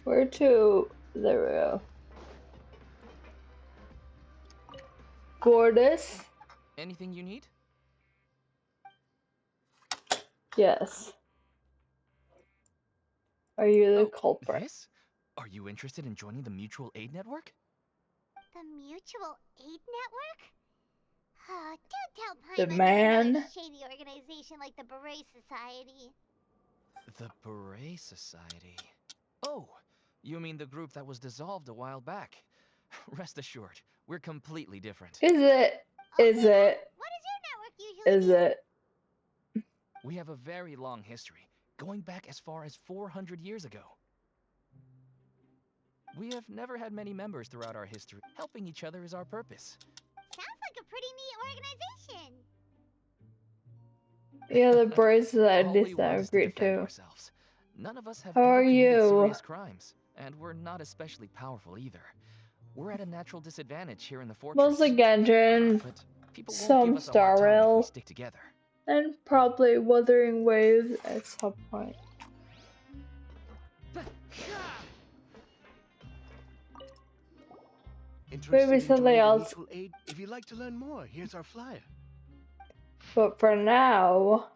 Where to? There we go. Gordas? Anything you need? Yes. Are you the culprit? This? Are you interested in joining the Mutual Aid Network? The Mutual Aid Network? Don't tell The Paimon man? to join a shady organization like the Beret Society. The Beret Society. Oh, you mean the group that was dissolved a while back? Rest assured, we're completely different. Is it? Is it? What does your network usually Is it? We have a very long history, going back as far as 400 years ago. We have never had many members throughout our history. Helping each other is our purpose. Sounds like a pretty neat organization. Yeah, the Beret Society All we want sound is to great defend too. ourselves. None of us have How ever are committed you? serious crimes, and we're not especially powerful either. We're at a natural disadvantage here in the fortress. Mostly Genshin, But people won't give some us a hard Star time if we Rail, stick together. and probably Wuthering Waves at some point. Interested Maybe in something joining the else. Mutual Aid? If you'd like to learn more, here's our flyer. But for now,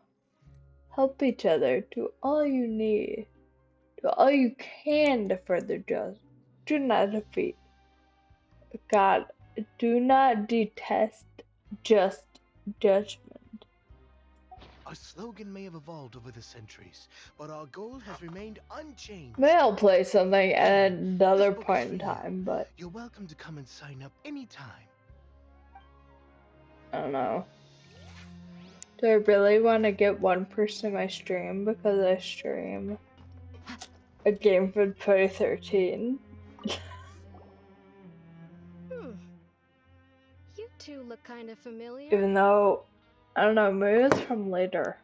help each other. Do all you need. Do all you can to further justice. Do not defeat God. Do not detest just judgment. Our slogan may have evolved over the centuries, but our goal has remained unchanged. Maybe I'll play something at another point in time, but You're welcome to come and sign up anytime. I don't know. Do I really want to get one person in my stream because I stream a game from 2013? You two look kind of familiar. Even though, I don't know, maybe it's from later.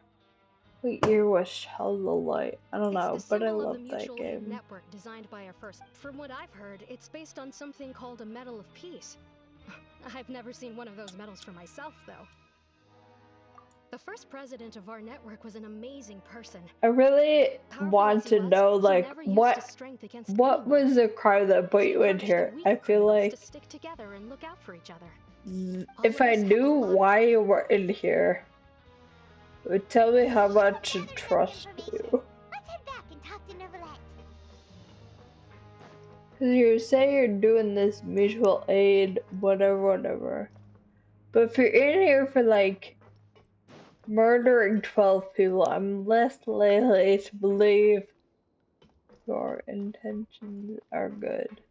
What year was Shell the Light? I don't know, but I Symbol love of the that Mutual Aid game. Network designed by our first. From what I've heard, it's based on something called a Medal of Peace. I've never seen one of those medals for myself, though. The first president of our network was an amazing person. I really want to know, like, never used his strength against what was the crime that put you in here? I feel like to stick together and look out for each other. if I knew why you were in here, it would tell me how much to trust you. Let's head back and talk to Neuvillette. Cause you say you're doing this mutual aid, whatever. But if you're in here for like murdering 12 people, I'm less likely to believe your intentions are good.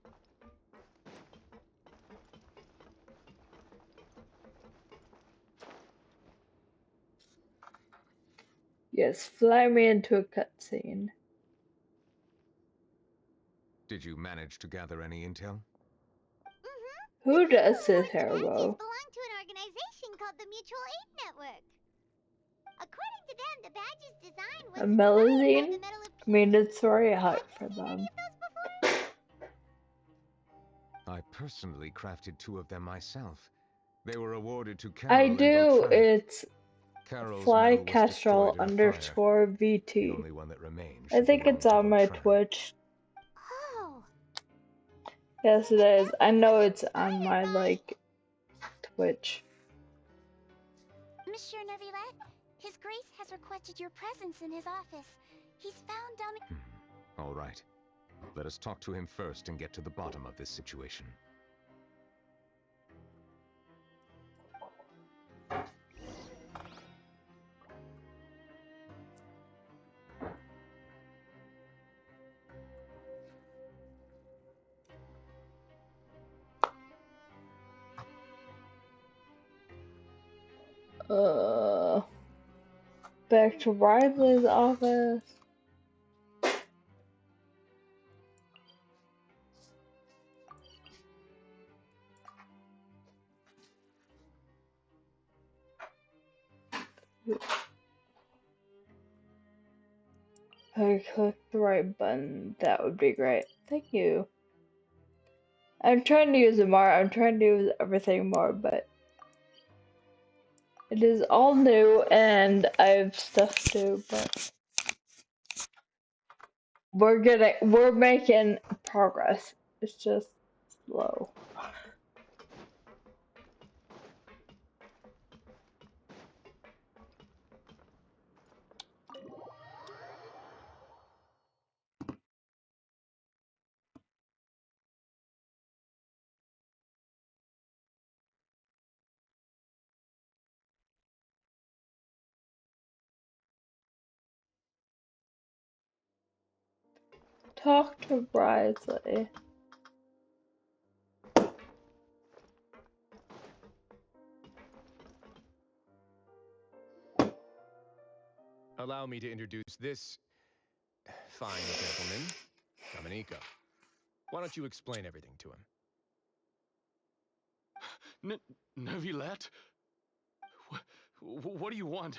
Yes, fly me into a cutscene. Did you manage to gather any intel? Who does this, Badges Herbo? belong to an organization called the Mutual Aid Network. According to them, the badge's design was A inspired by Melazine? the Medal of I mean, it's very hot for them. I personally crafted 2 of them myself. They were awarded to Carol I and do. Vautrin. It's Carol's medal was destroyed in a fire. flycastrol_VT. The only one that remained I should think belong it's to on my Vautrin. Twitch. Oh, Yes, it is. I know it's on my, Twitch. Monsieur Neuvillette, His Grace has requested your presence in his office. He's found Dominique. All right. Let us talk to him first and get to the bottom of this situation. Back to Riley's office. If I click the right button, that would be great. Thank you. I'm trying to use it more. I'm trying to use everything more, but it is all new and I have stuff to do, but we're making progress. It's just slow. Talk to Brizley. Allow me to introduce this fine gentleman, Domenico. Why don't you explain everything to him? Neuvillette? What do you want?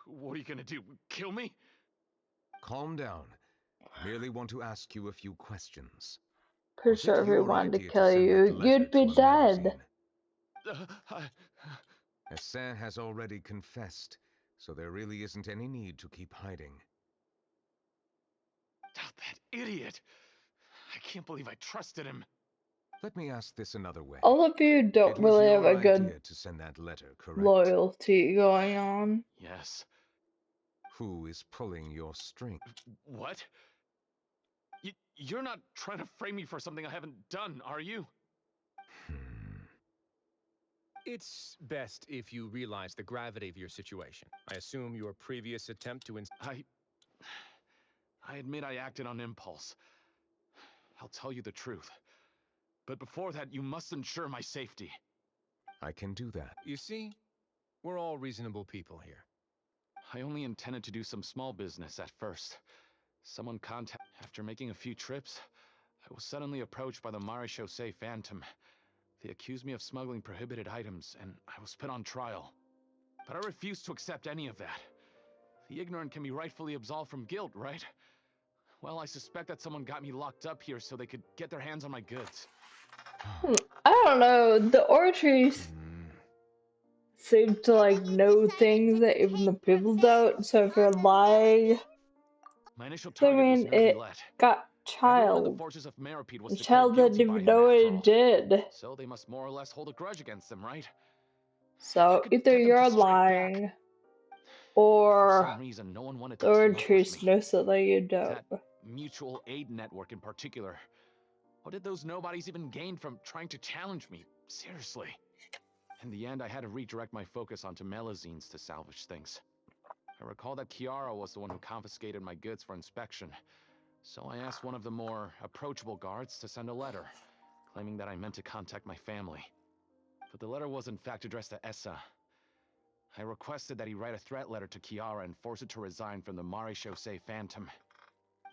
What are you gonna do? Kill me? Calm down. I merely want to ask you a few questions. Pretty sure if we wanted to kill you, you'd be dead. Hassan has already confessed, so there really isn't any need to keep hiding. That idiot! I can't believe I trusted him. Let me ask this another way. All of you don't really have a good to send that letter, correct? loyalty going on. Yes. Who is pulling your string? What? You're not trying to frame me for something I haven't done, are you? It's best if you realize the gravity of your situation. I assume your previous attempt to I admit I acted on impulse. I'll tell you the truth. But before that, you must ensure my safety. I can do that. You see, we're all reasonable people here. I only intended to do some small business at first. Someone contacted. After making a few trips, I was suddenly approached by the Marechaussee Phantom. They accused me of smuggling prohibited items, and I was put on trial. But I refused to accept any of that. The ignorant can be rightfully absolved from guilt, right? Well, I suspect that someone got me locked up here so they could get their hands on my goods. I don't know. The Ortries seem to know things that even the people don't. So if you're lying, My initial I target was mean, it Neuvillette. got Everyone in the child. forces of Meropide was The declared child guilty didn't by even him, know what after it all. did. So they must more or less hold a grudge against them, right? So either you're lying, or For some reason, no one wanted the to team up with Ortries me. know something you don't. That mutual aid network in particular. What did those nobodies even gain from trying to challenge me? Seriously. In the end, I had to redirect my focus onto Melazines to salvage things. I recall that Kiara was the one who confiscated my goods for inspection, so I asked one of the more approachable guards to send a letter, claiming that I meant to contact my family. But the letter was in fact addressed to Essa. I requested that he write a threat letter to Kiara and force her to resign from the Marechaussee Phantom.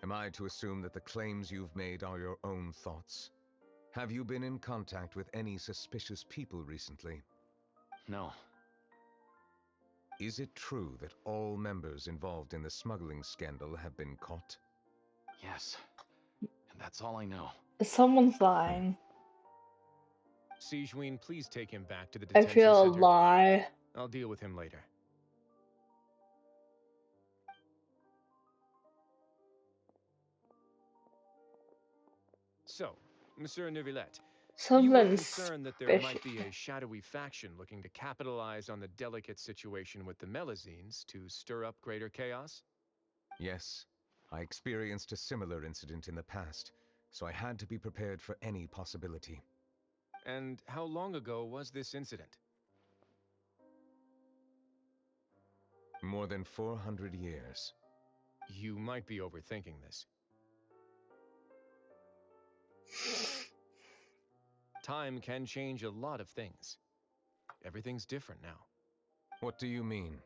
Am I to assume that the claims you've made are your own thoughts? Have you been in contact with any suspicious people recently? No. Is it true that all members involved in the smuggling scandal have been caught? Yes. And that's all I know. Someone's lying. Sigewinne, please take him back to the I detention feel a center. lie. I'll deal with him later. So, Monsieur Neuvillette, you were Something's concerned that there might be a shadowy faction looking to capitalize on the delicate situation with the Melazines to stir up greater chaos? Yes. I experienced a similar incident in the past, so I had to be prepared for any possibility. And how long ago was this incident? More than 400 years. You might be overthinking this. Time can change a lot of things. Everything's different now. What do you mean?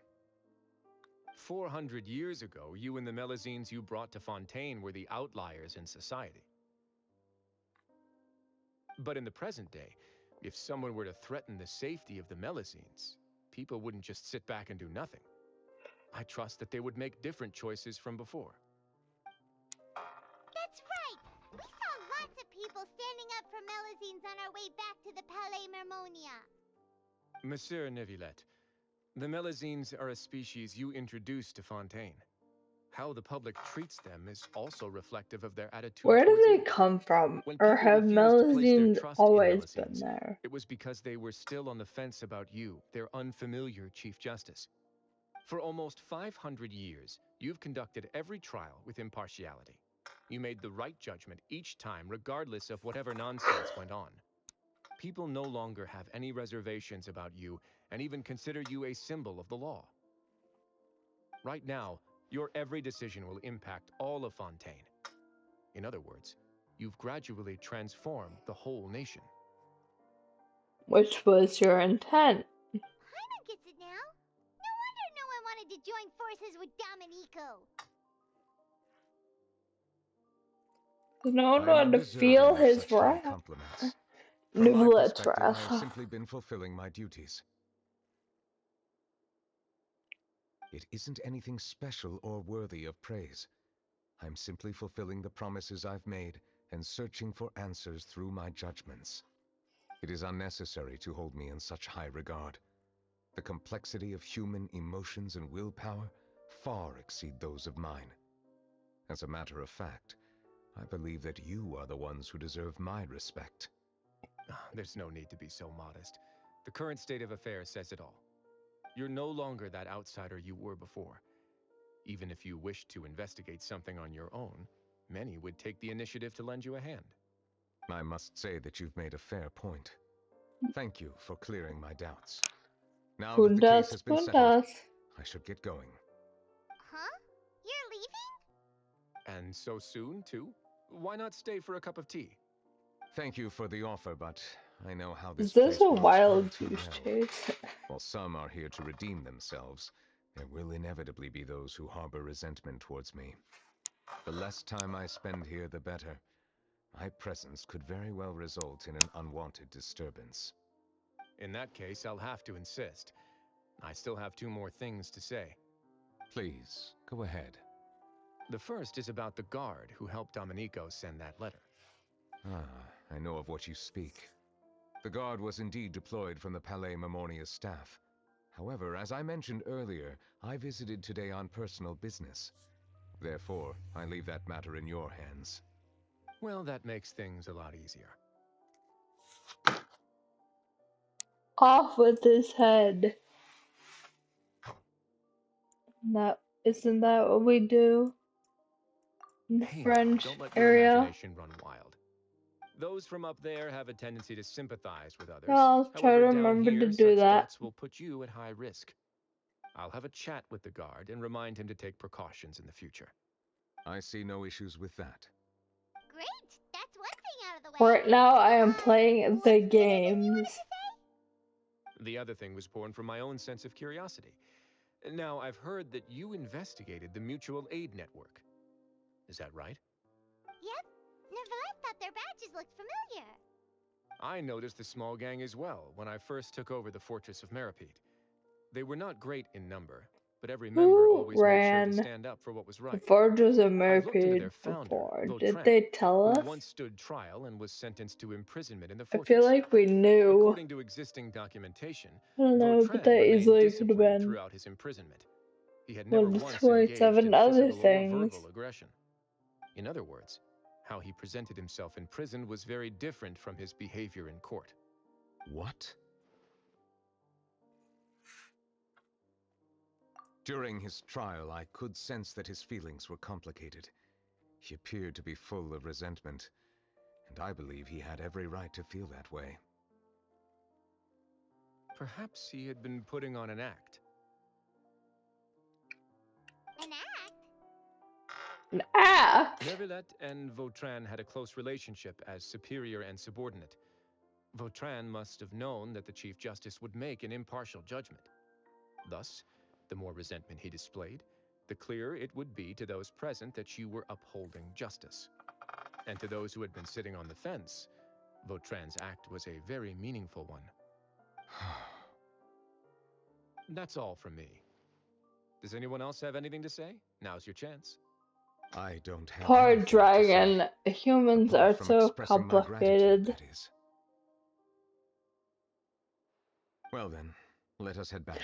400 years ago, you and the Melazines you brought to Fontaine were the outliers in society. But in the present day, if someone were to threaten the safety of the Melazines, people wouldn't just sit back and do nothing. I trust that they would make different choices from before. That's right! We saw lots of people standing up for Melazines on our way back to the Palais Mermonia. Monsieur Neuvillette, the Melazines are a species you introduced to Fontaine. How the public treats them is also reflective of their attitude Where do towards they you. come from? When Or people have refused to place their Melazines trust in always been Melazines, there? it was because they were still on the fence about you, their unfamiliar Chief Justice. For almost 500 years, you've conducted every trial with impartiality. You made the right judgment each time, regardless of whatever nonsense went on. People no longer have any reservations about you and even consider you a symbol of the law. Right now, your every decision will impact all of Fontaine. In other words, you've gradually transformed the whole nation. Which was your intent? Paimon gets it now. No wonder no one wanted to join forces with Domenico. No one I'm wanted to undeserving feel of his such high wrath. compliments. From my Neuvillette's perspective, I wrath. have simply been fulfilling my duties. It isn't anything special or worthy of praise. I'm simply fulfilling the promises I've made and searching for answers through my judgments. It is unnecessary to hold me in such high regard. The complexity of human emotions and willpower far exceed those of mine. As a matter of fact, I believe that you are the ones who deserve my respect. There's no need to be so modest. The current state of affairs says it all. You're no longer that outsider you were before. Even if you wished to investigate something on your own, many would take the initiative to lend you a hand. I must say that you've made a fair point. Thank you for clearing my doubts. Now that the case has been settled, I should get going. Huh? You're leaving? And so soon, too? Why not stay for a cup of tea? Thank you for the offer, but I know how this Is this place a works wild all too goose well. chase? While some are here to redeem themselves, there will inevitably be those who harbor resentment towards me. The less time I spend here, the better. My presence could very well result in an unwanted disturbance. In that case, I'll have to insist. I still have 2 more things to say. Please, go ahead. The first is about the guard who helped Domenico send that letter. Ah, I know of what you speak. The guard was indeed deployed from the Palais Mermonia's staff. However, as I mentioned earlier, I visited today on personal business. Therefore, I leave that matter in your hands. Well, that makes things a lot easier. Off with his head. Isn't that what we do in the Hey, French don't let your area? imagination run wild. Those from up there have a tendency to sympathize with others. I'll try to However, down remember here, to do such that. thoughts will put you at high risk. I'll have a chat with the guard and remind him to take precautions in the future. I see no issues with that. Great! That's one thing out of the way. Right now, I am playing the games. The other thing was born from my own sense of curiosity. Now, I've heard that you investigated the mutual aid network. Is that right? Yep. Nevertheless thought their badges looked familiar. I noticed the small gang as well when I first took over the Fortress of Meripede. They were not great in number, but every member Who always made sure ran to stand up for what was the right. Fortress of I've looked into their Meripede founder, before? Did Vautrin, they tell who us? once stood trial and was sentenced to imprisonment in the I fortress. feel like we knew. According to existing documentation, I don't know, but Vautrin that remained easily could have disciplined been throughout his imprisonment. He had never one of once engaged 27 in other physical or things. verbal aggression. In other words, how he presented himself in prison was very different from his behavior in court. What? During his trial, I could sense that his feelings were complicated. He appeared to be full of resentment, and I believe he had every right to feel that way. Perhaps he had been putting on an act. An act? An act? Neuvillette and Vautrin had a close relationship as superior and subordinate. Vautrin must have known that the Chief Justice would make an impartial judgment. Thus, the more resentment he displayed, the clearer it would be to those present that you were upholding justice. And to those who had been sitting on the fence, Vautrin's act was a very meaningful one. That's all from me. Does anyone else have anything to say? Now's your chance. I don't have Poor anything to dragon. say, Humans apart are from so expressing my gratitude, complicated. that is. Well then, let us head back.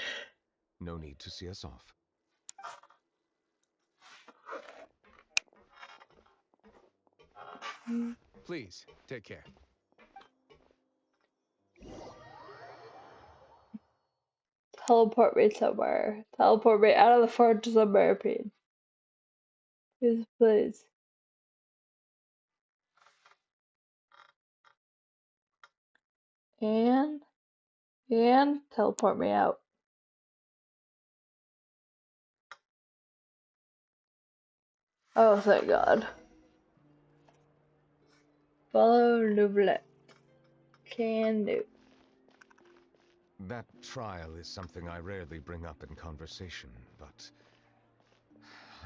No need to see us off. Please, take care. Teleport me somewhere. Teleport me out of the Fortress of Meripede. Please, please. And teleport me out. Oh, thank God. Follow Neuvillette. Can do. That trial is something I rarely bring up in conversation, but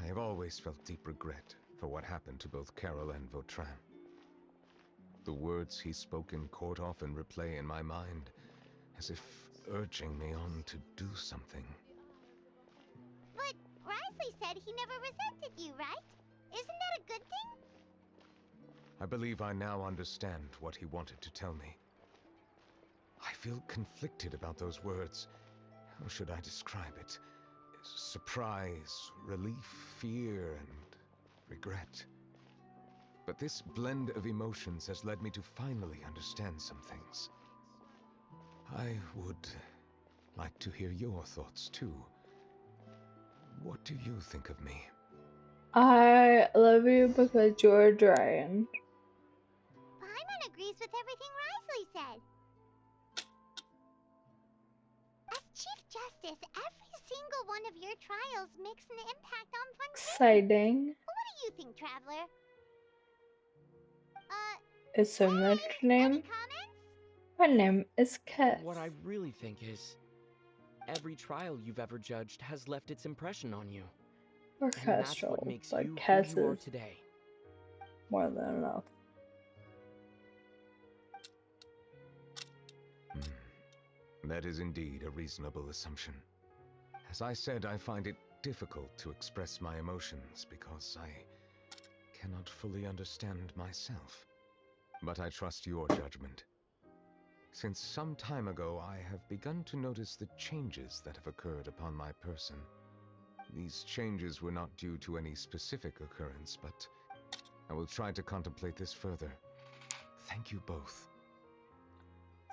I have always felt deep regret for what happened to both Karol and Vautrin. The words he spoke in court often replay in my mind, as if urging me on to do something. But Wriothesley said he never resented you, right? Isn't that a good thing? I believe I now understand what he wanted to tell me. I feel conflicted about those words. How should I describe it? Surprise, relief, fear, and regret. But this blend of emotions has led me to finally understand some things. I would like to hear your thoughts too. What do you think of me? I love you because you're a dragon. Paimon agrees with everything Wriothesley said. As Chief Justice, every single one of your trials makes an impact on Fontaine. Exciting. What do you think, Traveler? Is so much name? My name is Kess. What I really think is, every trial you've ever judged has left its impression on you. Or And that's Kestrel, what makes but you Kess who you are is today. more than enough. That is indeed a reasonable assumption. As I said, I find it difficult to express my emotions because I cannot fully understand myself. But I trust your judgment. Since some time ago, I have begun to notice the changes that have occurred upon my person. These changes were not due to any specific occurrence, but I will try to contemplate this further. Thank you both.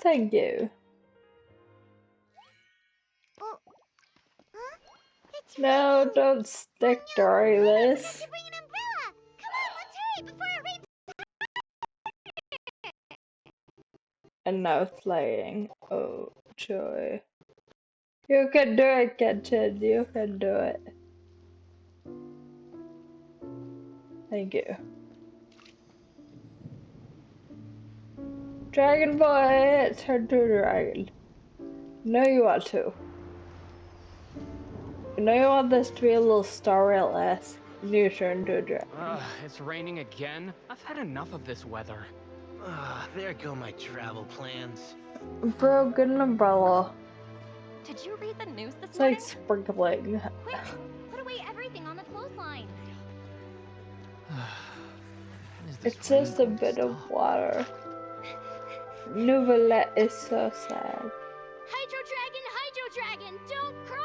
Thank you. Oh. Huh? It's No, raining. don't stick I Darius. forgot to bring an umbrella. Come on, let's hurry before it rains. And now flying. Oh, joy. You can do it, Genshin. You can do it. Thank you. Dragon Boy, turn to a dragon. No, you want to. You know you want this to be a little Star Rail-esque. You turn to a dragon. It's raining again? I've had enough of this weather. There go my travel plans. Bro, get an umbrella. Did you read the news this It's morning? like sprinkling. Quick, put away everything on the clothesline. It's just a bit of water. Nouvelle is so sad. Hydro Dragon, don't cry!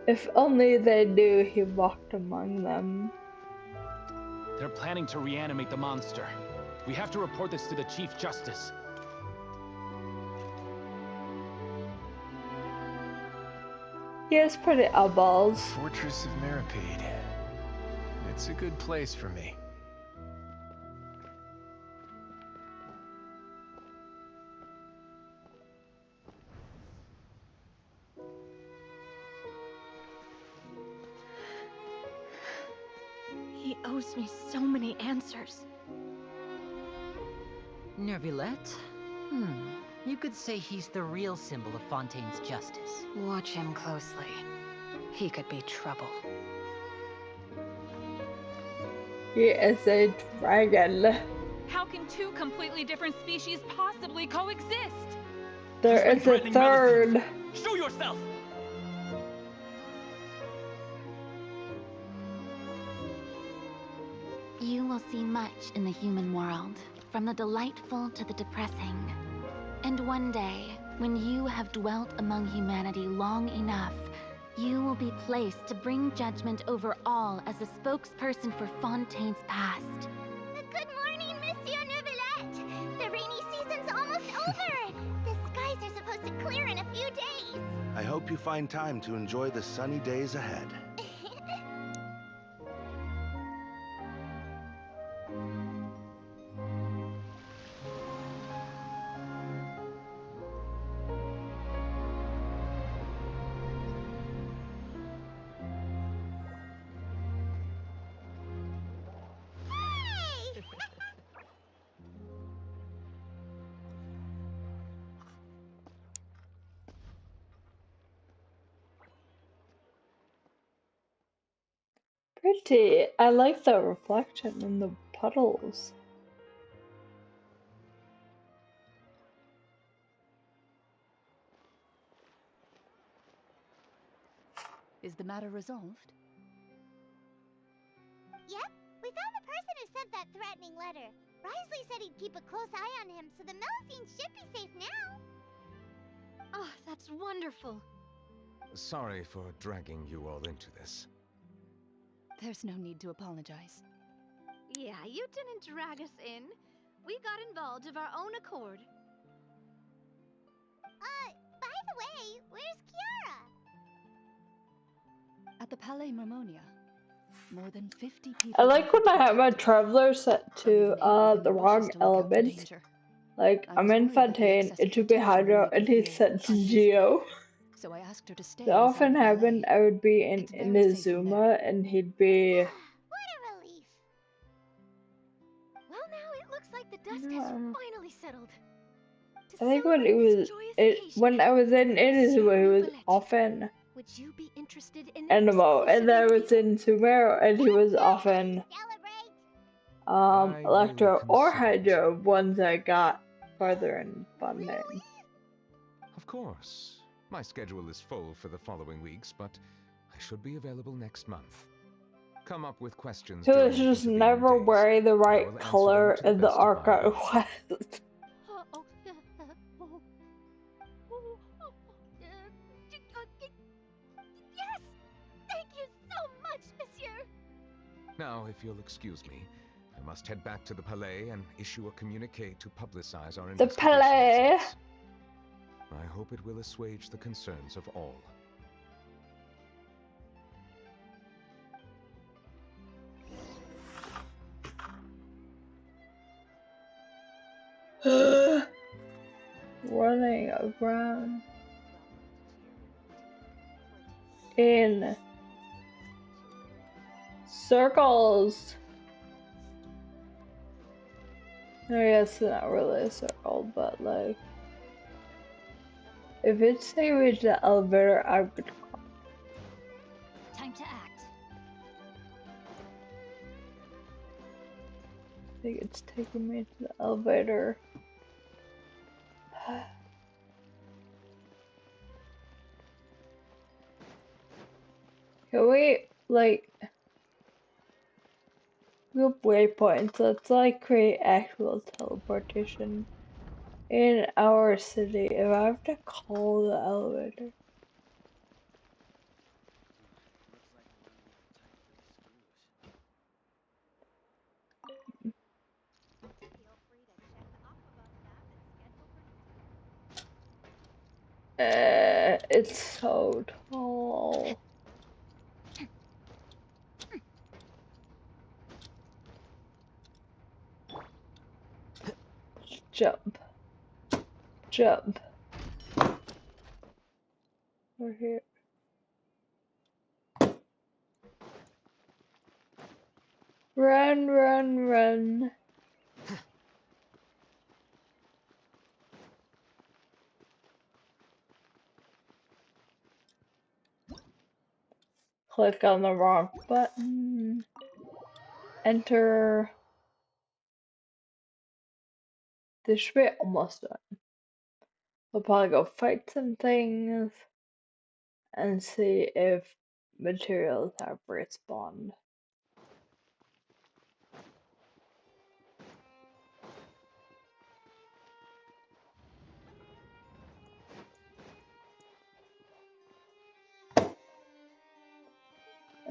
If only they knew he walked among them. They're planning to reanimate the monster. We have to report this to the Chief Justice. He has pretty eyeballs. Fortress of Meripede. It's a good place for me. He owes me so many answers. Neuvillette? You could say he's the real symbol of Fontaine's justice. Watch him closely. He could be trouble. He is a dragon. How can two completely different species possibly coexist? There is a third. Show yourself! You will see much in the human world, from the delightful to the depressing. And one day, when you have dwelt among humanity long enough, you will be placed to bring judgment over all as a spokesperson for Fontaine's past. Good morning, Monsieur Neuvillette! The rainy season's almost over! The skies are supposed to clear in a few days! I hope you find time to enjoy the sunny days ahead. Pretty. I like the reflection in the puddles. Is the matter resolved? Yep, we found the person who sent that threatening letter. Risley said he'd keep a close eye on him, so the Melusines should be safe now. Oh, that's wonderful. Sorry for dragging you all into this. There's no need to apologize. Yeah, you didn't drag us in. We got involved of our own accord. By the way, where's Kiara? At the Palais Mermonia, more than 50 people. I like when I have my traveler set to the wrong element. Like I'm in Fontaine, it should be Hydro, and he's set to Geo. So I asked her to stay. It often happened I would be in Inazuma and he'd be. What a relief! Well, now it looks like the dust has finally settled. I think when when I was in Inazuma, he was often Would you be interested in Enemo, and then I was in Sumeru, and he was often Electro or Hydro once I got farther in Fontaine. Of course. My schedule is full for the following weeks, but I should be available next month. Come up with questions. He was just never wearing the right color in the Archive West. Yes! Thank you so much, Monsieur! Now, if you'll excuse me, I must head back to the Palais and issue a communique to publicize our The investigation. Palais! I hope it will assuage the concerns of all. Running around in circles. I guess it's not really a circle, but like, if it's taking me to the elevator, I would. Time to act. I think it's taking me to the elevator. Can we, like, group waypoints? Let's, like, create actual teleportation in our city. If I have to call the elevator. It's so tall. Jump. Jump. We're here. Run, run, run. Click on the wrong button. Enter. This should be almost done. We'll probably go fight some things and see if materials have respawned.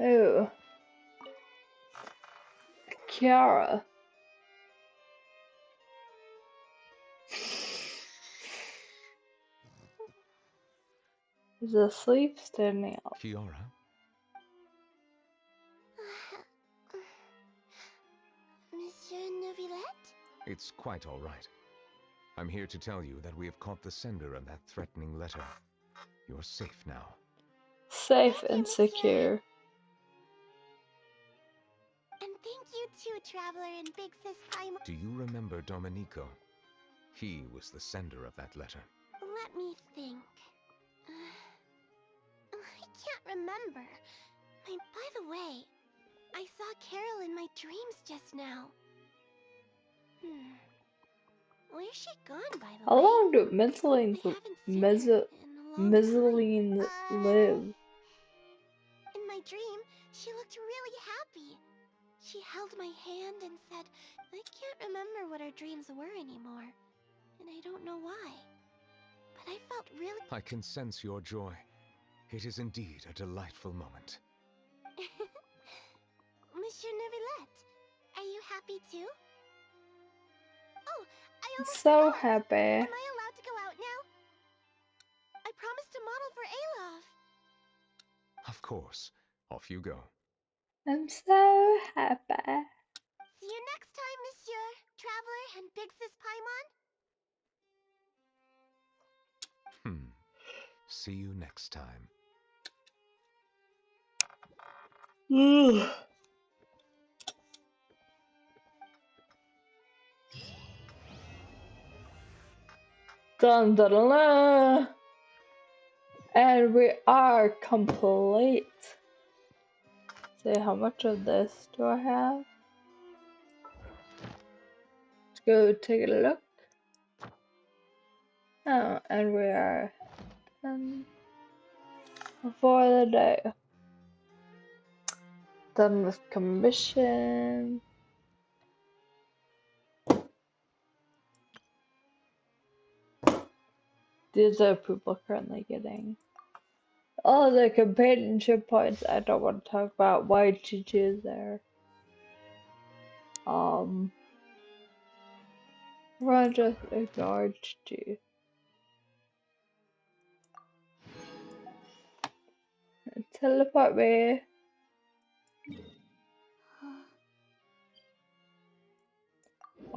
Ooh. Kiara. Is asleep, standing up. Kiara? Monsieur Neuvillette? It's quite all right. I'm here to tell you that we have caught the sender of that threatening letter. You're safe now. Safe and secure. And thank you too, Traveler and Big Sis Paimon. Do you remember Domenico? He was the sender of that letter. Let me think. I can't remember. By the way, I saw Carol in my dreams just now. Where's she gone, by the How way? long do mezzalines live? In my dream, she looked really happy. She held my hand and said, I can't remember what our dreams were anymore. And I don't know why. But I felt really... I can sense your joy. It is indeed a delightful moment. Monsieur Neuvillette, are you happy too? Oh, I almost So forgot. happy. Am I allowed to go out now? I promised to model for Alof. Of course. Off you go. I'm so happy. See you next time, Monsieur, Traveler, and Big Sis Paimon. See you next time. Dun, dun, dun, dun. And we are complete. See, how much of this do I have? Let's go take a look. Oh, and we are done for the day. Done with commission. These are people currently getting. Oh, the companionship points I don't want to talk about. Why did you choose there? We'll just ignore you. Teleport me.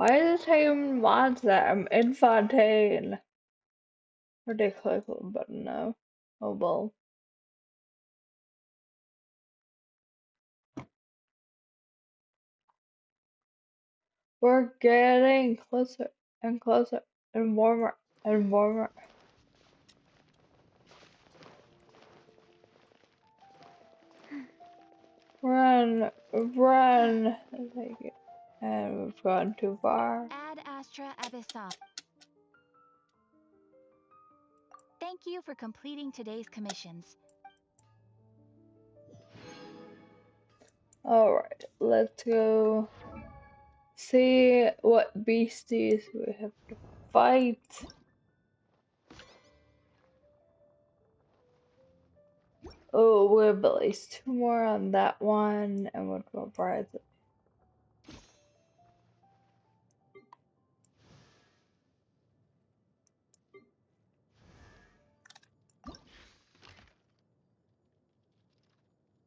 Why is it taking Mondstadt? I'm in Fontaine. Or did I click one button now? Oh well. We're getting closer and closer and warmer and warmer. Run, run. Thank you. And we've gone too far. Ad Astra Abyssop. Thank you for completing today's commissions. Alright, let's go see what beasties we have to fight. Oh, we have at least 2 more on that one, and we'll go prize it.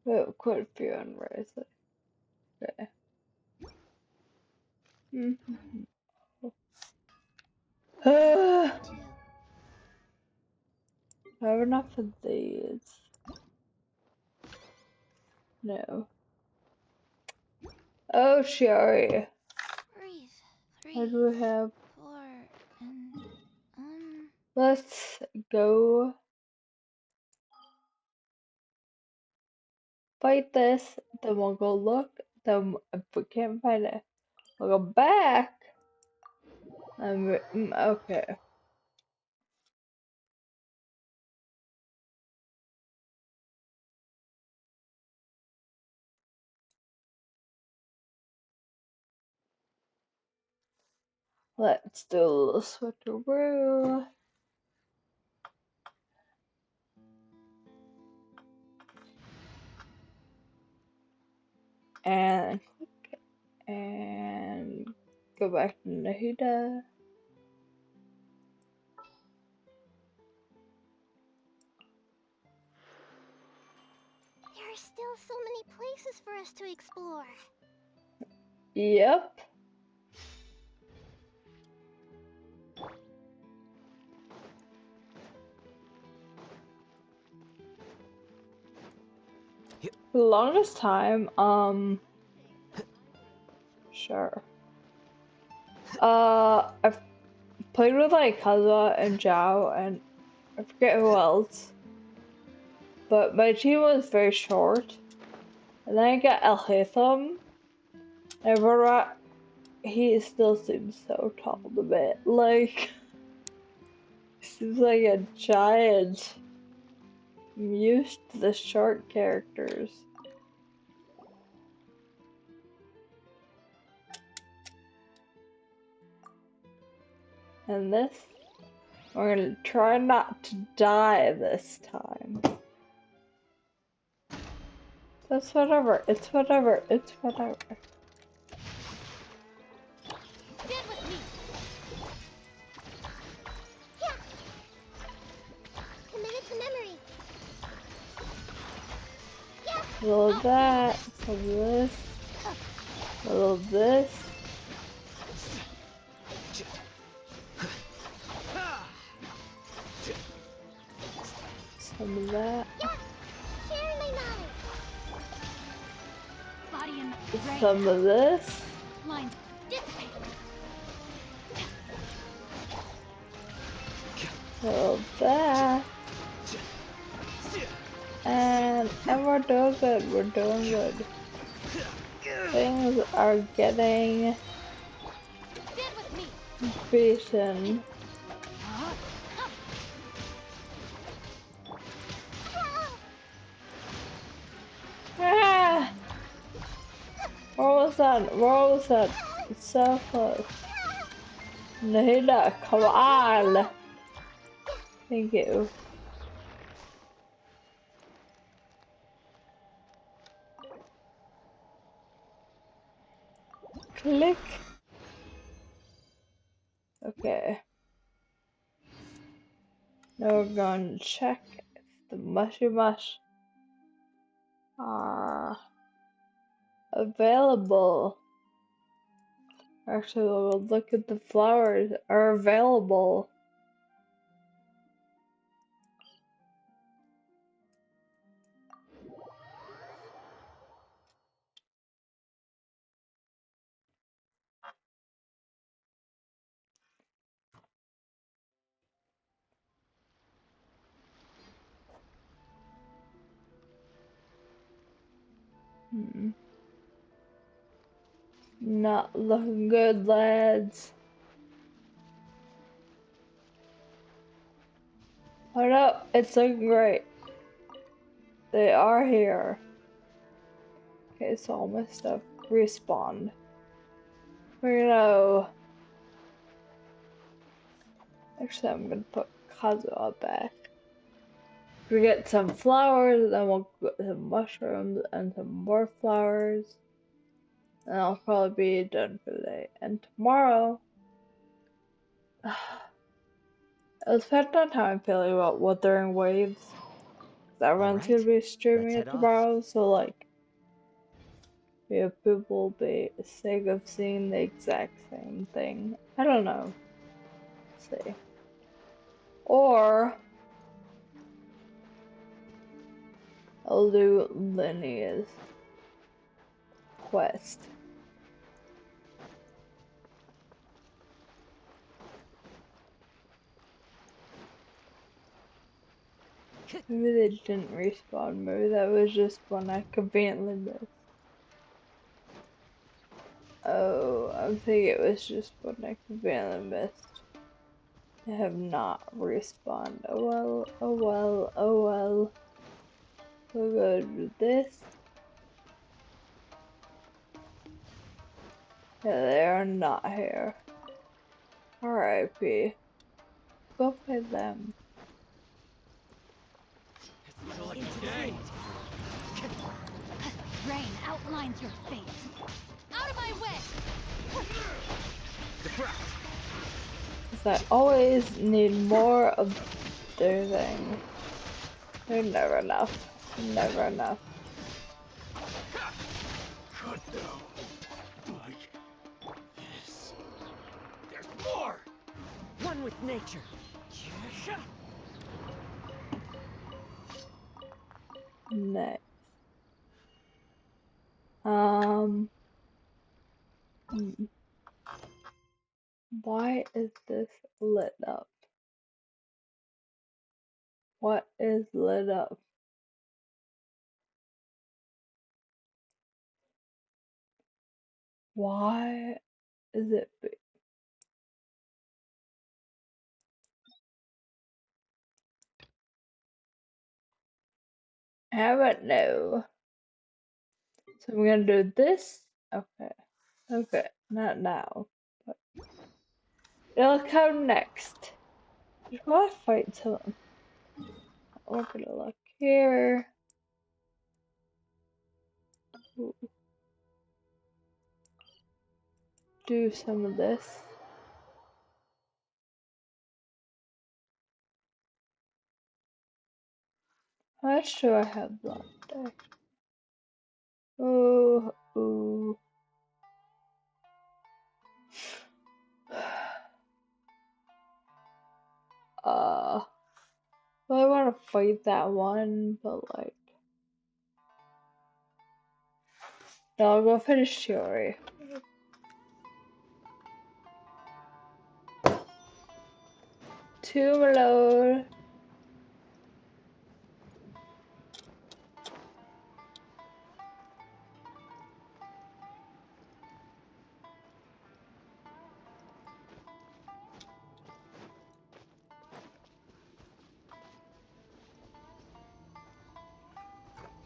We have quite a few on Rise It. Okay. I have enough of these. No. Oh, Sherry. What do we have? Let's go fight this. Then we'll go look. Then if we can't find it, we'll go back. Okay. Let's do a little switcheroo. And click and go back to Nahida. There are still so many places for us to explore. Yep. For the longest time, sure. I've played with like Kaza and Zhao and I forget who else. But my team was very short. And then I got El Haytham. And he still seems so tall to me. Like, he seems like a giant. I'm used to the short characters. And this, we're gonna try not to die this time. That's whatever, it's whatever, it's whatever. Stand with me. Yeah. Committed to memory. Yeah. A little of that, some of this, a little of this. Some of that. Yeah. Share my knowledge. Body and Some of this. lines dissipate. A little of that. And we're doing good, we're doing good. Things are getting beaten. Ah! We're almost done, we're almost done. It's so close. Nahida, come on! Thank you. Click. Okay. Now we're going to check if the mushy mush are available. Actually, we'll look at the flowers are available. Not looking good, lads. Oh no, it's looking great. They are here. Okay, so all my stuff respawned. We're gonna... Actually, I'm gonna put Kazuha back. We get some flowers, then we'll get some mushrooms and some more flowers. And I'll probably be done for the day. And tomorrow, it'll depend on how I'm feeling about Wuthering Waves. Everyone's gonna be streaming it tomorrow, so like, people will be sick of seeing the exact same thing. I don't know. Let's see. Or I'll do Linea's quest. Maybe they didn't respawn. Maybe that was just one I conveniently missed. Oh, I'm thinking it was just one I conveniently missed. They have not respawned. Oh well, oh well, oh well. We'll go do this. Yeah, they are not here. R.I.P. Go play them. Rain outlines your fate. Out of my way! Because I always need more of their thing. They're never enough. Never enough. Cut down like this. There's more! One with nature. Next. Why is this lit up? What is lit up? Why is it big? I don't know. So I'm gonna do this. Okay. Okay. Not now. But it'll come next. Just wanna fight someone. We're gonna look here. Ooh. Do some of this. How much do I have left there? Oh, ooh. Well, I want to fight that one, but like, no, I'll go finish Chiori. Tomb alone.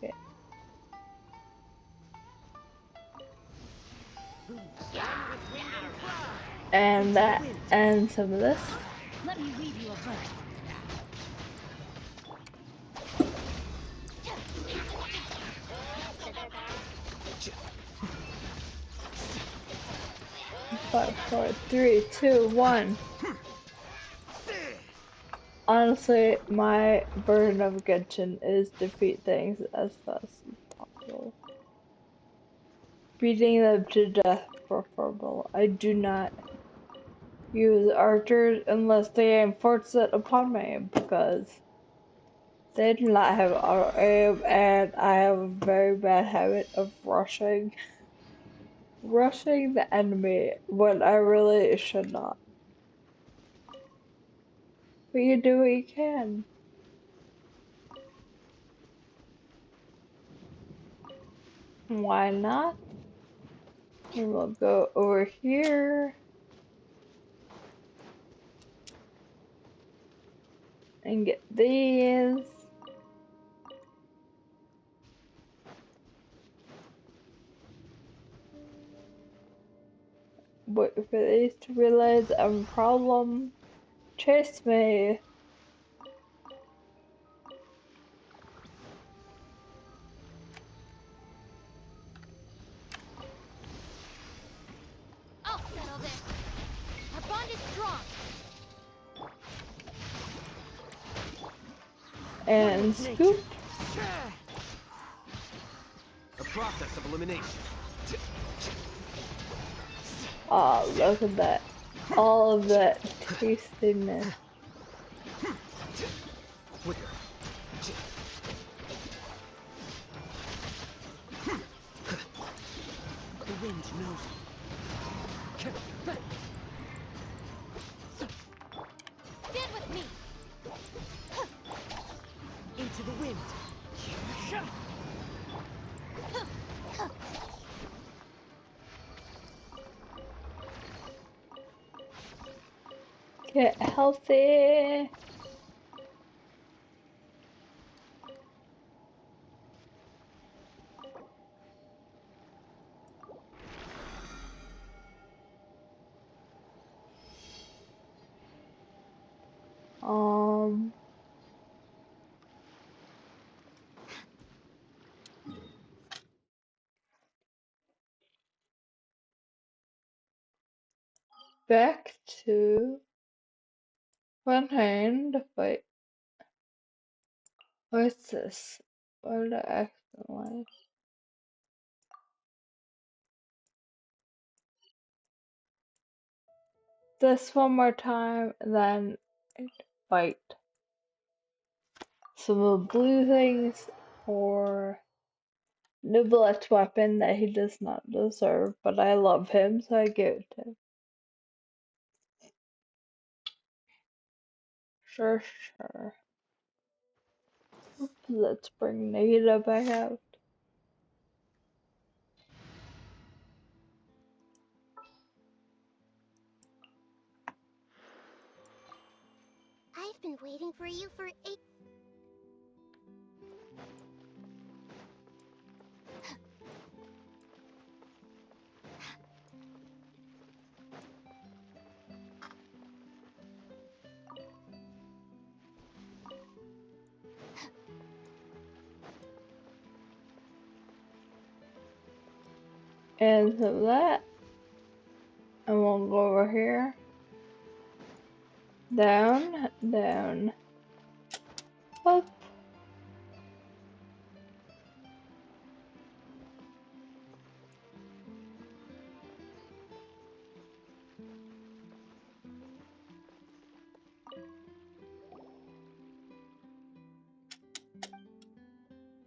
Okay. And that, and some of this. Let me weave you a verse. Five, four, three, two, one. Honestly, my version of Genshin is defeat things as fast as possible. beating them to death preferable. I do not use archers unless the game forces it upon me because they do not have auto aim and I have a very bad habit of rushing the enemy when I really should not. But you do what you can. Why not? And we'll go over here and get these. Wait for these to realize I'm a problem. Chase me. I'll settle this. Our bond is strong. And scoop. A process of elimination. Ah, look at that. All of that tastiness. The wind knows. Stand with me. Into the wind. Get healthy. Back to Fontaine to fight. What's this? What did I accidentally? This one more time, then fight some of the blue things for Niblet's weapon that he does not deserve, but I love him, so I give it to him. Sure. Let's bring Nada back out. I've been waiting for you for 8. And so that, and we'll go over here. Down, down, up.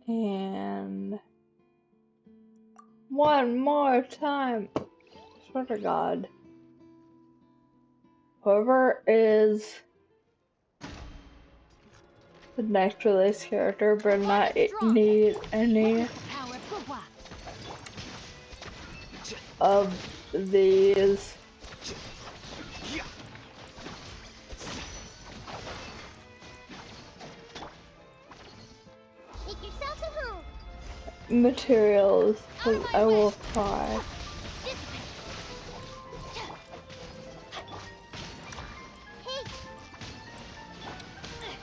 And one more time. Swear to God. Whoever is the next release character but not need any of these Make yourself at home. materials, because I will cry.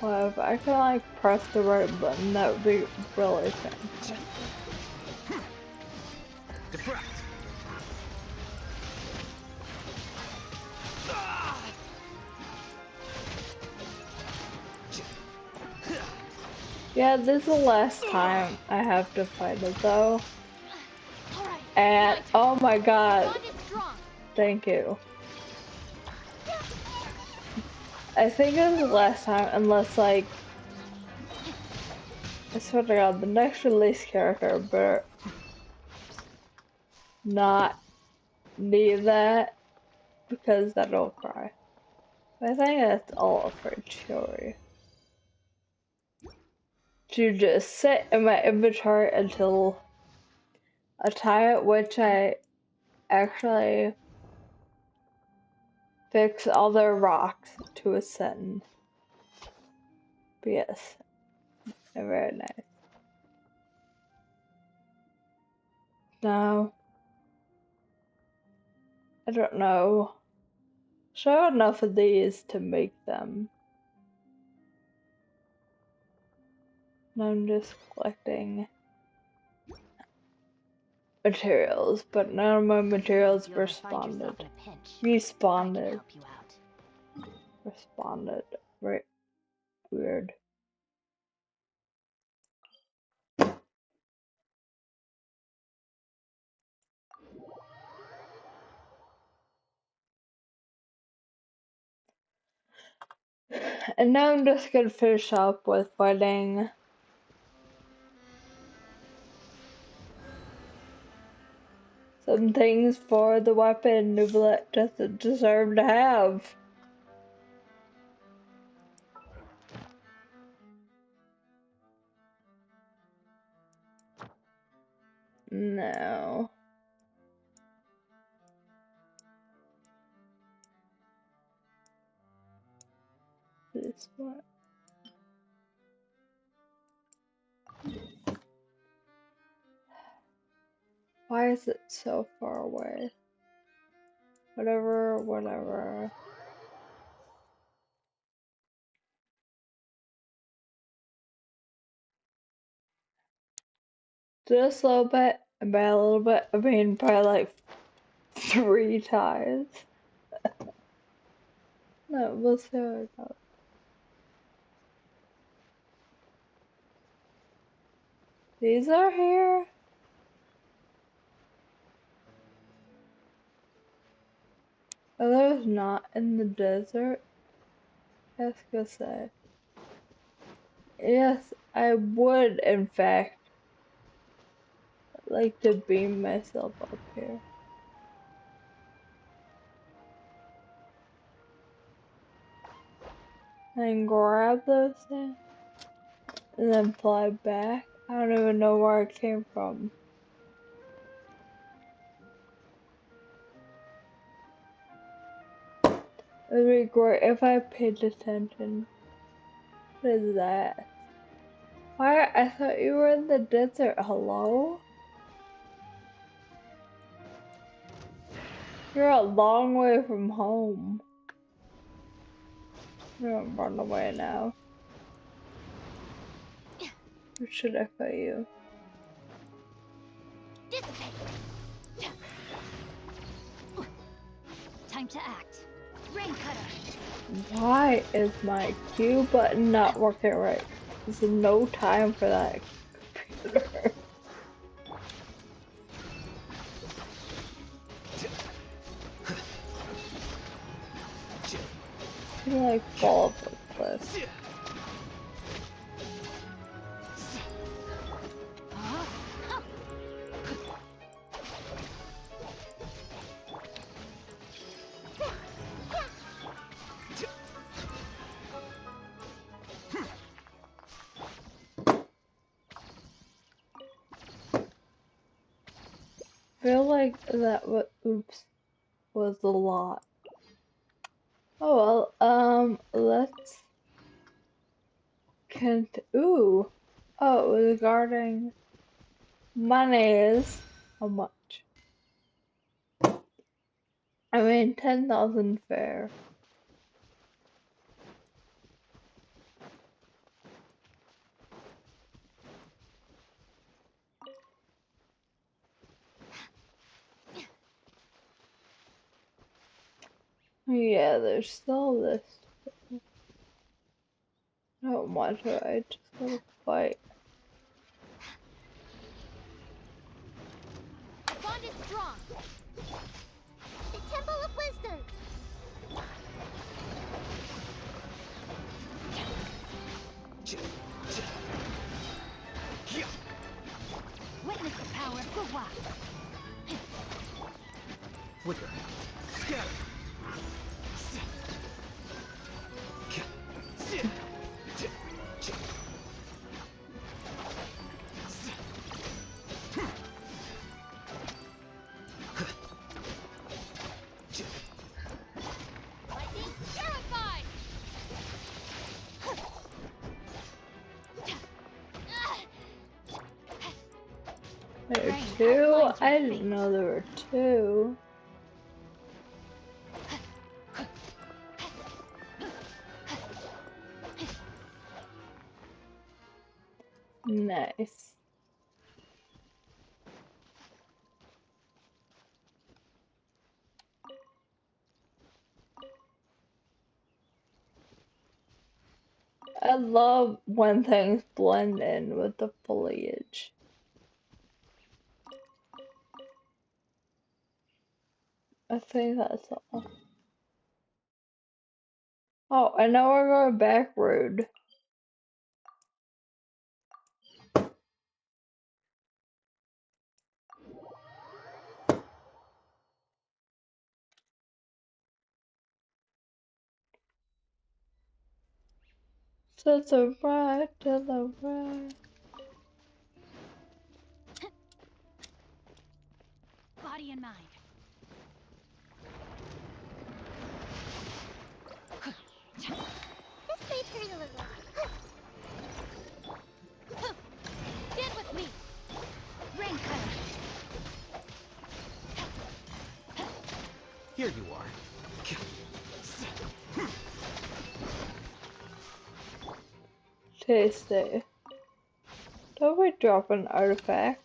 Well, if I could like press the right button, that would be really fantastic. Yeah, this is the last time I have to fight it though. And oh my god. Thank you. I think it was the last time, unless like I swear to god, the next release character better not need that because then I'll cry. I think that's all for Chiori. To just sit in my inventory until a time at which I actually fix all their rocks to ascend. But yes, very nice. Now, I don't know. Show enough of these to make them. And I'm just collecting materials, but none of my materials responded. Responded. Right. Weird. And now I'm just gonna finish up with fighting some things for the weapon Neuvillette doesn't deserve to have. No. This one. Why is it so far away? Whatever. Just a little bit, and by a little bit, I mean by like 3 times. No, we'll see how it goes. These are here. Are those not in the desert? I was gonna say. Yes, I would, in fact, like to beam myself up here. And grab those things. And then fly back. I don't even know where I came from. It would be great if I paid attention. What is that? Why? I thought you were in the desert. Hello? You're a long way from home. Don't run away now. Or should I fight you? Time to act. Rain cutter. Why is my Q button not working right? There's no time for that computer. You like fall off a cliff. I feel like that was a lot. Oh well, let's ooh. Oh, it was regarding monies. How much? I mean 10,000 fair. Yeah, there's still this. I don't want to, I just want to fight. bond is strong. The Temple of Wisdom. Witness the power of Guhua. Flicker. Scatter. Lightning terrified. There are two? I didn't know there were two. Nice. I love when things blend in with the foliage. I think that's all. Oh, and now we're going back road. To the right, to the right. Body and mind. This may hurt a little. Get with me. Rain cutter. Here you are. Tasty. Don't we drop an artifact?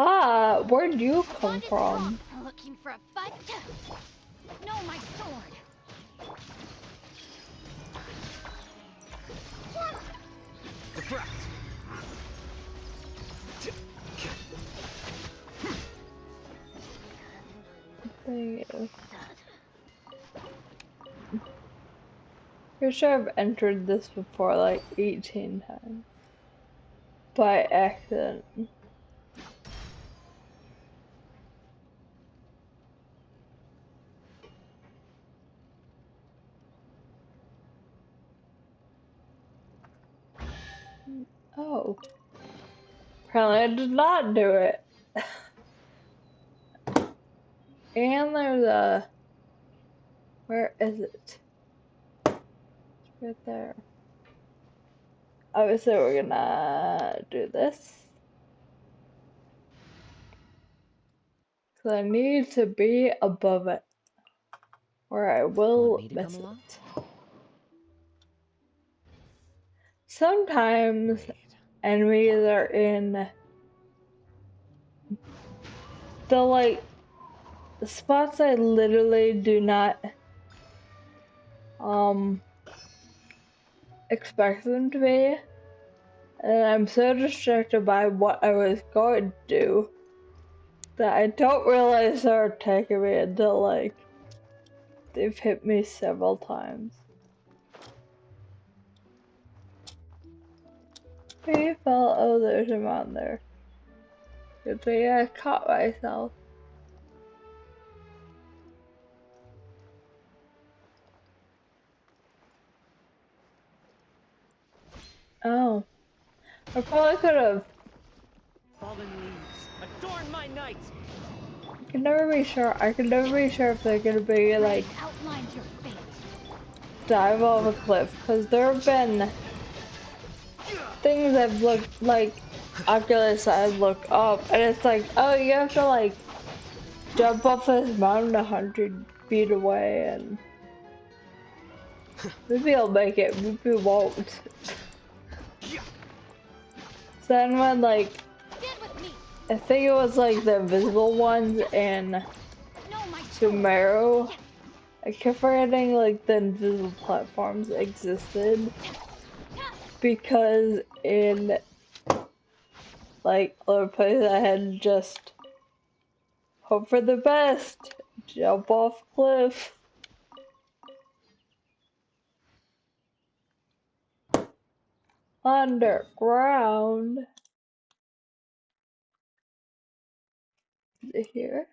Ah, where'd you come from? Looking for a fight? No, my sword. Deflect. Thank you. Pretty sure I've entered this before like 18 times. By accident. Oh. Apparently I did not do it. And there's a... Where is it? It's right there. Obviously we're gonna do this. Cause I need to be above it. Or I will miss it. Sometimes enemies are in the spots I literally do not expect them to be, and I'm so distracted by what I was going to do that I don't realize they're attacking me until they've hit me several times. He fell. Oh, there's him on there. Good thing I caught myself. Oh. I probably could have. Fallen leaves, adorn my night. I can never be sure. I can never be sure if they're gonna be outlines your fate. dive off a cliff, because there have been things I've looked Oculus I've looked up, and it's like, oh, you have to jump off this mountain 100 feet away, and Maybe I'll make it, maybe won't. Then when like, I think it was like the invisible ones in Sumeru, I kept forgetting like the invisible platforms existed because in like other places I had to just hope for the best, jump off cliff. Underground. Is it here?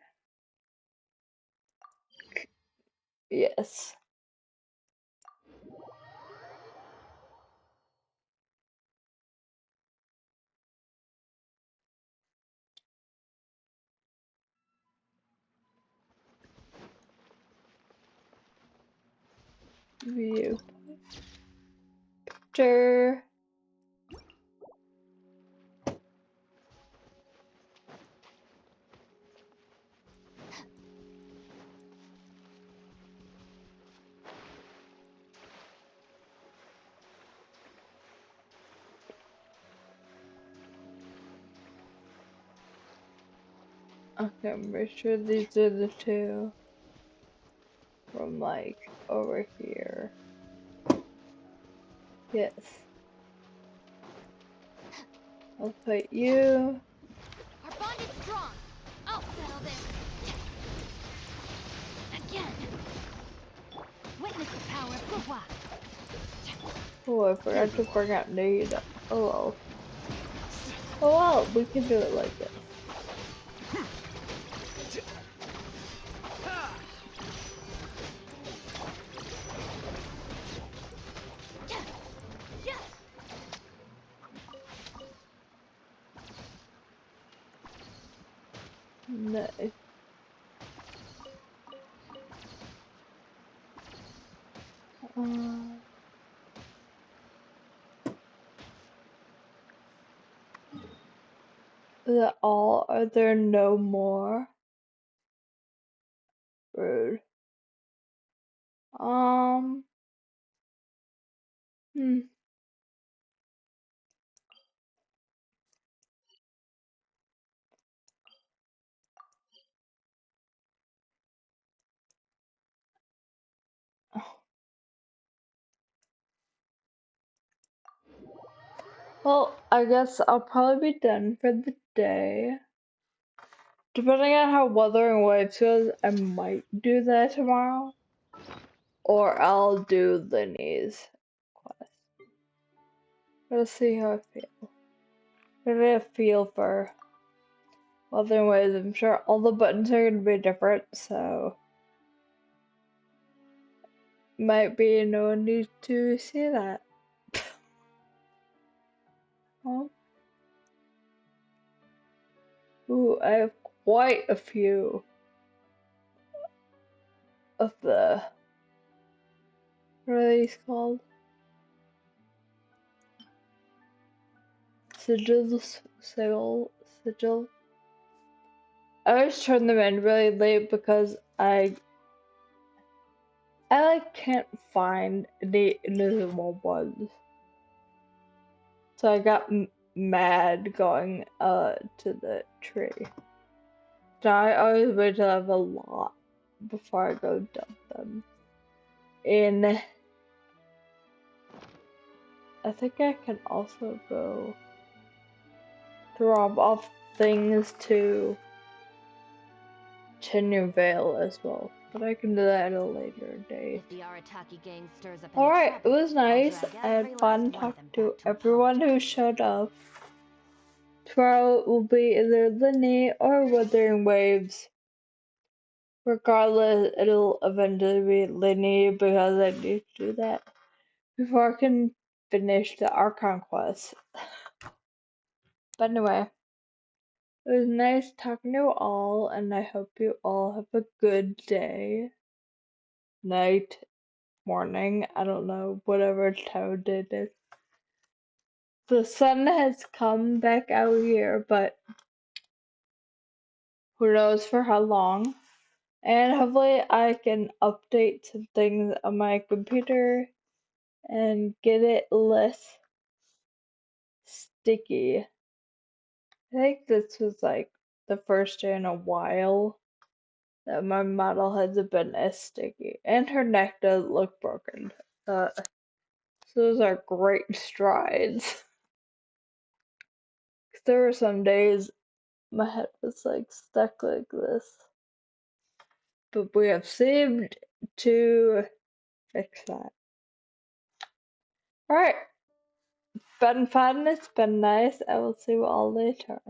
Yes. View. Picture. Okay, I'm pretty sure these are the two from like over here. Yes. I'll put you. Our bond is strong. I'll settle this. Again. Witness the power of Guhua. Oh, I forgot to bring out need. Oh well. Oh well, we can do it like this. Nice. Is that all? Are there no more? Rude. Hmm. Well, I guess I'll probably be done for the day. Depending on how Wuthering Waves goes, I might do that tomorrow. Or I'll do Linny's quest. Let's see how I feel. What do I feel for Wuthering Waves? I'm sure all the buttons are going to be different, so might be no need to see that. Oh. Ooh, I have quite a few of the, what are these called? Sigils? Sigil? I always turn them in really late because I like can't find the invisible ones. So I got mad going to the tree. So I always wait till I have a lot before I go dump them. And I think I can also go drop off things to Tenyu Vale as well. But I can do that at a later date. If the Arataki gang stirs up any Alright, it trouble, was I'll nice. drag I had every fun last one of talking them to back to everyone who showed up. Tomorrow will be either Linny or Wuthering Waves. Regardless, it'll eventually be Linny because I need to do that before I can finish the Archon quest. But anyway, it was nice talking to you all, and I hope you all have a good day, night, morning, I don't know, whatever time of day it is. The sun has come back out here, but who knows for how long. And hopefully I can update some things on my computer and get it less sticky. I think this was like the first day in a while that my model hasn't been as sticky. And her neck doesn't look broken. So those are great strides. 'Cause there were some days my head was like stuck like this. But we have seemed to fix that. Alright. Been fun, it's been nice. I will see you all later.